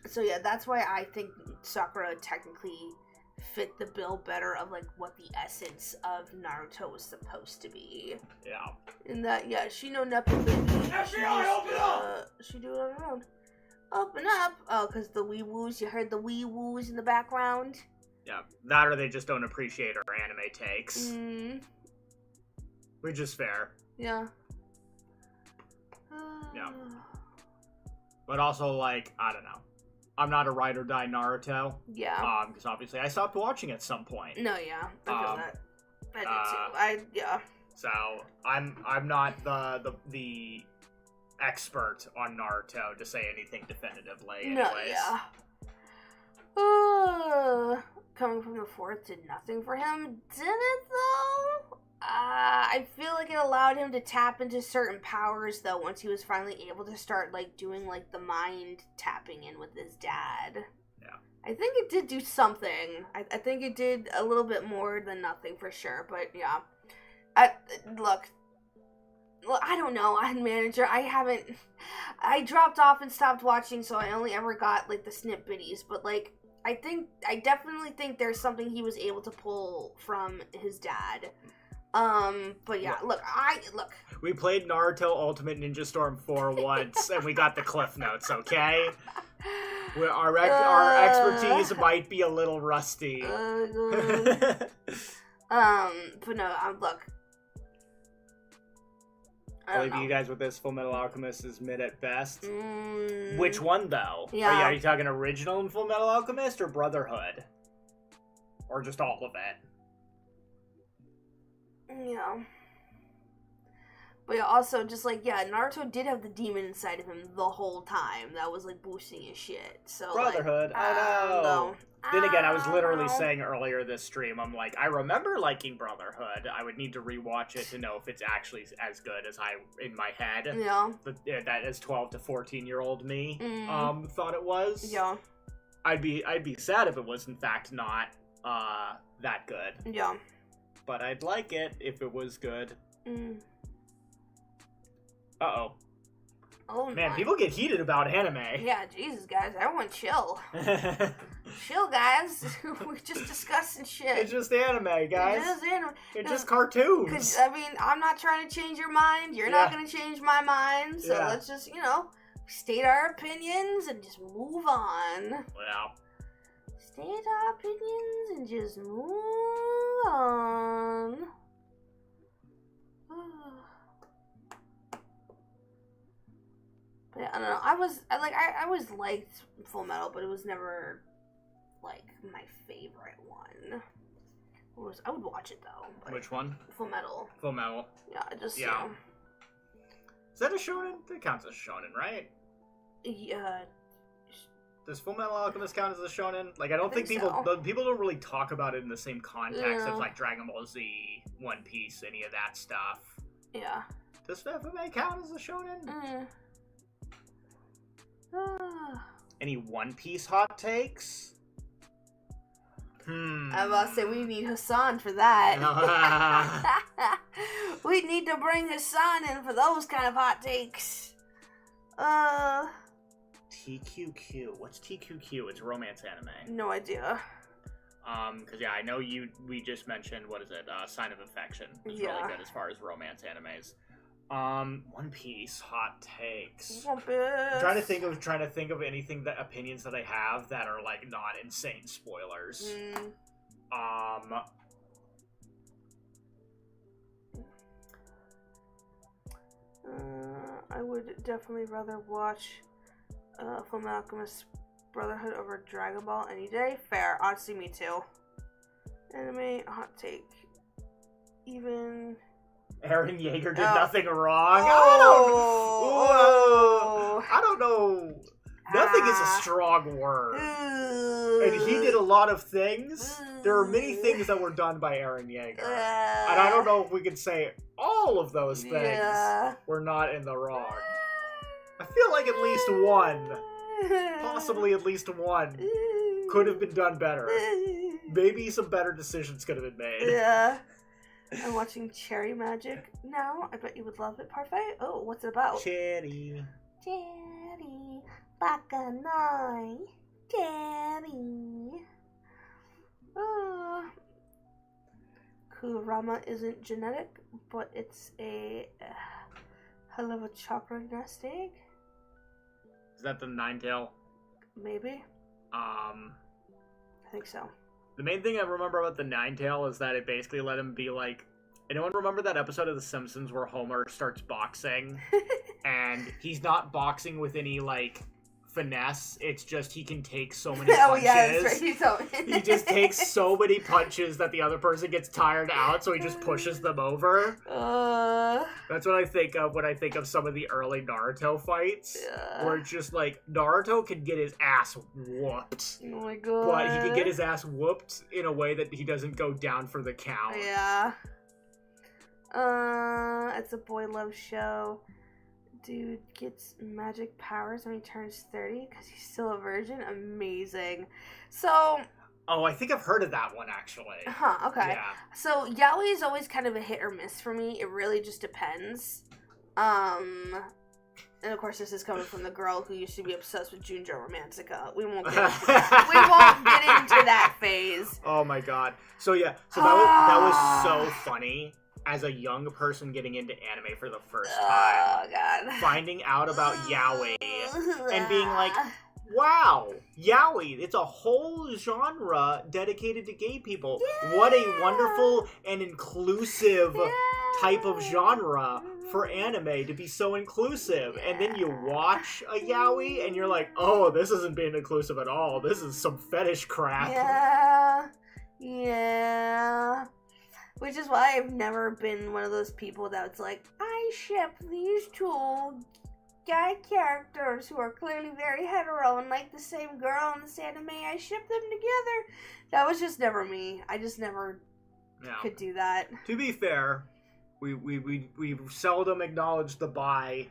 Speaker 1: So yeah, that's why I think Sakura technically fit the bill better of, like, what the essence of Naruto was supposed to be.
Speaker 2: Yeah.
Speaker 1: In that, yeah, she no Nepo baby.
Speaker 2: FBI, open up!
Speaker 1: She do it on her own. Open up! Oh, because the wee woos, you heard the wee woos in the background?
Speaker 2: Yeah, that or they just don't appreciate our anime takes. Which is fair.
Speaker 1: Yeah.
Speaker 2: Yeah. But also, like, I don't know. I'm not a ride or die Naruto.
Speaker 1: Yeah.
Speaker 2: Because obviously I stopped watching at some point.
Speaker 1: No, yeah. I feel that. I did too. Yeah.
Speaker 2: So I'm not the expert on Naruto to say anything definitively. Anyways.
Speaker 1: No, yeah. Coming from the 4th did nothing for him, did it though? I feel like it allowed him to tap into certain powers though once he was finally able to start like doing like the mind tapping in with his dad.
Speaker 2: Yeah.
Speaker 1: I think it did do something. I think it did a little bit more than nothing for sure, but yeah. Look, I don't know, I'm manager. I dropped off and stopped watching, so I only ever got like the snippets, but like I definitely think there's something he was able to pull from his dad. But yeah, look.
Speaker 2: We played Naruto Ultimate Ninja Storm 4 once, and we got the cliff notes, okay? Our expertise might be a little rusty.
Speaker 1: But no, look.
Speaker 2: I'll leave you guys with this. Full Metal Alchemist is mid at best.
Speaker 1: Mm,
Speaker 2: Which one, though?
Speaker 1: Yeah.
Speaker 2: Are you talking original in Full Metal Alchemist or Brotherhood? Or just all of it?
Speaker 1: Yeah. But yeah, also, just like, yeah, Naruto did have the demon inside of him the whole time. That was, like, boosting his shit. So,
Speaker 2: Brotherhood,
Speaker 1: like,
Speaker 2: I know. Then again, I was literally
Speaker 1: don't know.
Speaker 2: saying earlier this stream, I'm like, I remember liking Brotherhood. I would need to rewatch it to know if it's actually as good as in my head.
Speaker 1: Yeah.
Speaker 2: That as 12 to 14-year-old me thought it was.
Speaker 1: Yeah.
Speaker 2: I'd be sad if it was in fact not that good.
Speaker 1: Yeah.
Speaker 2: But I'd like it if it was good.
Speaker 1: Mm.
Speaker 2: Uh-oh.
Speaker 1: Oh,
Speaker 2: Man,
Speaker 1: my.
Speaker 2: people get heated about anime.
Speaker 1: Yeah, Jesus, guys. Everyone chill. Chill, guys. We're just discussing shit.
Speaker 2: It's just anime, guys.
Speaker 1: It's just anime.
Speaker 2: It's just cartoons.
Speaker 1: Because, I mean, I'm not trying to change your mind. You're not going to change my mind. So let's just, state our opinions and just move on.
Speaker 2: Well.
Speaker 1: State our opinions and just move on. But yeah, I don't know. I always liked Full Metal, but it was never like my favorite one. I would watch it though.
Speaker 2: Which one?
Speaker 1: Full Metal.
Speaker 2: Full Metal.
Speaker 1: Yeah, just
Speaker 2: yeah. Is that a shonen? That counts as shonen, right?
Speaker 1: Yeah.
Speaker 2: Does Full Metal Alchemist count as a shonen? Like, I don't think people don't really talk about it in the same context as like Dragon Ball Z, One Piece, any of that stuff.
Speaker 1: Yeah.
Speaker 2: Does FMA count as a shonen? Any One Piece hot takes?
Speaker 1: I'm about to say we need Hassan for that. We need to bring Hassan in for those kind of hot takes.
Speaker 2: TQQ. What's TQQ? It's a romance anime.
Speaker 1: No idea.
Speaker 2: Because yeah, I know we just mentioned, what is it? Sign of Affection. It's really good as far as romance animes. One Piece hot takes.
Speaker 1: One Piece.
Speaker 2: I'm trying to think of anything opinions that I have that are like not insane spoilers.
Speaker 1: I would definitely rather watch Fullmetal Alchemist Brotherhood over Dragon Ball any day. Fair. Honestly, me too. Anime hot take. Even
Speaker 2: Eren Yeager did nothing wrong.
Speaker 1: Oh.
Speaker 2: I don't know. Nothing is a strong word. And he did a lot of things. There are many things that were done by Eren Yeager. And I don't know if we can say all of those things were not in the wrong. I feel like at least one, possibly at least one, could have been done better. Maybe some better decisions could have been made.
Speaker 1: Yeah. I'm watching Cherry Magic now. I bet you would love it. Parfait. Oh, what's it about?
Speaker 2: Cherry.
Speaker 1: Cherry. Bakanai. Cherry. Kurama isn't genetic, but it's a hell of a chakra nest egg.
Speaker 2: Is that the Ninetail?
Speaker 1: Maybe. I think so.
Speaker 2: The main thing I remember about the Ninetail is that it basically let him be like... Anyone remember that episode of The Simpsons where Homer starts boxing? And he's not boxing with any, like, finesse. It's just he can take so many punches.
Speaker 1: Oh yeah, that's right.
Speaker 2: He just takes so many punches that the other person gets tired out, so he just pushes them over. That's what I think of when I think of some of the early Naruto fights, where it's just like Naruto can get his ass whooped.
Speaker 1: Oh my god!
Speaker 2: But he can get his ass whooped in a way that he doesn't go down for the count.
Speaker 1: Yeah. It's a boy love show. Dude gets magic powers when he turns 30 because he's still a virgin. Amazing. So.
Speaker 2: Oh, I think I've heard of that one, actually.
Speaker 1: Huh, okay.
Speaker 2: Yeah.
Speaker 1: So, yaoi is always kind of a hit or miss for me. It really just depends. And of course, this is coming from the girl who used to be obsessed with Junjo Romantica. We won't get into that. We won't get into that phase.
Speaker 2: Oh my god. So yeah, so that was so funny as a young person getting into anime for the first time.
Speaker 1: Oh god.
Speaker 2: Finding out about yaoi and being like, wow, yaoi, it's a whole genre dedicated to gay people. Yeah. What a wonderful and inclusive type of genre for anime to be so inclusive. Yeah. And then you watch a yaoi and you're like, oh, this isn't being inclusive at all. This is some fetish crap.
Speaker 1: Yeah. Which is why I've never been one of those people that's like, I ship these two guy characters who are clearly very hetero and like the same girl in this anime. I ship them together. That was just never me. I just never could do that.
Speaker 2: To be fair, we seldom acknowledge the bi.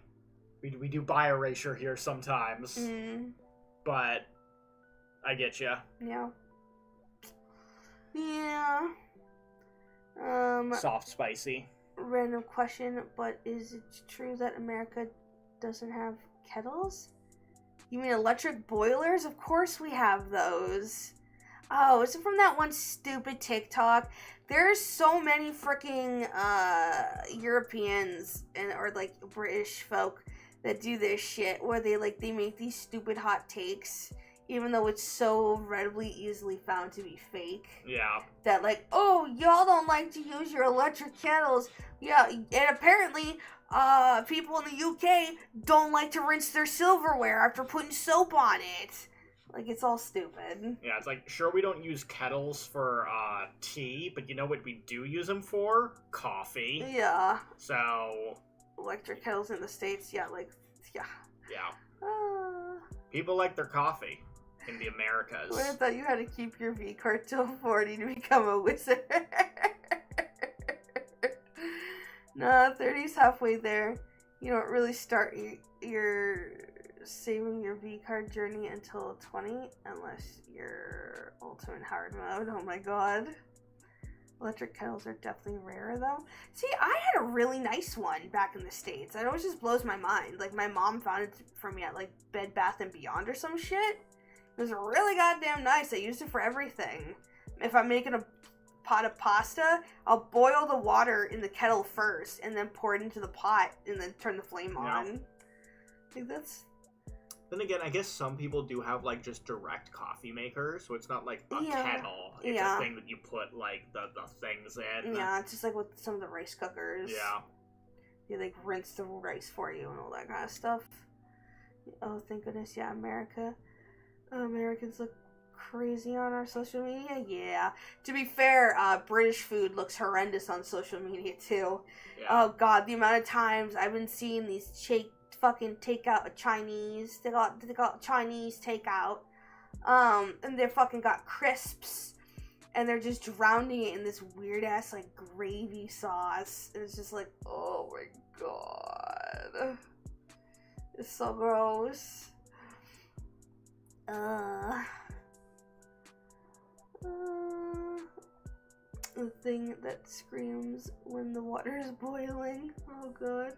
Speaker 2: We do bi erasure here sometimes. But I get ya.
Speaker 1: Yeah. Yeah.
Speaker 2: Soft spicy.
Speaker 1: Random question, but is it true that America doesn't have kettles? You mean electric boilers? Of course we have those. Oh, is it from that one stupid TikTok? There's so many freaking Europeans or like British folk that do this shit where they make these stupid hot takes even though it's so readily easily found to be fake.
Speaker 2: Yeah.
Speaker 1: That oh, y'all don't like to use your electric kettles. Yeah, and apparently people in the UK don't like to rinse their silverware after putting soap on it. It's all stupid.
Speaker 2: Yeah, it's sure, we don't use kettles for tea, but you know what we do use them for? Coffee.
Speaker 1: Yeah.
Speaker 2: So...
Speaker 1: electric kettles in the States, yeah.
Speaker 2: Yeah. People like their coffee in the Americas.
Speaker 1: Well, I thought you had to keep your V card till 40 to become a wizard. Nah, 30's halfway there. You don't really start your saving your V card journey until 20, unless you're ultimate hard mode. Oh my god. Electric kettles are definitely rarer though. See, I had a really nice one back in the States. It always just blows my mind. My mom found it for me at Bed Bath & Beyond or some shit. It was really goddamn nice. I used it for everything. If I'm making a pot of pasta, I'll boil the water in the kettle first and then pour it into the pot and then turn the flame on. That's...
Speaker 2: Then again, I guess some people do have just direct coffee makers, so it's not a kettle. It's a thing that you put the things in.
Speaker 1: Yeah, it's just with some of the rice cookers.
Speaker 2: Yeah.
Speaker 1: They rinse the rice for you and all that kind of stuff. Oh, thank goodness, yeah, America. Americans look crazy on our social media. Yeah. To be fair, British food looks horrendous on social media too. Yeah. Oh god, the amount of times I've been seeing these fucking takeout Chinese. They got Chinese takeout. And they fucking got crisps. And they're just drowning it in this weird ass gravy sauce. And it's just oh my god. It's so gross. The thing that screams when the water is boiling. Oh god.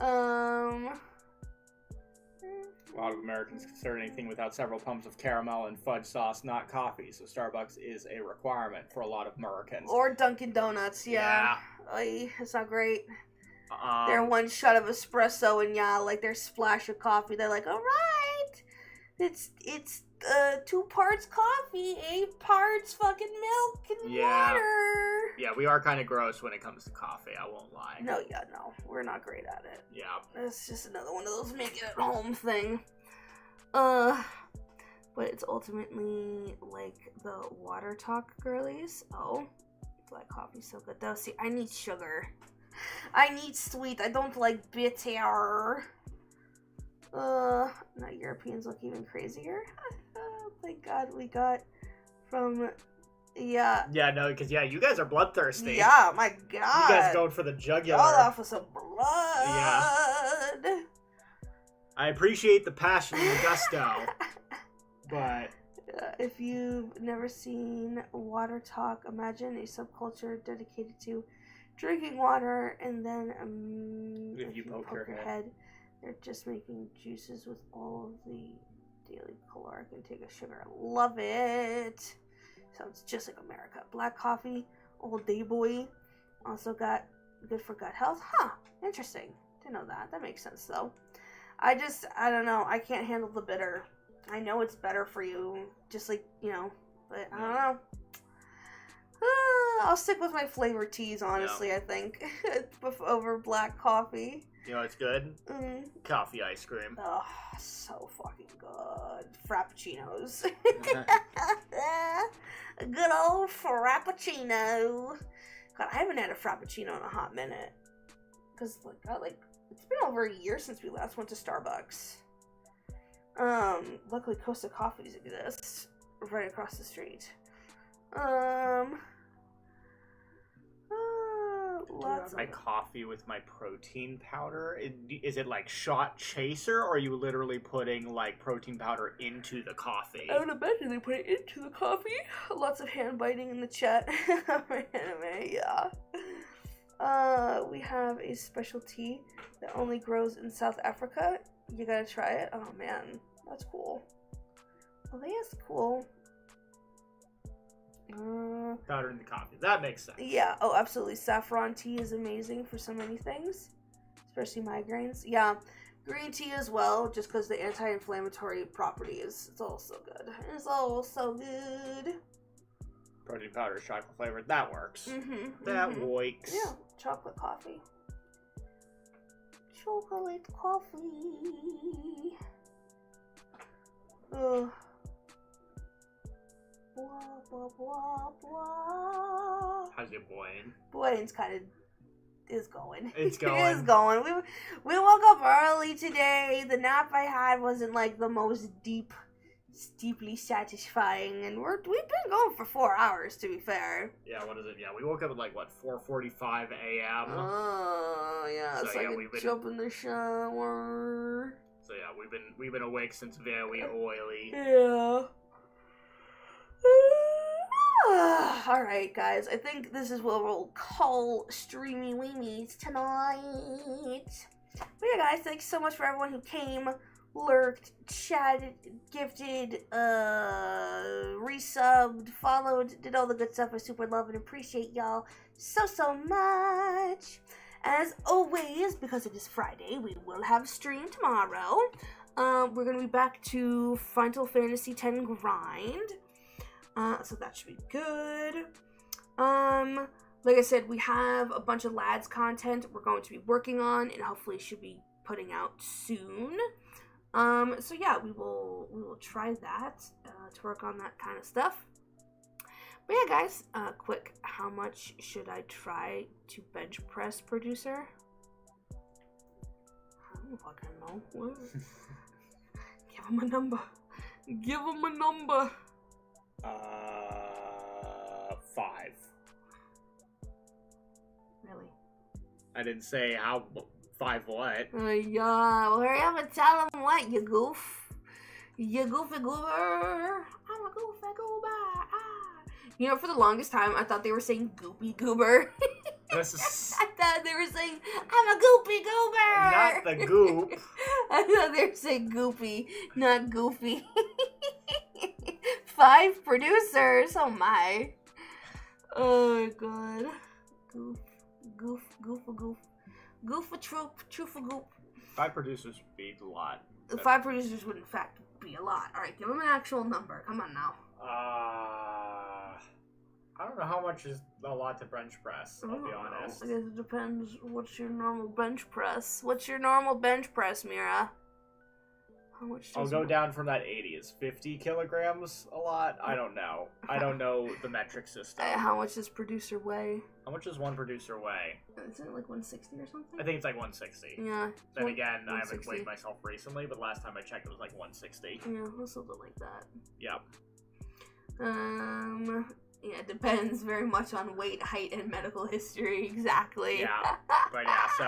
Speaker 2: A lot of Americans consider anything without several pumps of caramel and fudge sauce not coffee, so Starbucks is a requirement for a lot of Americans.
Speaker 1: Or Dunkin' Donuts, yeah. It's not great. Their one shot of espresso and their splash of coffee. They're like, all right, it's 2 parts coffee, 8 parts fucking milk and water.
Speaker 2: Yeah, we are kind of gross when it comes to coffee, I won't lie.
Speaker 1: No, we're not great at it.
Speaker 2: Yeah.
Speaker 1: It's just another one of those make it at home thing. But it's ultimately like the water talk girlies. Oh, black coffee's so good though. See, I need sugar. I need sweet. I don't like bitter. Now Europeans look even crazier. Thank God we got from, yeah.
Speaker 2: Yeah, no, because, you guys are bloodthirsty.
Speaker 1: Yeah, my God.
Speaker 2: You guys going for the jugular.
Speaker 1: All off with some blood.
Speaker 2: Yeah. I appreciate the passion and the gusto, but...
Speaker 1: If you've never seen Water Talk, imagine a subculture dedicated to drinking water, and then if you poke your head, they're just making juices with all of the daily caloric intake of sugar. Love it. Sounds just like America. Black coffee, old day boy. Also got good for gut health. Huh, interesting. Didn't know that. That makes sense though. I don't know. I can't handle the bitter. I know it's better for you, just like, but I don't know. I'll stick with my flavored teas, honestly, I think, over black coffee.
Speaker 2: You know what's good? Coffee ice cream.
Speaker 1: Oh, so fucking good. Frappuccinos. A good old Frappuccino. God, I haven't had a Frappuccino in a hot minute. Because, it's been over a year since we last went to Starbucks. Luckily Costa Coffees exists right across the street. Lots of
Speaker 2: my coffee with my protein powder. Is it like shot chaser, or are you literally putting like protein powder into the coffee?
Speaker 1: I would imagine they put it into the coffee. Lots of hand biting in the chat. Anime, yeah. We have a specialty that only grows in South Africa. You gotta try it. Oh man, that's cool. Well, that's cool.
Speaker 2: Powder in the coffee. That makes sense.
Speaker 1: Yeah. Oh, absolutely. Saffron tea is amazing for so many things, especially migraines. Yeah, green tea as well, just because the anti-inflammatory properties. It's all so good. It's all so good.
Speaker 2: Protein powder is chocolate flavored. That works.
Speaker 1: Mm-hmm.
Speaker 2: That works.
Speaker 1: Yeah, chocolate coffee. Chocolate coffee. Ugh. Blah, blah, blah, blah.
Speaker 2: How's your boying?
Speaker 1: Boying's kind of is going.
Speaker 2: It's going.
Speaker 1: It is going. We woke up early today. The nap I had wasn't like the most deeply satisfying, and we've been going for 4 hours, to be fair.
Speaker 2: Yeah, what is it? Yeah, we woke up at like 4:45 a.m.
Speaker 1: Oh yeah,
Speaker 2: so,
Speaker 1: so I could jump in the shower.
Speaker 2: So yeah, we've been awake since very early.
Speaker 1: Yeah. Alright, guys. I think this is what we'll call Streamy Weemies tonight. But yeah, guys, thanks so much for everyone who came, lurked, chatted, gifted, resubbed, followed, did all the good stuff. I super love and appreciate y'all so much. As always, because it is Friday, we will have a stream tomorrow. We're going to be back to Final Fantasy X Grind. So that should be good. Like I said, we have a bunch of lads content we're going to be working on and hopefully should be putting out soon. So yeah, we will try that to work on that kind of stuff. But yeah, guys, quick, how much should I try to bench press, producer? I don't fucking know. What? Give him a number. Give him a number.
Speaker 2: 5.
Speaker 1: Really?
Speaker 2: I didn't say how 5 what.
Speaker 1: Yeah, well, hurry up and tell him what, you goof. You goofy goober. I'm a goofy goober. You know, for the longest time, I thought they were saying goopy goober. I thought they were saying, I'm a goopy goober.
Speaker 2: Not the goop.
Speaker 1: I thought they were saying goopy, not goofy. 5 producers, oh my. Oh god. Goof a troop a goop.
Speaker 2: 5 producers would be a lot.
Speaker 1: 5 producers would in fact be a lot. Alright, give them an actual number. Come on now.
Speaker 2: I don't know how much is a lot to bench press, I'll be honest.
Speaker 1: I guess it depends. What's your normal bench press? What's your normal bench press, Mira? How much
Speaker 2: I'll
Speaker 1: does
Speaker 2: go down from that 80. Is 50 kilograms a lot? I don't know. I don't know the metric system.
Speaker 1: How much does producer weigh?
Speaker 2: How much does one producer weigh?
Speaker 1: Is it like 160 or something?
Speaker 2: I think it's like 160.
Speaker 1: Yeah.
Speaker 2: Then again, I haven't
Speaker 1: 160.
Speaker 2: weighed myself recently, but last time I checked, it was like 160.
Speaker 1: Yeah, something like that.
Speaker 2: Yep.
Speaker 1: Yeah, it depends very much on weight, height, and medical history. Exactly.
Speaker 2: Yeah. But yeah, so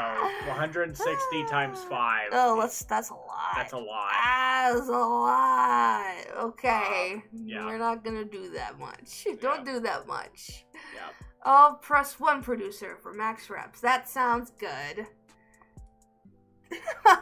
Speaker 2: 160 times 5.
Speaker 1: Oh, that's a lot.
Speaker 2: That's a lot.
Speaker 1: That's a lot. Okay.
Speaker 2: Yeah.
Speaker 1: We're not gonna do that much. Don't do that much.
Speaker 2: Yep.
Speaker 1: I'll press 1 producer for max reps. That sounds good.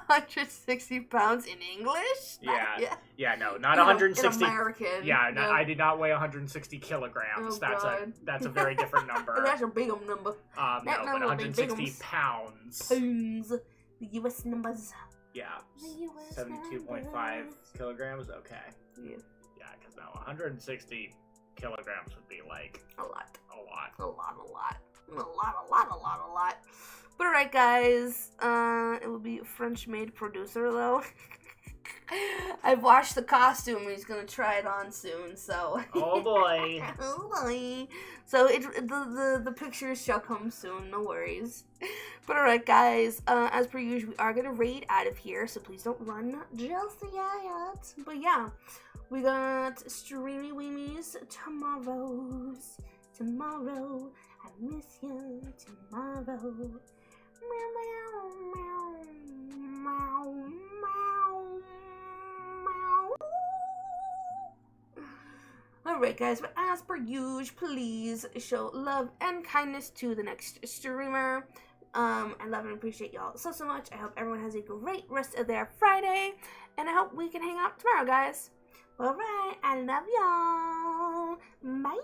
Speaker 1: 160 pounds in English?
Speaker 2: Yeah, no, not 160.
Speaker 1: In American.
Speaker 2: Yeah,
Speaker 1: no.
Speaker 2: I did not weigh 160 kilograms.
Speaker 1: Oh,
Speaker 2: that's a very different number.
Speaker 1: That's a big number.
Speaker 2: No, but
Speaker 1: number will be
Speaker 2: 160
Speaker 1: bigums.
Speaker 2: pounds.
Speaker 1: Pounds. The US numbers.
Speaker 2: Yeah,
Speaker 1: The US
Speaker 2: 72.5
Speaker 1: numbers.
Speaker 2: kilograms. Okay.
Speaker 1: Yeah.
Speaker 2: Yeah, because now 160 kilograms would be like
Speaker 1: A lot.
Speaker 2: a lot.
Speaker 1: A lot. But alright, guys. It will be a French-made producer, though. I've washed the costume and he's gonna try it on soon, so.
Speaker 2: Oh boy.
Speaker 1: Oh boy. So the pictures shall come soon, no worries. But alright, guys. As per usual, we are gonna raid out of here, so please don't run just yet. But yeah, we got Streamy Weemies tomorrow. I miss you tomorrow. Meow, meow, meow, meow, meow. Alright, guys, but as per usual, please show love and kindness to the next streamer. I love and appreciate y'all so much. I hope everyone has a great rest of their Friday, and I hope we can hang out tomorrow, guys. Alright, I love y'all. Bye.